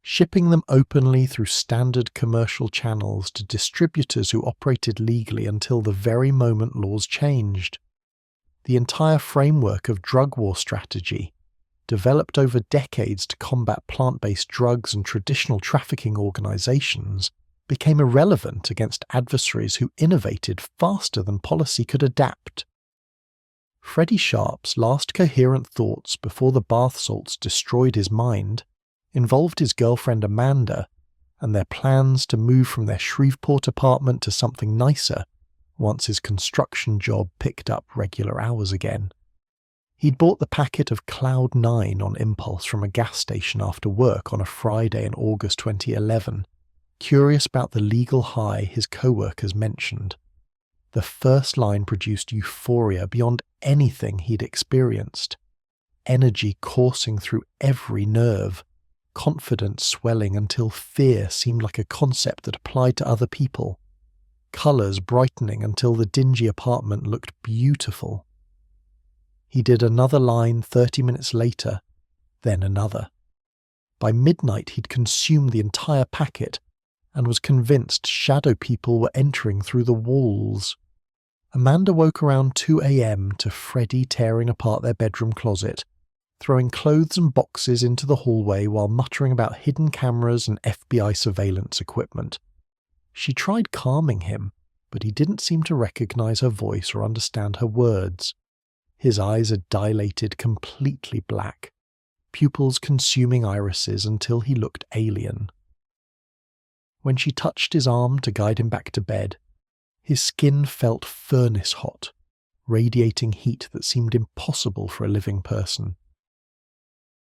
shipping them openly through standard commercial channels to distributors who operated legally until the very moment laws changed. The entire framework of drug war strategy, developed over decades to combat plant-based drugs and traditional trafficking organizations, became irrelevant against adversaries who innovated faster than policy could adapt. Freddie Sharp's last coherent thoughts before the bath salts destroyed his mind involved his girlfriend Amanda and their plans to move from their Shreveport apartment to something nicer, once his construction job picked up regular hours again. He'd bought the packet of Cloud 9 on impulse from a gas station after work on a Friday in August 2011, curious about the legal high his co-workers mentioned. The first line produced euphoria beyond anything he'd experienced. Energy coursing through every nerve, confidence swelling until fear seemed like a concept that applied to other people, colours brightening until the dingy apartment looked beautiful. He did another line 30 minutes later, then another. By midnight he'd consumed the entire packet and was convinced shadow people were entering through the walls. Amanda woke around 2 a.m. to Freddie tearing apart their bedroom closet, throwing clothes and boxes into the hallway while muttering about hidden cameras and FBI surveillance equipment. She tried calming him, but he didn't seem to recognize her voice or understand her words. His eyes had dilated completely black, pupils consuming irises until he looked alien. When she touched his arm to guide him back to bed, his skin felt furnace hot, radiating heat that seemed impossible for a living person.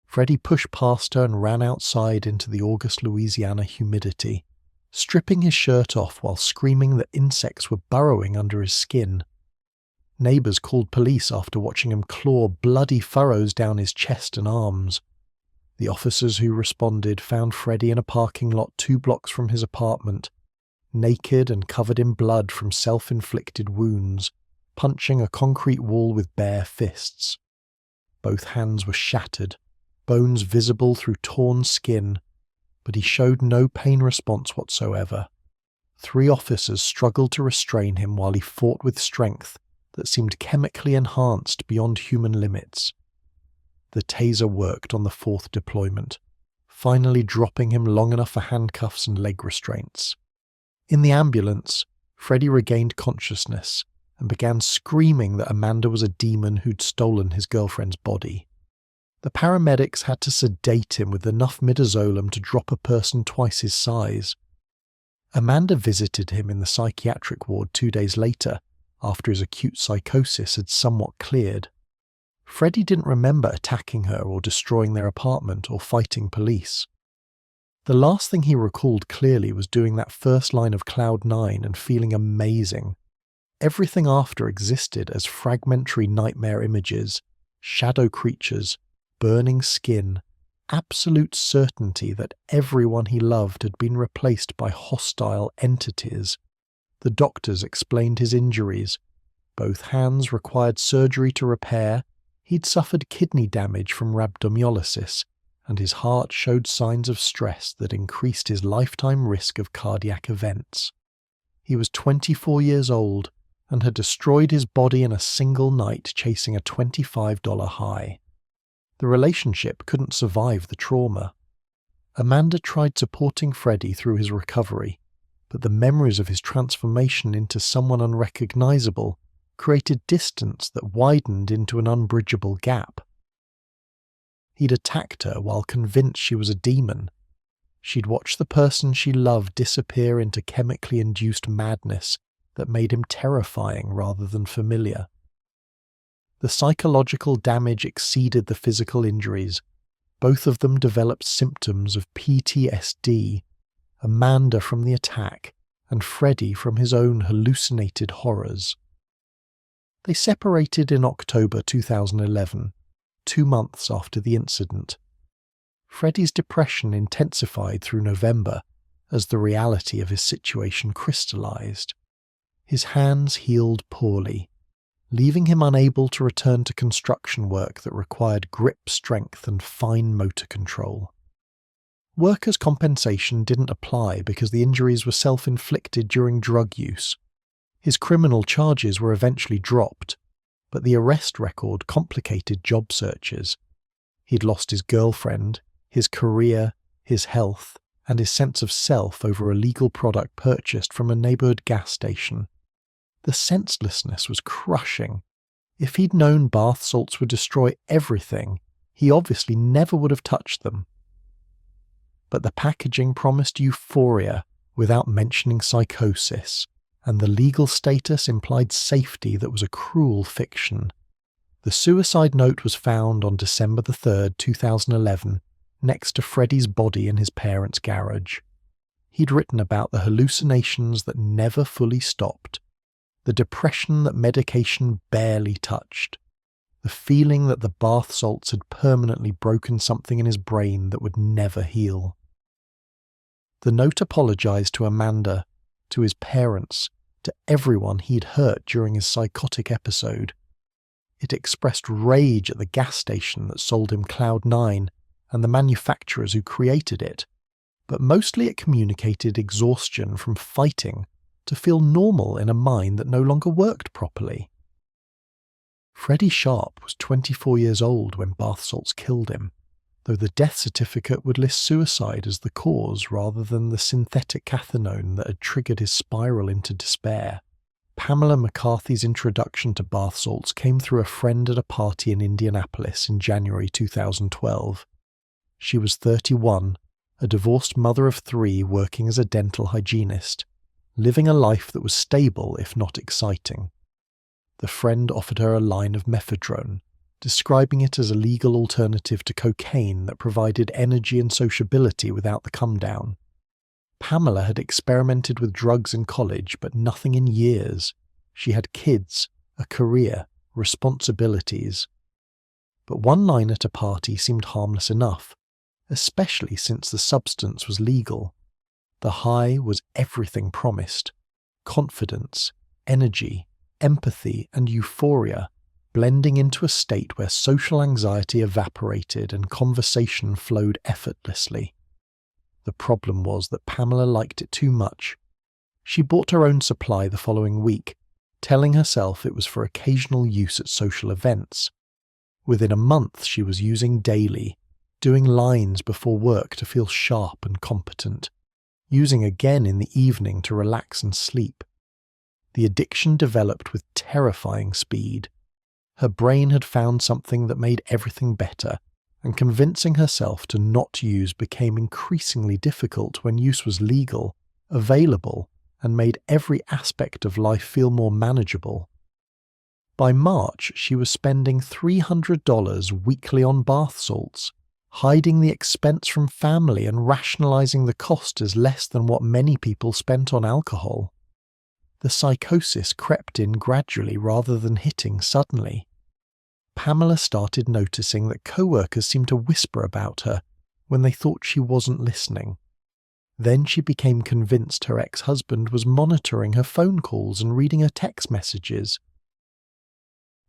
Freddie pushed past her and ran outside into the August Louisiana humidity, stripping his shirt off while screaming that insects were burrowing under his skin. Neighbours called police after watching him claw bloody furrows down his chest and arms. The officers who responded found Freddie in a parking lot 2 blocks from his apartment, naked and covered in blood from self-inflicted wounds, punching a concrete wall with bare fists. Both hands were shattered, bones visible through torn skin, but he showed no pain response whatsoever. 3 officers struggled to restrain him while he fought with strength that seemed chemically enhanced beyond human limits. The taser worked on the 4th deployment, finally dropping him long enough for handcuffs and leg restraints. In the ambulance, Freddie regained consciousness and began screaming that Amanda was a demon who'd stolen his girlfriend's body. The paramedics had to sedate him with enough midazolam to drop a person twice his size. Amanda visited him in the psychiatric ward 2 days later, after his acute psychosis had somewhat cleared. Freddie didn't remember attacking her or destroying their apartment or fighting police. The last thing he recalled clearly was doing that first line of Cloud 9 and feeling amazing. Everything after existed as fragmentary nightmare images, shadow creatures, burning skin, absolute certainty that everyone he loved had been replaced by hostile entities. The doctors explained his injuries. Both hands required surgery to repair, he'd suffered kidney damage from rhabdomyolysis, and his heart showed signs of stress that increased his lifetime risk of cardiac events. He was 24 years old and had destroyed his body in a single night chasing a $25 high. The relationship couldn't survive the trauma. Amanda tried supporting Freddie through his recovery, but the memories of his transformation into someone unrecognizable created distance that widened into an unbridgeable gap. He'd attacked her while convinced she was a demon. She'd watched the person she loved disappear into chemically induced madness that made him terrifying rather than familiar. The psychological damage exceeded the physical injuries. Both of them developed symptoms of PTSD, Amanda from the attack, and Freddie from his own hallucinated horrors. They separated in October 2011, 2 months after the incident. Freddie's depression intensified through November as the reality of his situation crystallized. His hands healed poorly, leaving him unable to return to construction work that required grip strength and fine motor control. Workers' compensation didn't apply because the injuries were self-inflicted during drug use. His criminal charges were eventually dropped, but the arrest record complicated job searches. He'd lost his girlfriend, his career, his health, and his sense of self over a legal product purchased from a neighborhood gas station. The senselessness was crushing. If he'd known bath salts would destroy everything, he obviously never would have touched them. But the packaging promised euphoria without mentioning psychosis, and the legal status implied safety that was a cruel fiction. The suicide note was found on December 3rd, 2011, next to Freddie's body in his parents' garage. He'd written about the hallucinations that never fully stopped, the depression that medication barely touched, the feeling that the bath salts had permanently broken something in his brain that would never heal. The note apologized to Amanda, to his parents, to everyone he'd hurt during his psychotic episode. It expressed rage at the gas station that sold him Cloud9 and the manufacturers who created it, but mostly it communicated exhaustion from fighting to feel normal in a mind that no longer worked properly. Freddie Sharp was 24 years old when bath salts killed him, though the death certificate would list suicide as the cause rather than the synthetic cathinone that had triggered his spiral into despair. Pamela McCarthy's introduction to bath salts came through a friend at a party in Indianapolis in January 2012. She was 31, a divorced mother of 3 working as a dental hygienist, living a life that was stable if not exciting. The friend offered her a line of methadone, describing it as a legal alternative to cocaine that provided energy and sociability without the come-down. Pamela had experimented with drugs in college, but nothing in years. She had kids, a career, responsibilities. But one line at a party seemed harmless enough, especially since the substance was legal. The high was everything promised: confidence, energy, empathy, and euphoria, blending into a state where social anxiety evaporated and conversation flowed effortlessly. The problem was that Pamela liked it too much. She bought her own supply the following week, telling herself it was for occasional use at social events. Within a month she was using daily, doing lines before work to feel sharp and competent, using again in the evening to relax and sleep. The addiction developed with terrifying speed. Her brain had found something that made everything better, and convincing herself to not use became increasingly difficult when use was legal, available, and made every aspect of life feel more manageable. By March, she was spending $300 weekly on bath salts, hiding the expense from family and rationalizing the cost as less than what many people spent on alcohol. The psychosis crept in gradually rather than hitting suddenly. Pamela started noticing that co-workers seemed to whisper about her when they thought she wasn't listening. Then she became convinced her ex-husband was monitoring her phone calls and reading her text messages.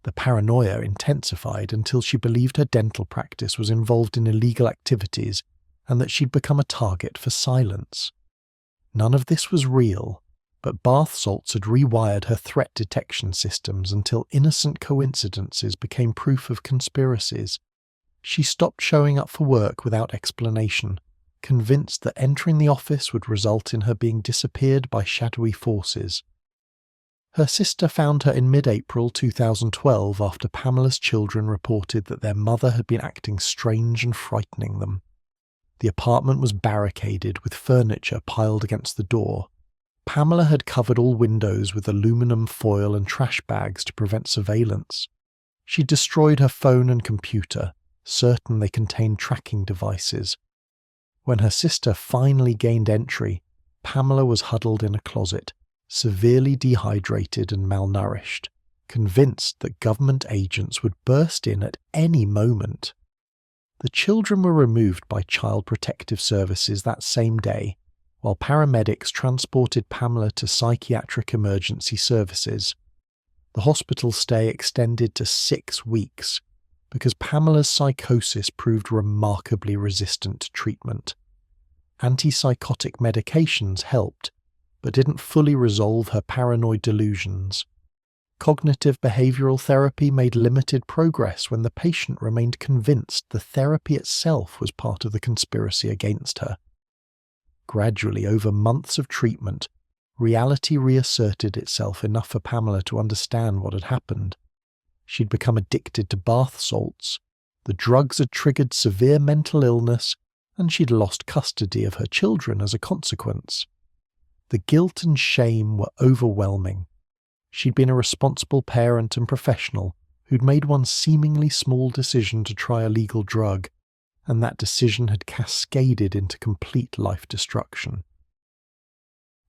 The paranoia intensified until she believed her dental practice was involved in illegal activities and that she'd become a target for silence. None of this was real, but bath salts had rewired her threat detection systems until innocent coincidences became proof of conspiracies. She stopped showing up for work without explanation, convinced that entering the office would result in her being disappeared by shadowy forces. Her sister found her in mid-April 2012 after Pamela's children reported that their mother had been acting strange and frightening them. The apartment was barricaded with furniture piled against the door. Pamela had covered all windows with aluminum foil and trash bags to prevent surveillance. She destroyed her phone and computer, certain they contained tracking devices. When her sister finally gained entry, Pamela was huddled in a closet, severely dehydrated and malnourished, convinced that government agents would burst in at any moment. The children were removed by Child Protective Services that same day, while paramedics transported Pamela to psychiatric emergency services. The hospital stay extended to 6 weeks because Pamela's psychosis proved remarkably resistant to treatment. Antipsychotic medications helped, but didn't fully resolve her paranoid delusions. Cognitive behavioral therapy made limited progress when the patient remained convinced the therapy itself was part of the conspiracy against her. Gradually, over months of treatment, reality reasserted itself enough for Pamela to understand what had happened. She'd become addicted to bath salts. The drugs had triggered severe mental illness, and she'd lost custody of her children as a consequence. The guilt and shame were overwhelming. She'd been a responsible parent and professional who'd made one seemingly small decision to try a legal drug, and that decision had cascaded into complete life destruction.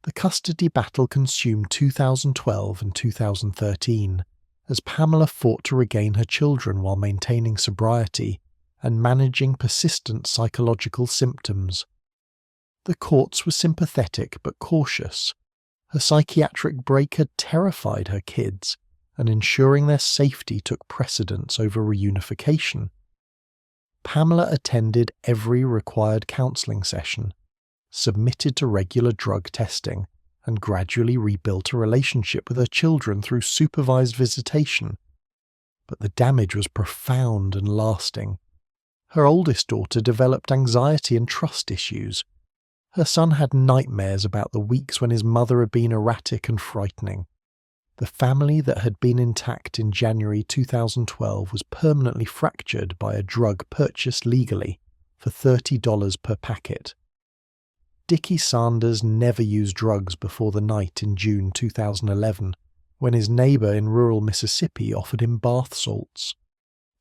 The custody battle consumed 2012 and 2013, as Pamela fought to regain her children while maintaining sobriety and managing persistent psychological symptoms. The courts were sympathetic but cautious. Her psychiatric break had terrified her kids, and ensuring their safety took precedence over reunification. Pamela attended every required counselling session, submitted to regular drug testing, and gradually rebuilt a relationship with her children through supervised visitation. But the damage was profound and lasting. Her oldest daughter developed anxiety and trust issues. Her son had nightmares about the weeks when his mother had been erratic and frightening. The family that had been intact in January 2012 was permanently fractured by a drug purchased legally for $30 per packet. Dickie Sanders never used drugs before the night in June 2011, when his neighbour in rural Mississippi offered him bath salts.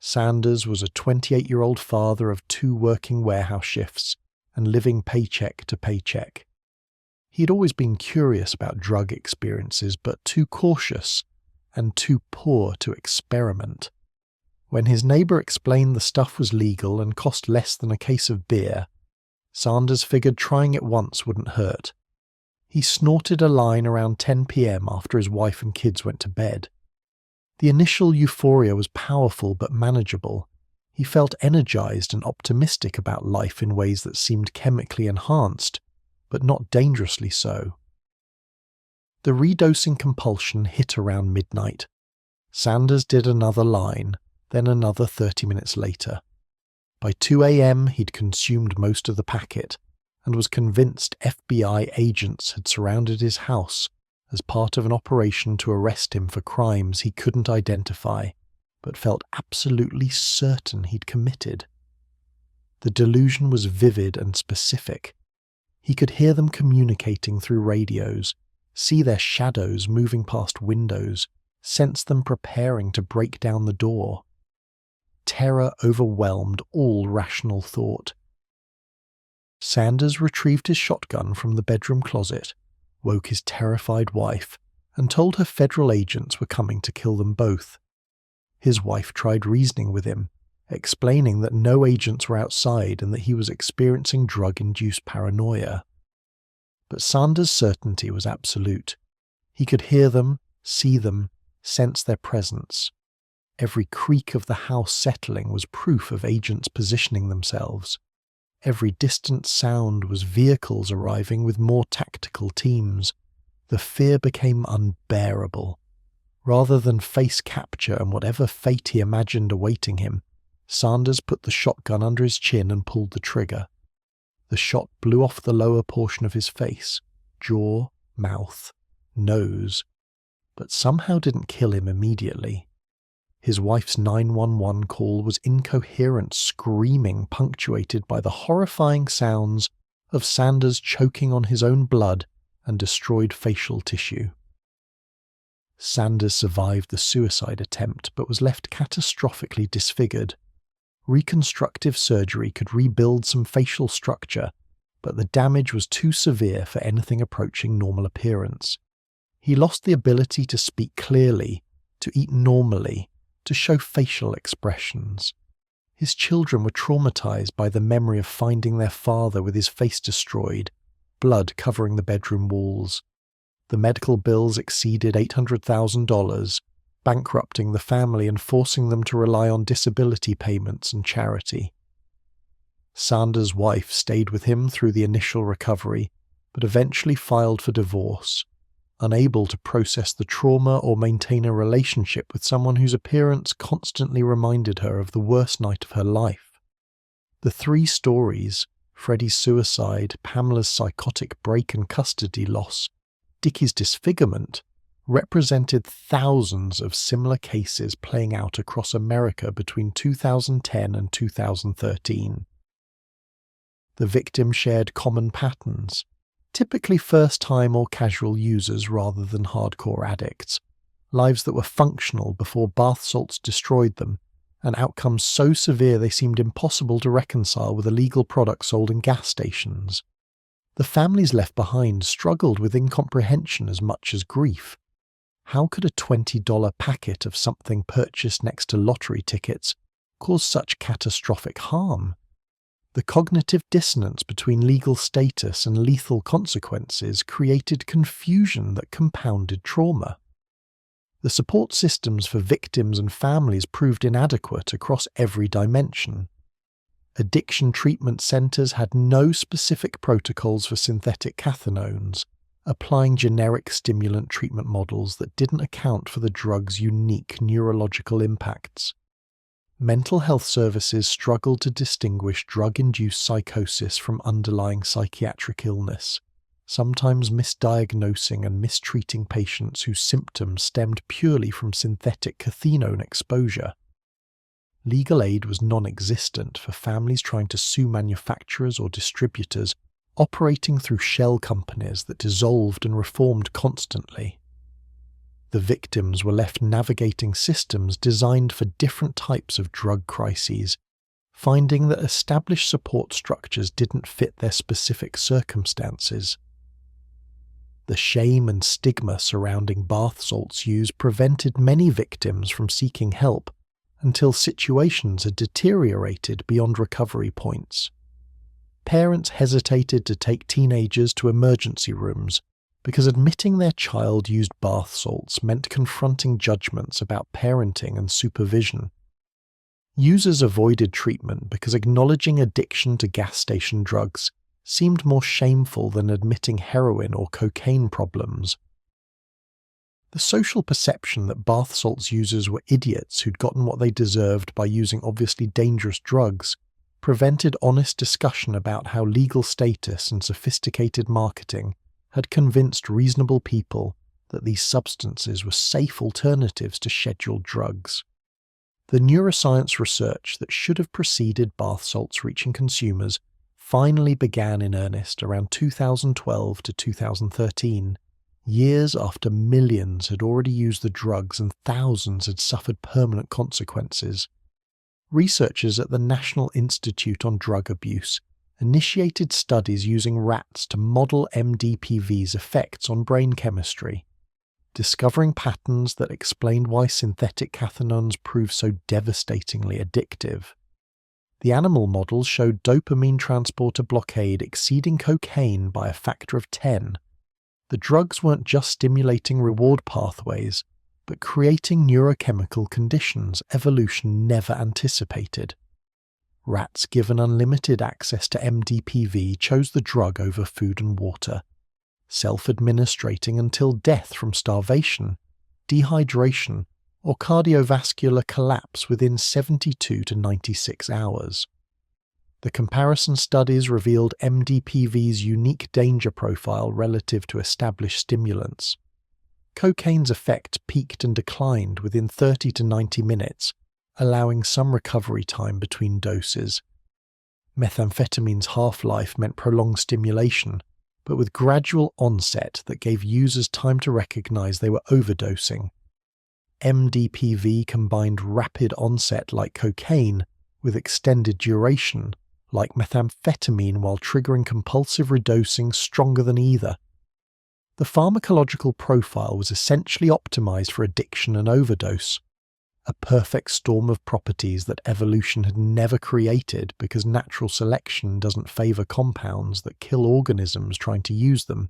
Sanders was a 28-year-old father of 2 working warehouse shifts and living paycheck to paycheck. He had always been curious about drug experiences, but too cautious and too poor to experiment. When his neighbour explained the stuff was legal and cost less than a case of beer, Sanders figured trying it once wouldn't hurt. He snorted a line around 10 p.m. after his wife and kids went to bed. The initial euphoria was powerful but manageable. He felt energized and optimistic about life in ways that seemed chemically enhanced, but not dangerously so. The redosing compulsion hit around midnight. Sanders did another line, then another 30 minutes later. By 2 a.m. he'd consumed most of the packet, and was convinced FBI agents had surrounded his house as part of an operation to arrest him for crimes he couldn't identify, but felt absolutely certain he'd committed. The delusion was vivid and specific. He could hear them communicating through radios, see their shadows moving past windows, sense them preparing to break down the door. Terror overwhelmed all rational thought. Sanders retrieved his shotgun from the bedroom closet, woke his terrified wife, and told her federal agents were coming to kill them both. His wife tried reasoning with him, explaining that no agents were outside and that he was experiencing drug-induced paranoia. But Sanders' certainty was absolute. He could hear them, see them, sense their presence. Every creak of the house settling was proof of agents positioning themselves. Every distant sound was vehicles arriving with more tactical teams. The fear became unbearable. Rather than face capture and whatever fate he imagined awaiting him, Sanders put the shotgun under his chin and pulled the trigger. The shot blew off the lower portion of his face, jaw, mouth, nose, but somehow didn't kill him immediately. His wife's 911 call was incoherent screaming punctuated by the horrifying sounds of Sanders choking on his own blood and destroyed facial tissue. Sanders survived the suicide attempt but was left catastrophically disfigured. Reconstructive surgery could rebuild some facial structure, but the damage was too severe for anything approaching normal appearance. He lost the ability to speak clearly, to eat normally, to show facial expressions. His children were traumatized by the memory of finding their father with his face destroyed, blood covering the bedroom walls. The medical bills exceeded $800,000, bankrupting the family and forcing them to rely on disability payments and charity. Sanders' wife stayed with him through the initial recovery, but eventually filed for divorce, unable to process the trauma or maintain a relationship with someone whose appearance constantly reminded her of the worst night of her life. The 3 stories, Freddie's suicide, Pamela's psychotic break and custody loss, Dickie's disfigurement, represented thousands of similar cases playing out across America between 2010 and 2013. The victim shared common patterns: typically first-time or casual users rather than hardcore addicts, lives that were functional before bath salts destroyed them, and outcomes so severe they seemed impossible to reconcile with illegal products sold in gas stations. The families left behind struggled with incomprehension as much as grief. How could a $20 packet of something purchased next to lottery tickets cause such catastrophic harm? The cognitive dissonance between legal status and lethal consequences created confusion that compounded trauma. The support systems for victims and families proved inadequate across every dimension. Addiction treatment centers had no specific protocols for synthetic cathinones, applying generic stimulant treatment models that didn't account for the drug's unique neurological impacts. Mental health services struggled to distinguish drug-induced psychosis from underlying psychiatric illness, sometimes misdiagnosing and mistreating patients whose symptoms stemmed purely from synthetic cathinone exposure. Legal aid was non-existent for families trying to sue manufacturers or distributors operating through shell companies that dissolved and reformed constantly. The victims were left navigating systems designed for different types of drug crises, finding that established support structures didn't fit their specific circumstances. The shame and stigma surrounding bath salts use prevented many victims from seeking help until situations had deteriorated beyond recovery points. Parents hesitated to take teenagers to emergency rooms because admitting their child used bath salts meant confronting judgments about parenting and supervision. Users avoided treatment because acknowledging addiction to gas station drugs seemed more shameful than admitting heroin or cocaine problems. The social perception that bath salts users were idiots who'd gotten what they deserved by using obviously dangerous drugs prevented honest discussion about how legal status and sophisticated marketing had convinced reasonable people that these substances were safe alternatives to scheduled drugs. The neuroscience research that should have preceded bath salts reaching consumers finally began in earnest around 2012 to 2013, years after millions had already used the drugs and thousands had suffered permanent consequences. Researchers at the National Institute on Drug Abuse initiated studies using rats to model MDPV's effects on brain chemistry, discovering patterns that explained why synthetic cathinones prove so devastatingly addictive. The animal models showed dopamine transporter blockade exceeding cocaine by a factor of 10. The drugs weren't just stimulating reward pathways, but creating neurochemical conditions evolution never anticipated. Rats given unlimited access to MDPV chose the drug over food and water, self-administrating until death from starvation, dehydration, or cardiovascular collapse within 72 to 96 hours. The comparison studies revealed MDPV's unique danger profile relative to established stimulants. Cocaine's effect peaked and declined within 30 to 90 minutes, allowing some recovery time between doses. Methamphetamine's half-life meant prolonged stimulation, but with gradual onset that gave users time to recognize they were overdosing. MDPV combined rapid onset like cocaine with extended duration like methamphetamine while triggering compulsive redosing stronger than either. The pharmacological profile was essentially optimized for addiction and overdose, a perfect storm of properties that evolution had never created because natural selection doesn't favor compounds that kill organisms trying to use them.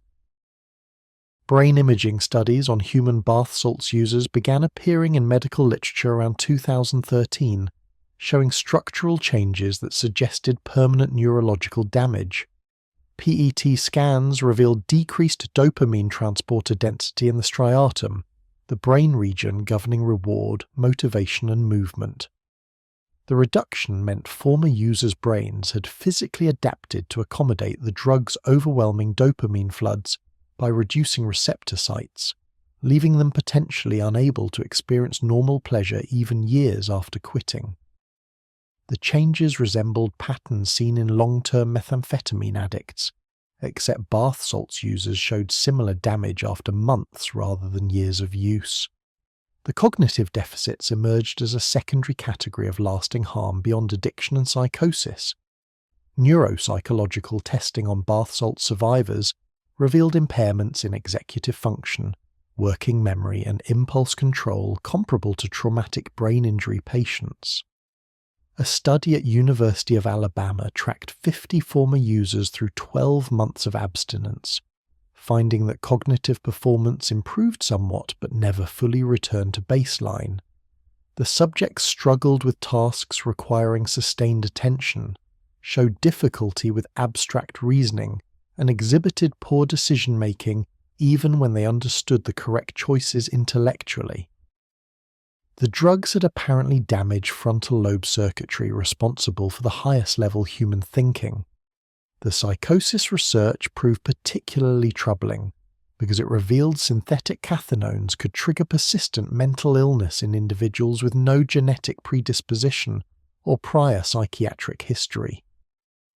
Brain imaging studies on human bath salts users began appearing in medical literature around 2013, showing structural changes that suggested permanent neurological damage. PET scans revealed decreased dopamine transporter density in the striatum, the brain region governing reward, motivation, and movement. The reduction meant former users' brains had physically adapted to accommodate the drug's overwhelming dopamine floods by reducing receptor sites, leaving them potentially unable to experience normal pleasure even years after quitting. The changes resembled patterns seen in long-term methamphetamine addicts, except bath salts users showed similar damage after months rather than years of use. The cognitive deficits emerged as a secondary category of lasting harm beyond addiction and psychosis. Neuropsychological testing on bath salt survivors revealed impairments in executive function, working memory, and impulse control comparable to traumatic brain injury patients. A study at University of Alabama tracked 50 former users through 12 months of abstinence, finding that cognitive performance improved somewhat but never fully returned to baseline. The subjects struggled with tasks requiring sustained attention, showed difficulty with abstract reasoning, and exhibited poor decision-making even when they understood the correct choices intellectually. The drugs had apparently damaged frontal lobe circuitry responsible for the highest level human thinking. The psychosis research proved particularly troubling because it revealed synthetic cathinones could trigger persistent mental illness in individuals with no genetic predisposition or prior psychiatric history.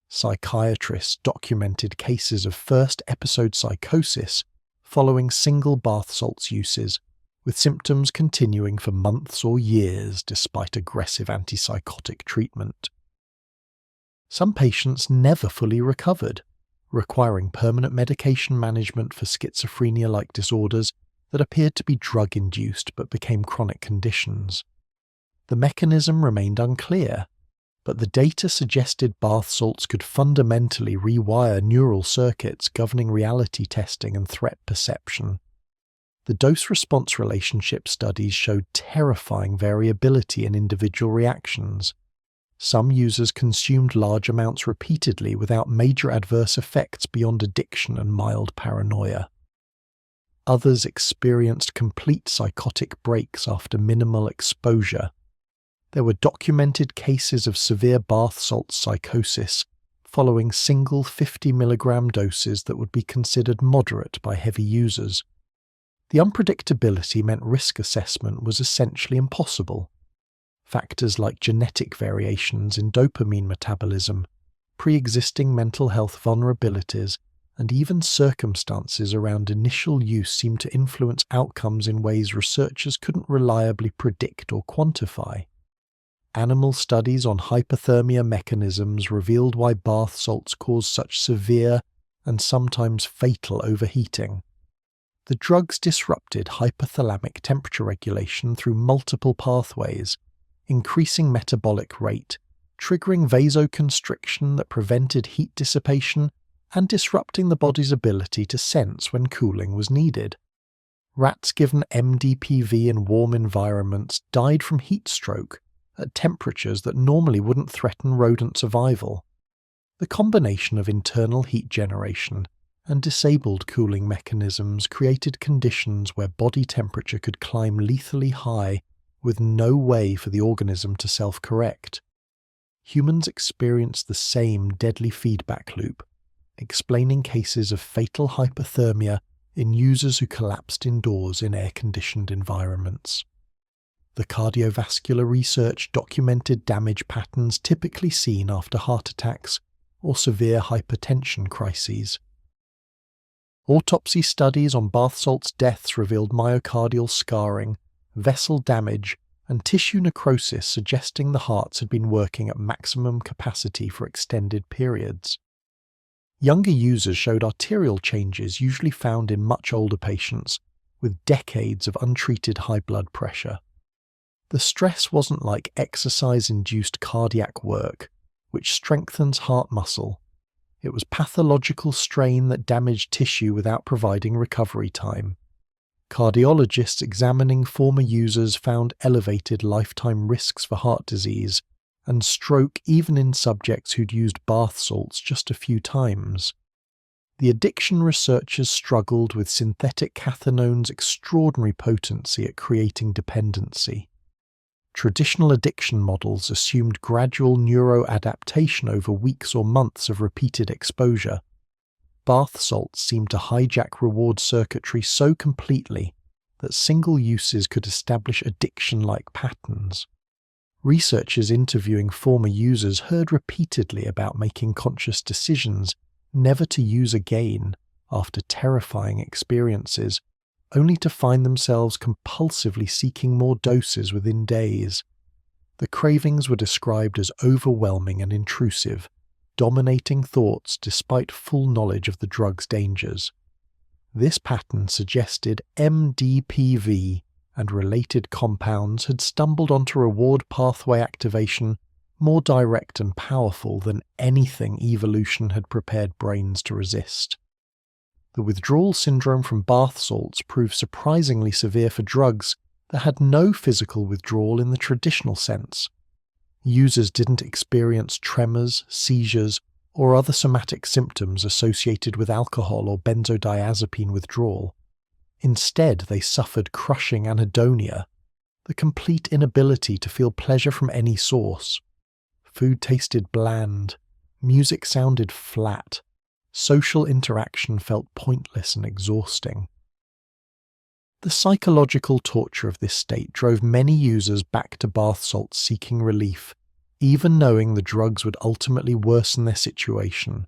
Psychiatrists documented cases of first episode psychosis following single bath salts uses, with symptoms continuing for months or years despite aggressive antipsychotic treatment. Some patients never fully recovered, requiring permanent medication management for schizophrenia-like disorders that appeared to be drug-induced but became chronic conditions. The mechanism remained unclear, but the data suggested bath salts could fundamentally rewire neural circuits governing reality testing and threat perception. The dose-response relationship studies showed terrifying variability in individual reactions. Some users consumed large amounts repeatedly without major adverse effects beyond addiction and mild paranoia. Others experienced complete psychotic breaks after minimal exposure. There were documented cases of severe bath salt psychosis following single 50 mg doses that would be considered moderate by heavy users. The unpredictability meant risk assessment was essentially impossible. Factors like genetic variations in dopamine metabolism, pre-existing mental health vulnerabilities, and even circumstances around initial use seemed to influence outcomes in ways researchers couldn't reliably predict or quantify. Animal studies on hypothermia mechanisms revealed why bath salts cause such severe and sometimes fatal overheating. The drugs disrupted hypothalamic temperature regulation through multiple pathways, increasing metabolic rate, triggering vasoconstriction that prevented heat dissipation, and disrupting the body's ability to sense when cooling was needed. Rats given MDPV in warm environments died from heat stroke at temperatures that normally wouldn't threaten rodent survival. The combination of internal heat generation and disabled cooling mechanisms created conditions where body temperature could climb lethally high with no way for the organism to self-correct. Humans experienced the same deadly feedback loop, explaining cases of fatal hypothermia in users who collapsed indoors in air-conditioned environments. The cardiovascular research documented damage patterns typically seen after heart attacks or severe hypertension crises. Autopsy studies on bath salts deaths revealed myocardial scarring, vessel damage, and tissue necrosis, suggesting the hearts had been working at maximum capacity for extended periods. Younger users showed arterial changes usually found in much older patients, with decades of untreated high blood pressure. The stress wasn't like exercise-induced cardiac work, which strengthens heart muscle. It was pathological strain that damaged tissue without providing recovery time. Cardiologists examining former users found elevated lifetime risks for heart disease and stroke even in subjects who'd used bath salts just a few times. The addiction researchers struggled with synthetic cathinones' extraordinary potency at creating dependency. Traditional addiction models assumed gradual neuroadaptation over weeks or months of repeated exposure. Bath salts seemed to hijack reward circuitry so completely that single uses could establish addiction-like patterns. Researchers interviewing former users heard repeatedly about making conscious decisions never to use again after terrifying experiences, only to find themselves compulsively seeking more doses within days. The cravings were described as overwhelming and intrusive, dominating thoughts despite full knowledge of the drug's dangers. This pattern suggested MDPV and related compounds had stumbled onto reward pathway activation more direct and powerful than anything evolution had prepared brains to resist. The withdrawal syndrome from bath salts proved surprisingly severe for drugs that had no physical withdrawal in the traditional sense. Users didn't experience tremors, seizures, or other somatic symptoms associated with alcohol or benzodiazepine withdrawal. Instead, they suffered crushing anhedonia, the complete inability to feel pleasure from any source. Food tasted bland, music sounded flat, social interaction felt pointless and exhausting. The psychological torture of this state drove many users back to bath salts seeking relief, even knowing the drugs would ultimately worsen their situation.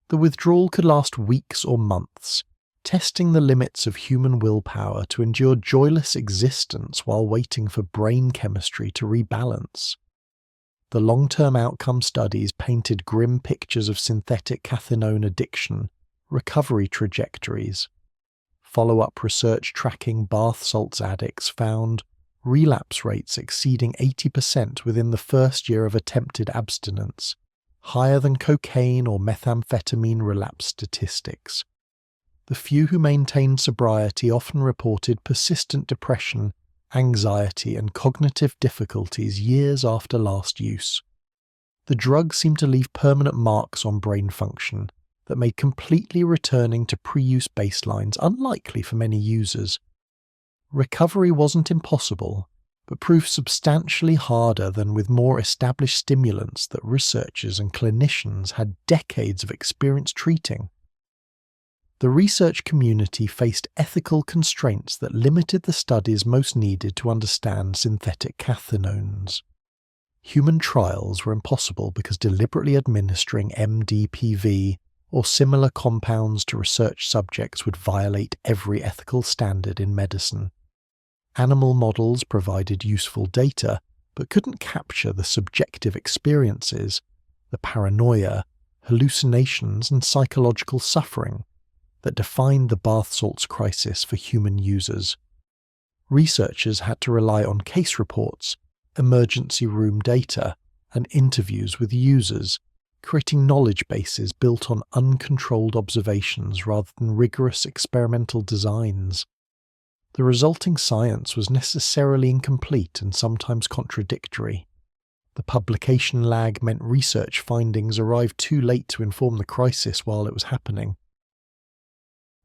The withdrawal could last weeks or months, testing the limits of human willpower to endure joyless existence while waiting for brain chemistry to rebalance. The long-term outcome studies painted grim pictures of synthetic cathinone addiction, recovery trajectories. Follow-up research tracking bath salts addicts found relapse rates exceeding 80% within the first year of attempted abstinence, higher than cocaine or methamphetamine relapse statistics. The few who maintained sobriety often reported persistent depression, anxiety, and cognitive difficulties years after last use. The drug seemed to leave permanent marks on brain function that made completely returning to pre-use baselines unlikely for many users. Recovery wasn't impossible, but proved substantially harder than with more established stimulants that researchers and clinicians had decades of experience treating. The research community faced ethical constraints that limited the studies most needed to understand synthetic cathinones. Human trials were impossible because deliberately administering MDPV or similar compounds to research subjects would violate every ethical standard in medicine. Animal models provided useful data, but couldn't capture the subjective experiences, the paranoia, hallucinations, and psychological suffering that defined the bath salts crisis for human users. Researchers had to rely on case reports, emergency room data, and interviews with users, creating knowledge bases built on uncontrolled observations rather than rigorous experimental designs. The resulting science was necessarily incomplete and sometimes contradictory. The publication lag meant research findings arrived too late to inform the crisis while it was happening.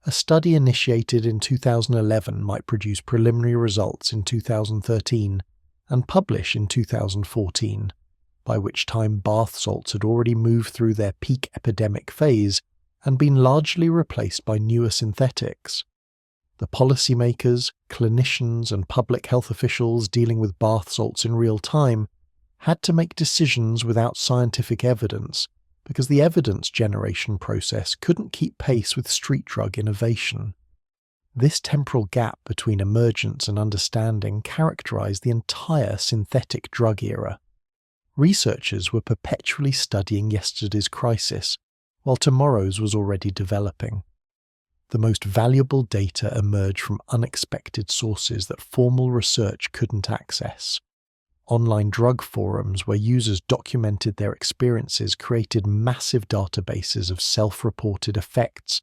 A study initiated in 2011 might produce preliminary results in 2013 and publish in 2014, by which time bath salts had already moved through their peak epidemic phase and been largely replaced by newer synthetics. The policymakers, clinicians, and public health officials dealing with bath salts in real time had to make decisions without scientific evidence because the evidence generation process couldn't keep pace with street drug innovation. This temporal gap between emergence and understanding characterized the entire synthetic drug era. Researchers were perpetually studying yesterday's crisis, while tomorrow's was already developing. The most valuable data emerged from unexpected sources that formal research couldn't access. Online drug forums where users documented their experiences created massive databases of self-reported effects,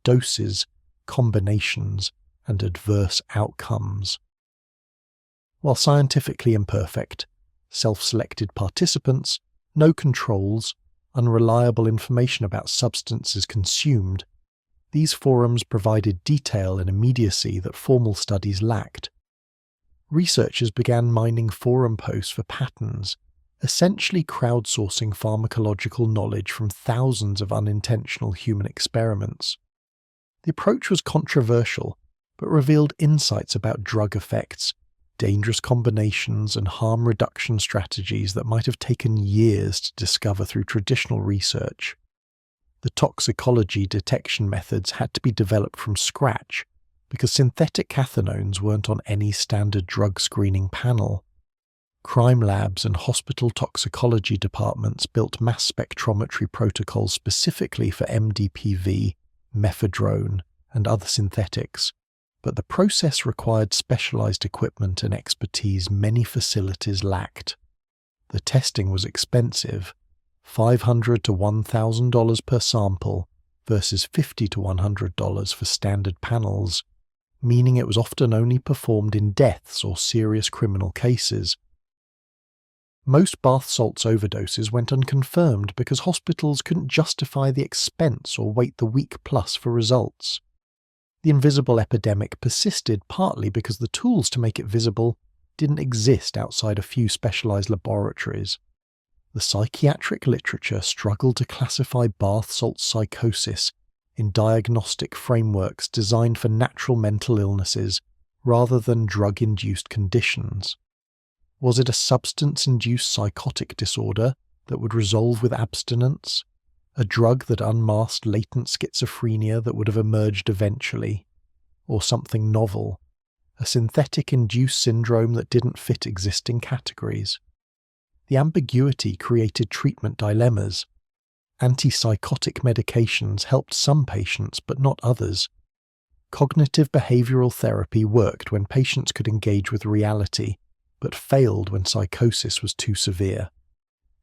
doses, combinations, and adverse outcomes. While scientifically imperfect, self-selected participants, no controls, unreliable information about substances consumed, these forums provided detail and immediacy that formal studies lacked. Researchers began mining forum posts for patterns, essentially crowdsourcing pharmacological knowledge from thousands of unintentional human experiments. The approach was controversial, but revealed insights about drug effects, dangerous combinations, and harm reduction strategies that might have taken years to discover through traditional research. The toxicology detection methods had to be developed from scratch because synthetic cathinones weren't on any standard drug screening panel. Crime labs and hospital toxicology departments built mass spectrometry protocols specifically for MDPV, mephedrone, and other synthetics, but the process required specialized equipment and expertise many facilities lacked. The testing was expensive, $500 to $1,000 per sample versus $50 to $100 for standard panels, meaning it was often only performed in deaths or serious criminal cases. Most bath salts overdoses went unconfirmed because hospitals couldn't justify the expense or wait the week plus for results. The invisible epidemic persisted partly because the tools to make it visible didn't exist outside a few specialized laboratories. The psychiatric literature struggled to classify bath salt psychosis in diagnostic frameworks designed for natural mental illnesses rather than drug-induced conditions. Was it a substance-induced psychotic disorder that would resolve with abstinence? A drug that unmasked latent schizophrenia that would have emerged eventually? Or something novel? A synthetic-induced syndrome that didn't fit existing categories? The ambiguity created treatment dilemmas. Antipsychotic medications helped some patients but not others. Cognitive behavioral therapy worked when patients could engage with reality, but failed when psychosis was too severe.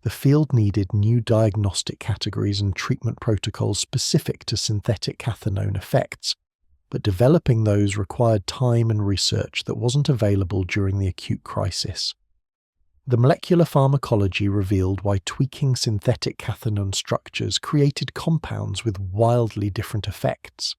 The field needed new diagnostic categories and treatment protocols specific to synthetic cathinone effects, but developing those required time and research that wasn't available during the acute crisis. The molecular pharmacology revealed why tweaking synthetic cathinone structures created compounds with wildly different effects.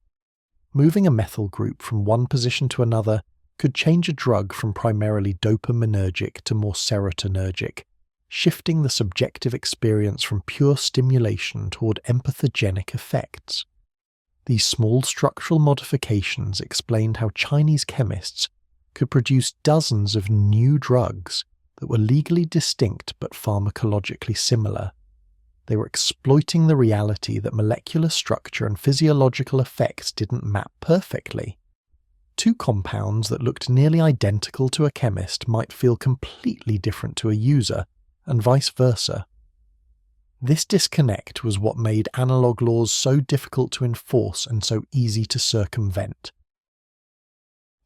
Moving a methyl group from one position to another could change a drug from primarily dopaminergic to more serotonergic, shifting the subjective experience from pure stimulation toward empathogenic effects. These small structural modifications explained how Chinese chemists could produce dozens of new drugs that were legally distinct but pharmacologically similar. They were exploiting the reality that molecular structure and physiological effects didn't map perfectly. Two compounds that looked nearly identical to a chemist might feel completely different to a user, and vice versa. This disconnect was what made analog laws so difficult to enforce and so easy to circumvent.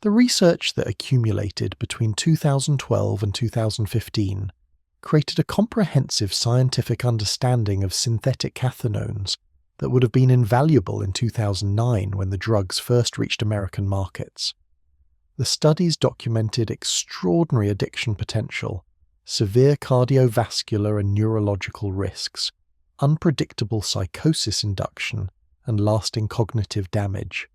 The research that accumulated between 2012 and 2015 created a comprehensive scientific understanding of synthetic cathinones that would have been invaluable in 2009 when the drugs first reached American markets. The studies documented extraordinary addiction potential, severe cardiovascular and neurological risks, unpredictable psychosis induction, and lasting cognitive damage.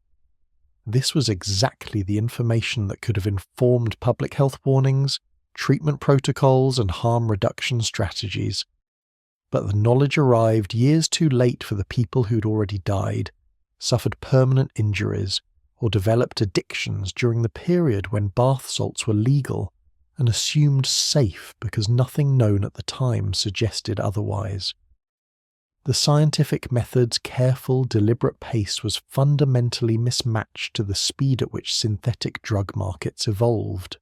This was exactly the information that could have informed public health warnings, treatment protocols, and harm reduction strategies. But the knowledge arrived years too late for the people who'd already died, suffered permanent injuries, or developed addictions during the period when bath salts were legal and assumed safe because nothing known at the time suggested otherwise. The scientific method's careful, deliberate pace was fundamentally mismatched to the speed at which synthetic drug markets evolved.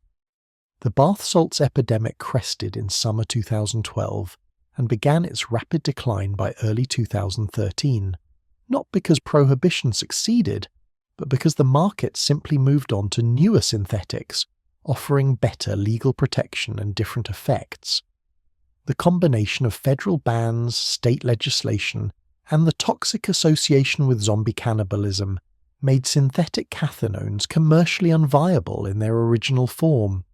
The bath salts epidemic crested in summer 2012 and began its rapid decline by early 2013, not because prohibition succeeded, but because the market simply moved on to newer synthetics, offering better legal protection and different effects. The combination of federal bans, state legislation, and the toxic association with zombie cannibalism made synthetic cathinones commercially unviable in their original form.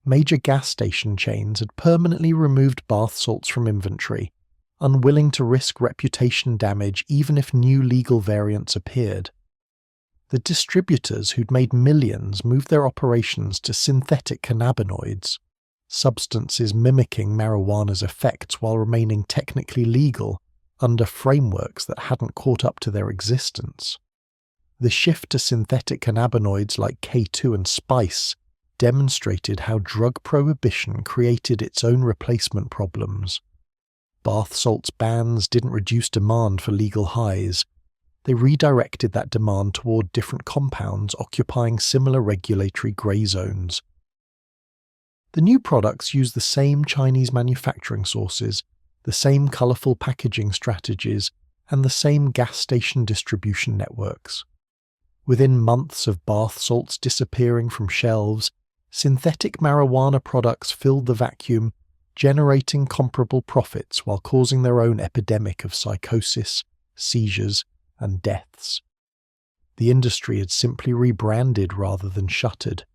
Major gas station chains had permanently removed bath salts from inventory, unwilling to risk reputation damage even if new legal variants appeared. The distributors who'd made millions moved their operations to synthetic cannabinoids, substances mimicking marijuana's effects while remaining technically legal under frameworks that hadn't caught up to their existence. The shift to synthetic cannabinoids like K2 and spice demonstrated how drug prohibition created its own replacement problems. bath salts bans didn't reduce demand for legal highs, they redirected that demand toward different compounds occupying similar regulatory grey zones. The new products use the same Chinese manufacturing sources, the same colourful packaging strategies, and the same gas station distribution networks. Within months of bath salts disappearing from shelves, synthetic marijuana products filled the vacuum, generating comparable profits while causing their own epidemic of psychosis, seizures, and deaths. The industry had simply rebranded rather than shuttered,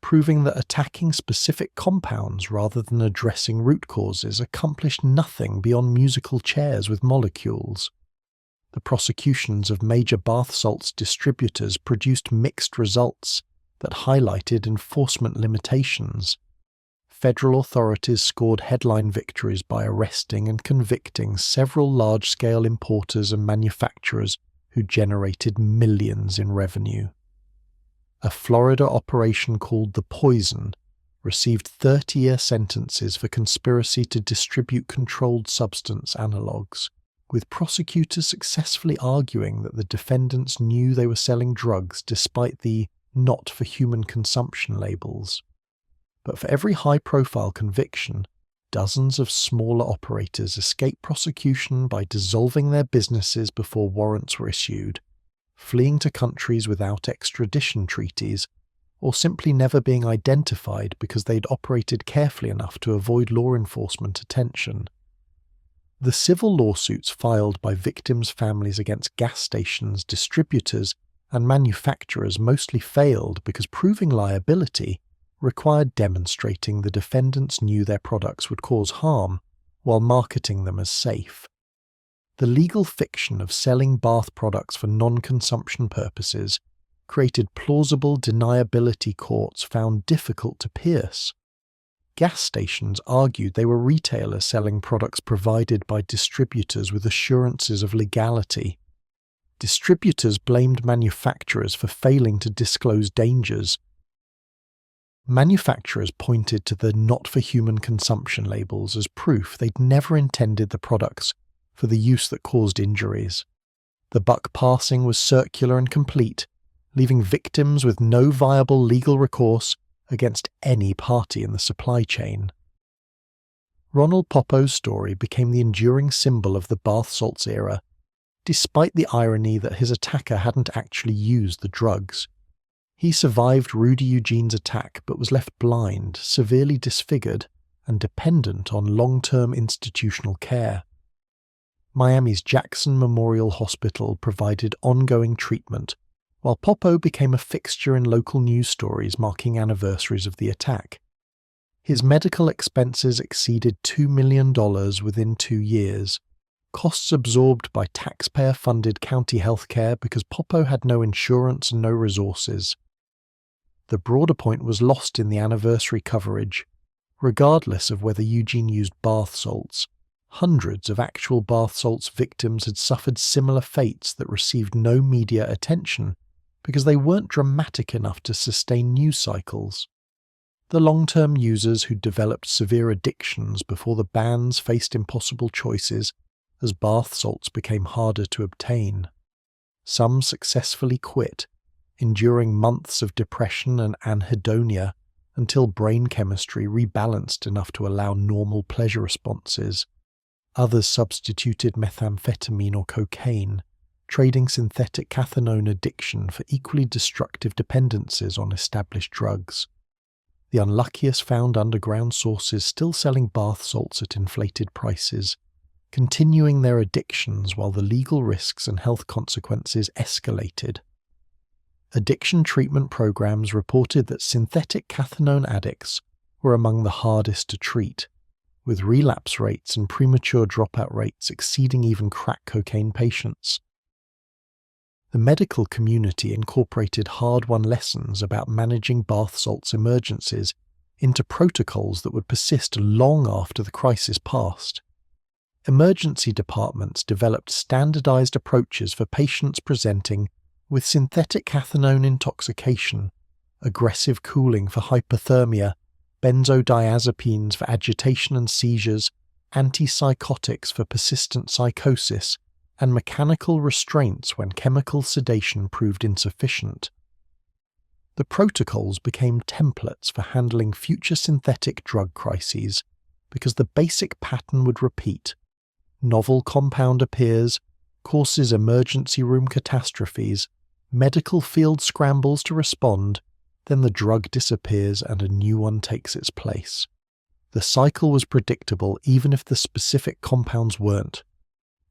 proving that attacking specific compounds rather than addressing root causes accomplished nothing beyond musical chairs with molecules. The prosecutions of major bath salts distributors produced mixed results that highlighted enforcement limitations. Federal authorities scored headline victories by arresting and convicting several large-scale importers and manufacturers who generated millions in revenue. A Florida operation called The Poison received 30-year sentences for conspiracy to distribute controlled substance analogues, with prosecutors successfully arguing that the defendants knew they were selling drugs despite the not for human consumption labels. But for every high-profile conviction, dozens of smaller operators escaped prosecution by dissolving their businesses before warrants were issued, fleeing to countries without extradition treaties, or simply never being identified because they'd operated carefully enough to avoid law enforcement attention. The civil lawsuits filed by victims' families against gas stations, distributors, and manufacturers mostly failed because proving liability required demonstrating the defendants knew their products would cause harm while marketing them as safe. The legal fiction of selling bath products for non-consumption purposes created plausible deniability courts found difficult to pierce. Gas stations argued they were retailers selling products provided by distributors with assurances of legality. Distributors blamed manufacturers for failing to disclose dangers. Manufacturers pointed to the not-for-human consumption labels as proof they'd never intended the products for the use that caused injuries. The buck passing was circular and complete, leaving victims with no viable legal recourse against any party in the supply chain. Ronald Poppo's story became the enduring symbol of the bath salts era, despite the irony that his attacker hadn't actually used the drugs. He survived Rudy Eugene's attack but was left blind, severely disfigured, and dependent on long-term institutional care. Miami's Jackson Memorial Hospital provided ongoing treatment, while Poppo became a fixture in local news stories marking anniversaries of the attack. His medical expenses exceeded $2 million within 2 years, costs absorbed by taxpayer-funded county healthcare because Poppo had no insurance and no resources. The broader point was lost in the anniversary coverage. Regardless of whether Eugene used bath salts, hundreds of actual bath salts victims had suffered similar fates that received no media attention because they weren't dramatic enough to sustain news cycles. The long-term users who developed severe addictions before the bans faced impossible choices as bath salts became harder to obtain. Some successfully quit, enduring months of depression and anhedonia until brain chemistry rebalanced enough to allow normal pleasure responses. Others substituted methamphetamine or cocaine, trading synthetic cathinone addiction for equally destructive dependencies on established drugs. The unluckiest found underground sources still selling bath salts at inflated prices, continuing their addictions while the legal risks and health consequences escalated. Addiction treatment programs reported that synthetic cathinone addicts were among the hardest to treat, with relapse rates and premature dropout rates exceeding even crack cocaine patients. The medical community incorporated hard-won lessons about managing bath salts emergencies into protocols that would persist long after the crisis passed. Emergency departments developed standardized approaches for patients presenting with synthetic cathinone intoxication, aggressive cooling for hypothermia, benzodiazepines for agitation and seizures, antipsychotics for persistent psychosis, and mechanical restraints when chemical sedation proved insufficient. The protocols became templates for handling future synthetic drug crises because the basic pattern would repeat. Novel compound appears, causes emergency room catastrophes, medical field scrambles to respond, then the drug disappears and a new one takes its place. The cycle was predictable even if the specific compounds weren't.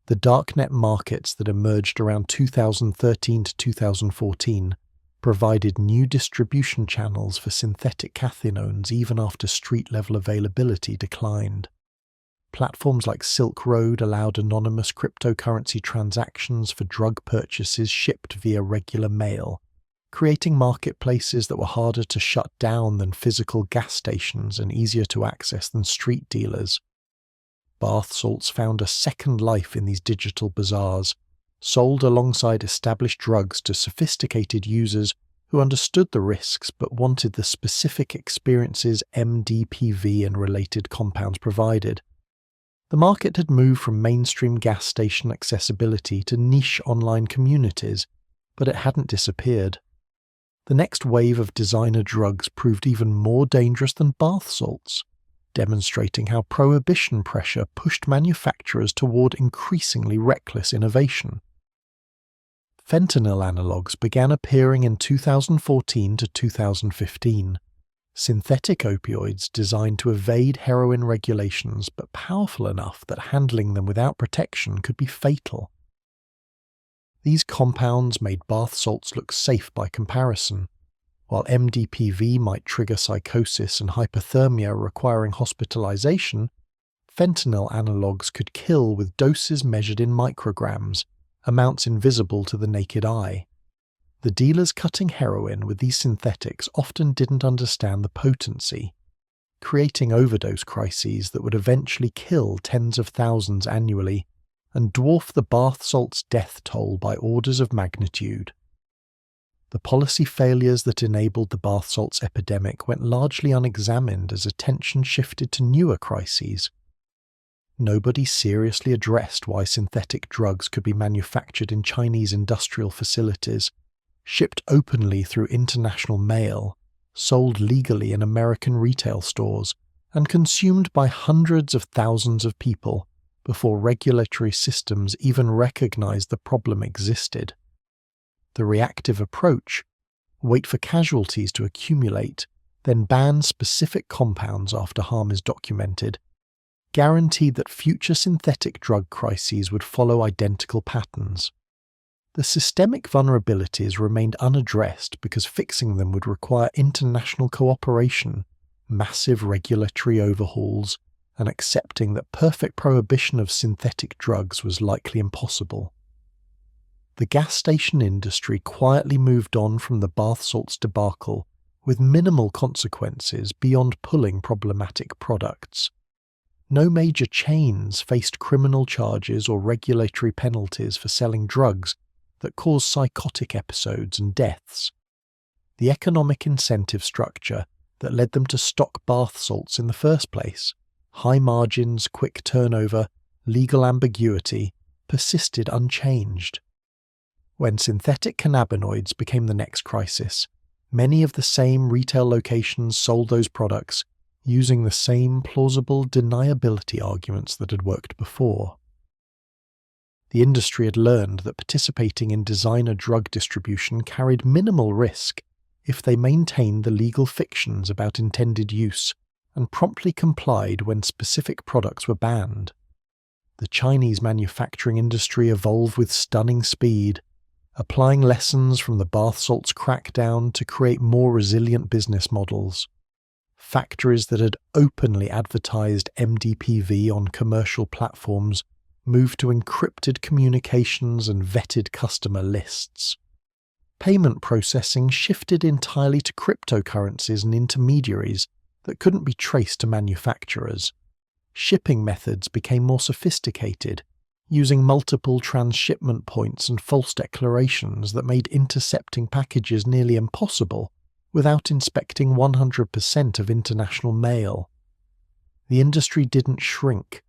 The darknet markets that emerged around 2013 to 2014 provided new distribution channels for synthetic cathinones even after street-level availability declined. Platforms like Silk Road allowed anonymous cryptocurrency transactions for drug purchases shipped via regular mail, creating marketplaces that were harder to shut down than physical gas stations and easier to access than street dealers. Bath salts found a second life in these digital bazaars, sold alongside established drugs to sophisticated users who understood the risks but wanted the specific experiences MDPV and related compounds provided. The market had moved from mainstream gas station accessibility to niche online communities, but it hadn't disappeared. The next wave of designer drugs proved even more dangerous than bath salts, demonstrating how prohibition pressure pushed manufacturers toward increasingly reckless innovation. Fentanyl analogues began appearing in 2014 to 2015. Synthetic opioids designed to evade heroin regulations but powerful enough that handling them without protection could be fatal. These compounds made bath salts look safe by comparison. While MDPV might trigger psychosis and hypothermia requiring hospitalization, fentanyl analogues could kill with doses measured in micrograms, amounts invisible to the naked eye. The dealers cutting heroin with these synthetics often didn't understand the potency, creating overdose crises that would eventually kill tens of thousands annually and dwarf the bath salt's death toll by orders of magnitude. The policy failures that enabled the bath salts epidemic went largely unexamined as attention shifted to newer crises. Nobody seriously addressed why synthetic drugs could be manufactured in Chinese industrial facilities, shipped openly through international mail, sold legally in American retail stores, and consumed by hundreds of thousands of people before regulatory systems even recognized the problem existed. The reactive approach, wait for casualties to accumulate, then ban specific compounds after harm is documented, guaranteed that future synthetic drug crises would follow identical patterns. The systemic vulnerabilities remained unaddressed because fixing them would require international cooperation, massive regulatory overhauls, and accepting that perfect prohibition of synthetic drugs was likely impossible. The gas station industry quietly moved on from the bath salts debacle with minimal consequences beyond pulling problematic products. No major chains faced criminal charges or regulatory penalties for selling drugs that caused psychotic episodes and deaths. The economic incentive structure that led them to stock bath salts in the first place, high margins, quick turnover, legal ambiguity, persisted unchanged. When synthetic cannabinoids became the next crisis, many of the same retail locations sold those products using the same plausible deniability arguments that had worked before. The industry had learned that participating in designer drug distribution carried minimal risk if they maintained the legal fictions about intended use and promptly complied when specific products were banned. The Chinese manufacturing industry evolved with stunning speed, applying lessons from the bath salts crackdown to create more resilient business models. Factories that had openly advertised MDPV on commercial platforms moved to encrypted communications and vetted customer lists. Payment processing shifted entirely to cryptocurrencies and intermediaries that couldn't be traced to manufacturers. Shipping methods became more sophisticated, using multiple transshipment points and false declarations that made intercepting packages nearly impossible without inspecting 100% of international mail. The industry didn't shrink,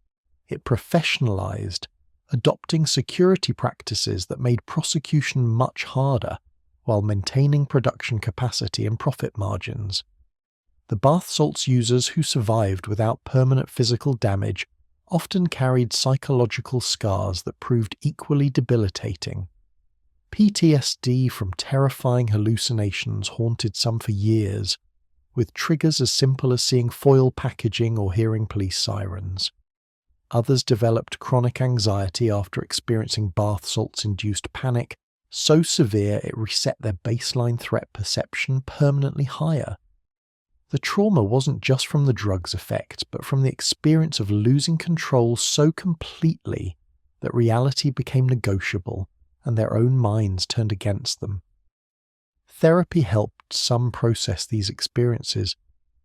it professionalized, adopting security practices that made prosecution much harder while maintaining production capacity and profit margins. The bath salts users who survived without permanent physical damage often carried psychological scars that proved equally debilitating. PTSD from terrifying hallucinations haunted some for years, with triggers as simple as seeing foil packaging or hearing police sirens. Others developed chronic anxiety after experiencing bath salts-induced panic, so severe it reset their baseline threat perception permanently higher. The trauma wasn't just from the drug's effect, but from the experience of losing control so completely that reality became negotiable and their own minds turned against them. Therapy helped some process these experiences,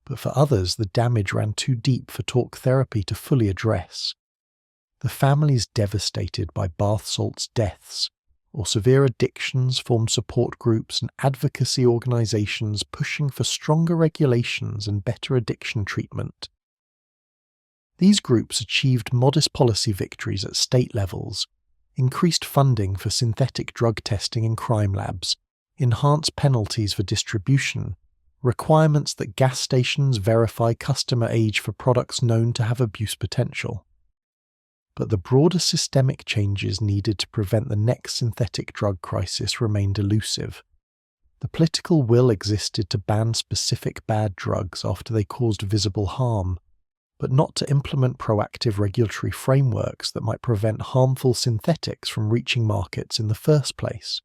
but for others the damage ran too deep for talk therapy to fully address. The families devastated by bath salts deaths or severe addictions formed support groups and advocacy organizations pushing for stronger regulations and better addiction treatment. These groups achieved modest policy victories at state levels, increased funding for synthetic drug testing in crime labs, enhanced penalties for distribution, requirements that gas stations verify customer age for products known to have abuse potential. But the broader systemic changes needed to prevent the next synthetic drug crisis remained elusive. The political will existed to ban specific bad drugs after they caused visible harm, but not to implement proactive regulatory frameworks that might prevent harmful synthetics from reaching markets in the first place.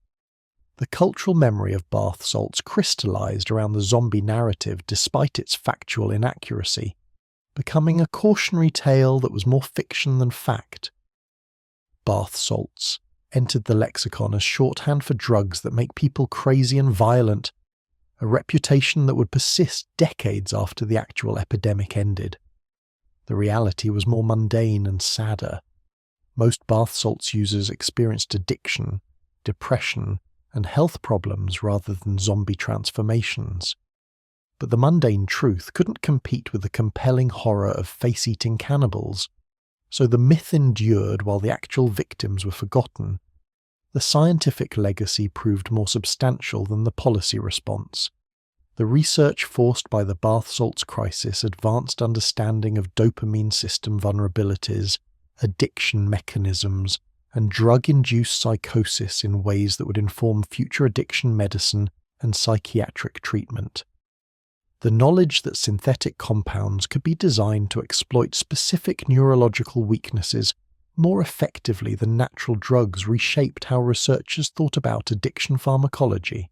The cultural memory of bath salts crystallized around the zombie narrative despite its factual inaccuracy, becoming a cautionary tale that was more fiction than fact. Bath salts entered the lexicon as shorthand for drugs that make people crazy and violent, a reputation that would persist decades after the actual epidemic ended. The reality was more mundane and sadder. Most bath salts users experienced addiction, depression, and health problems rather than zombie transformations. But the mundane truth couldn't compete with the compelling horror of face-eating cannibals, so the myth endured while the actual victims were forgotten. The scientific legacy proved more substantial than the policy response. The research forced by the bath salts crisis advanced understanding of dopamine system vulnerabilities, addiction mechanisms, and drug-induced psychosis in ways that would inform future addiction medicine and psychiatric treatment. The knowledge that synthetic compounds could be designed to exploit specific neurological weaknesses more effectively than natural drugs reshaped how researchers thought about addiction pharmacology.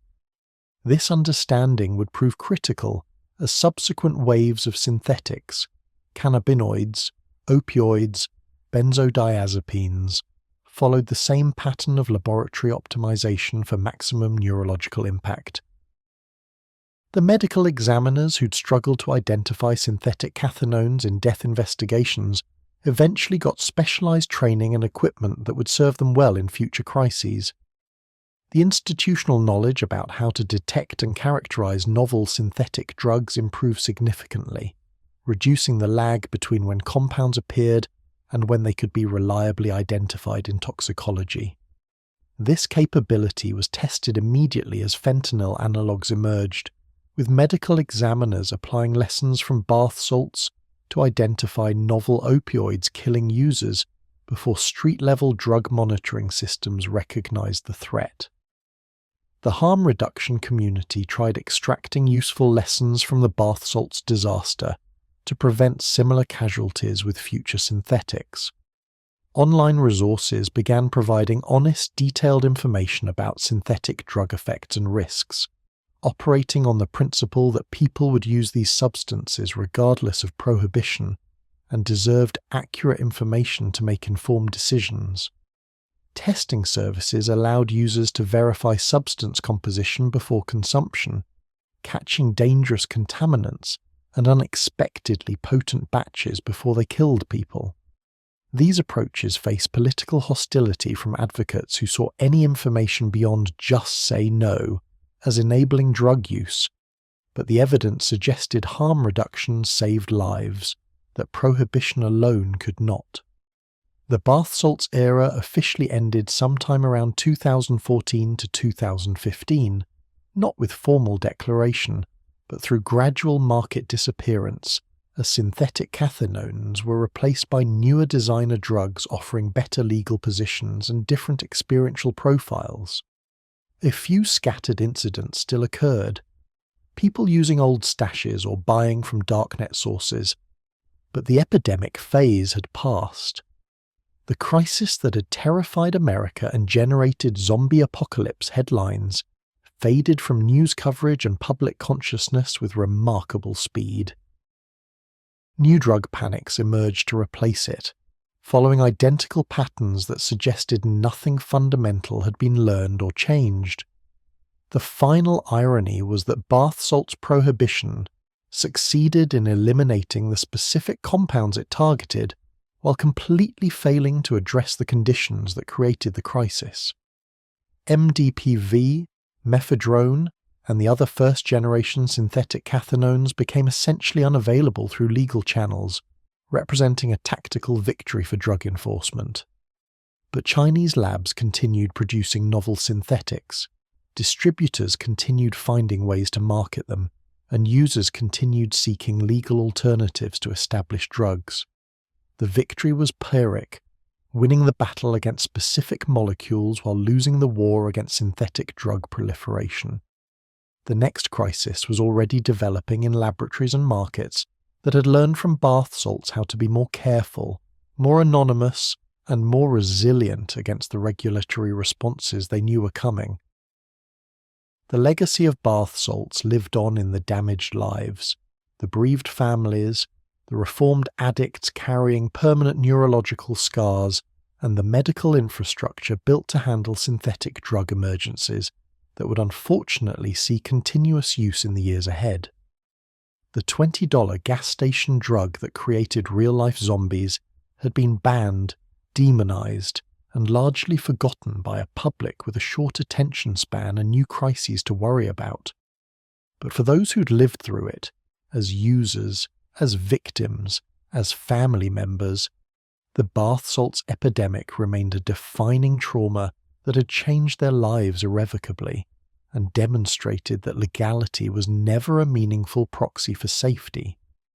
This understanding would prove critical as subsequent waves of synthetics, cannabinoids, opioids, benzodiazepines, followed the same pattern of laboratory optimization for maximum neurological impact. The medical examiners who'd struggled to identify synthetic cathinones in death investigations eventually got specialized training and equipment that would serve them well in future crises. The institutional knowledge about how to detect and characterize novel synthetic drugs improved significantly, reducing the lag between when compounds appeared and when they could be reliably identified in toxicology. This capability was tested immediately as fentanyl analogues emerged, with medical examiners applying lessons from bath salts to identify novel opioids killing users before street-level drug monitoring systems recognized the threat. The harm reduction community tried extracting useful lessons from the bath salts disaster to prevent similar casualties with future synthetics. Online resources began providing honest, detailed information about synthetic drug effects and risks, operating on the principle that people would use these substances regardless of prohibition and deserved accurate information to make informed decisions. Testing services allowed users to verify substance composition before consumption, catching dangerous contaminants and unexpectedly potent batches before they killed people. These approaches face political hostility from advocates who saw any information beyond "just say no" as enabling drug use, but the evidence suggested harm reduction saved lives, that prohibition alone could not. The bath salts era officially ended sometime around 2014 to 2015, not with formal declaration, but through gradual market disappearance, as synthetic cathinones were replaced by newer designer drugs offering better legal positions and different experiential profiles. A few scattered incidents still occurred, people using old stashes or buying from darknet sources, but the epidemic phase had passed. The crisis that had terrified America and generated zombie apocalypse headlines faded from news coverage and public consciousness with remarkable speed. New drug panics emerged to replace it, following identical patterns that suggested nothing fundamental had been learned or changed. The final irony was that bath salts prohibition succeeded in eliminating the specific compounds it targeted while completely failing to address the conditions that created the crisis. MDPV, mephedrone, and the other first-generation synthetic cathinones became essentially unavailable through legal channels, representing a tactical victory for drug enforcement. But Chinese labs continued producing novel synthetics, distributors continued finding ways to market them, and users continued seeking legal alternatives to established drugs. The victory was Pyrrhic, winning the battle against specific molecules while losing the war against synthetic drug proliferation. The next crisis was already developing in laboratories and markets that had learned from bath salts how to be more careful, more anonymous, and more resilient against the regulatory responses they knew were coming. The legacy of bath salts lived on in the damaged lives, the bereaved families, the reformed addicts carrying permanent neurological scars, and the medical infrastructure built to handle synthetic drug emergencies that would unfortunately see continuous use in the years ahead. The $20 gas station drug that created real-life zombies had been banned, demonized, and largely forgotten by a public with a short attention span and new crises to worry about. But for those who'd lived through it, as users, as victims, as family members, the bath salts epidemic remained a defining trauma that had changed their lives irrevocably and demonstrated that legality was never a meaningful proxy for safety.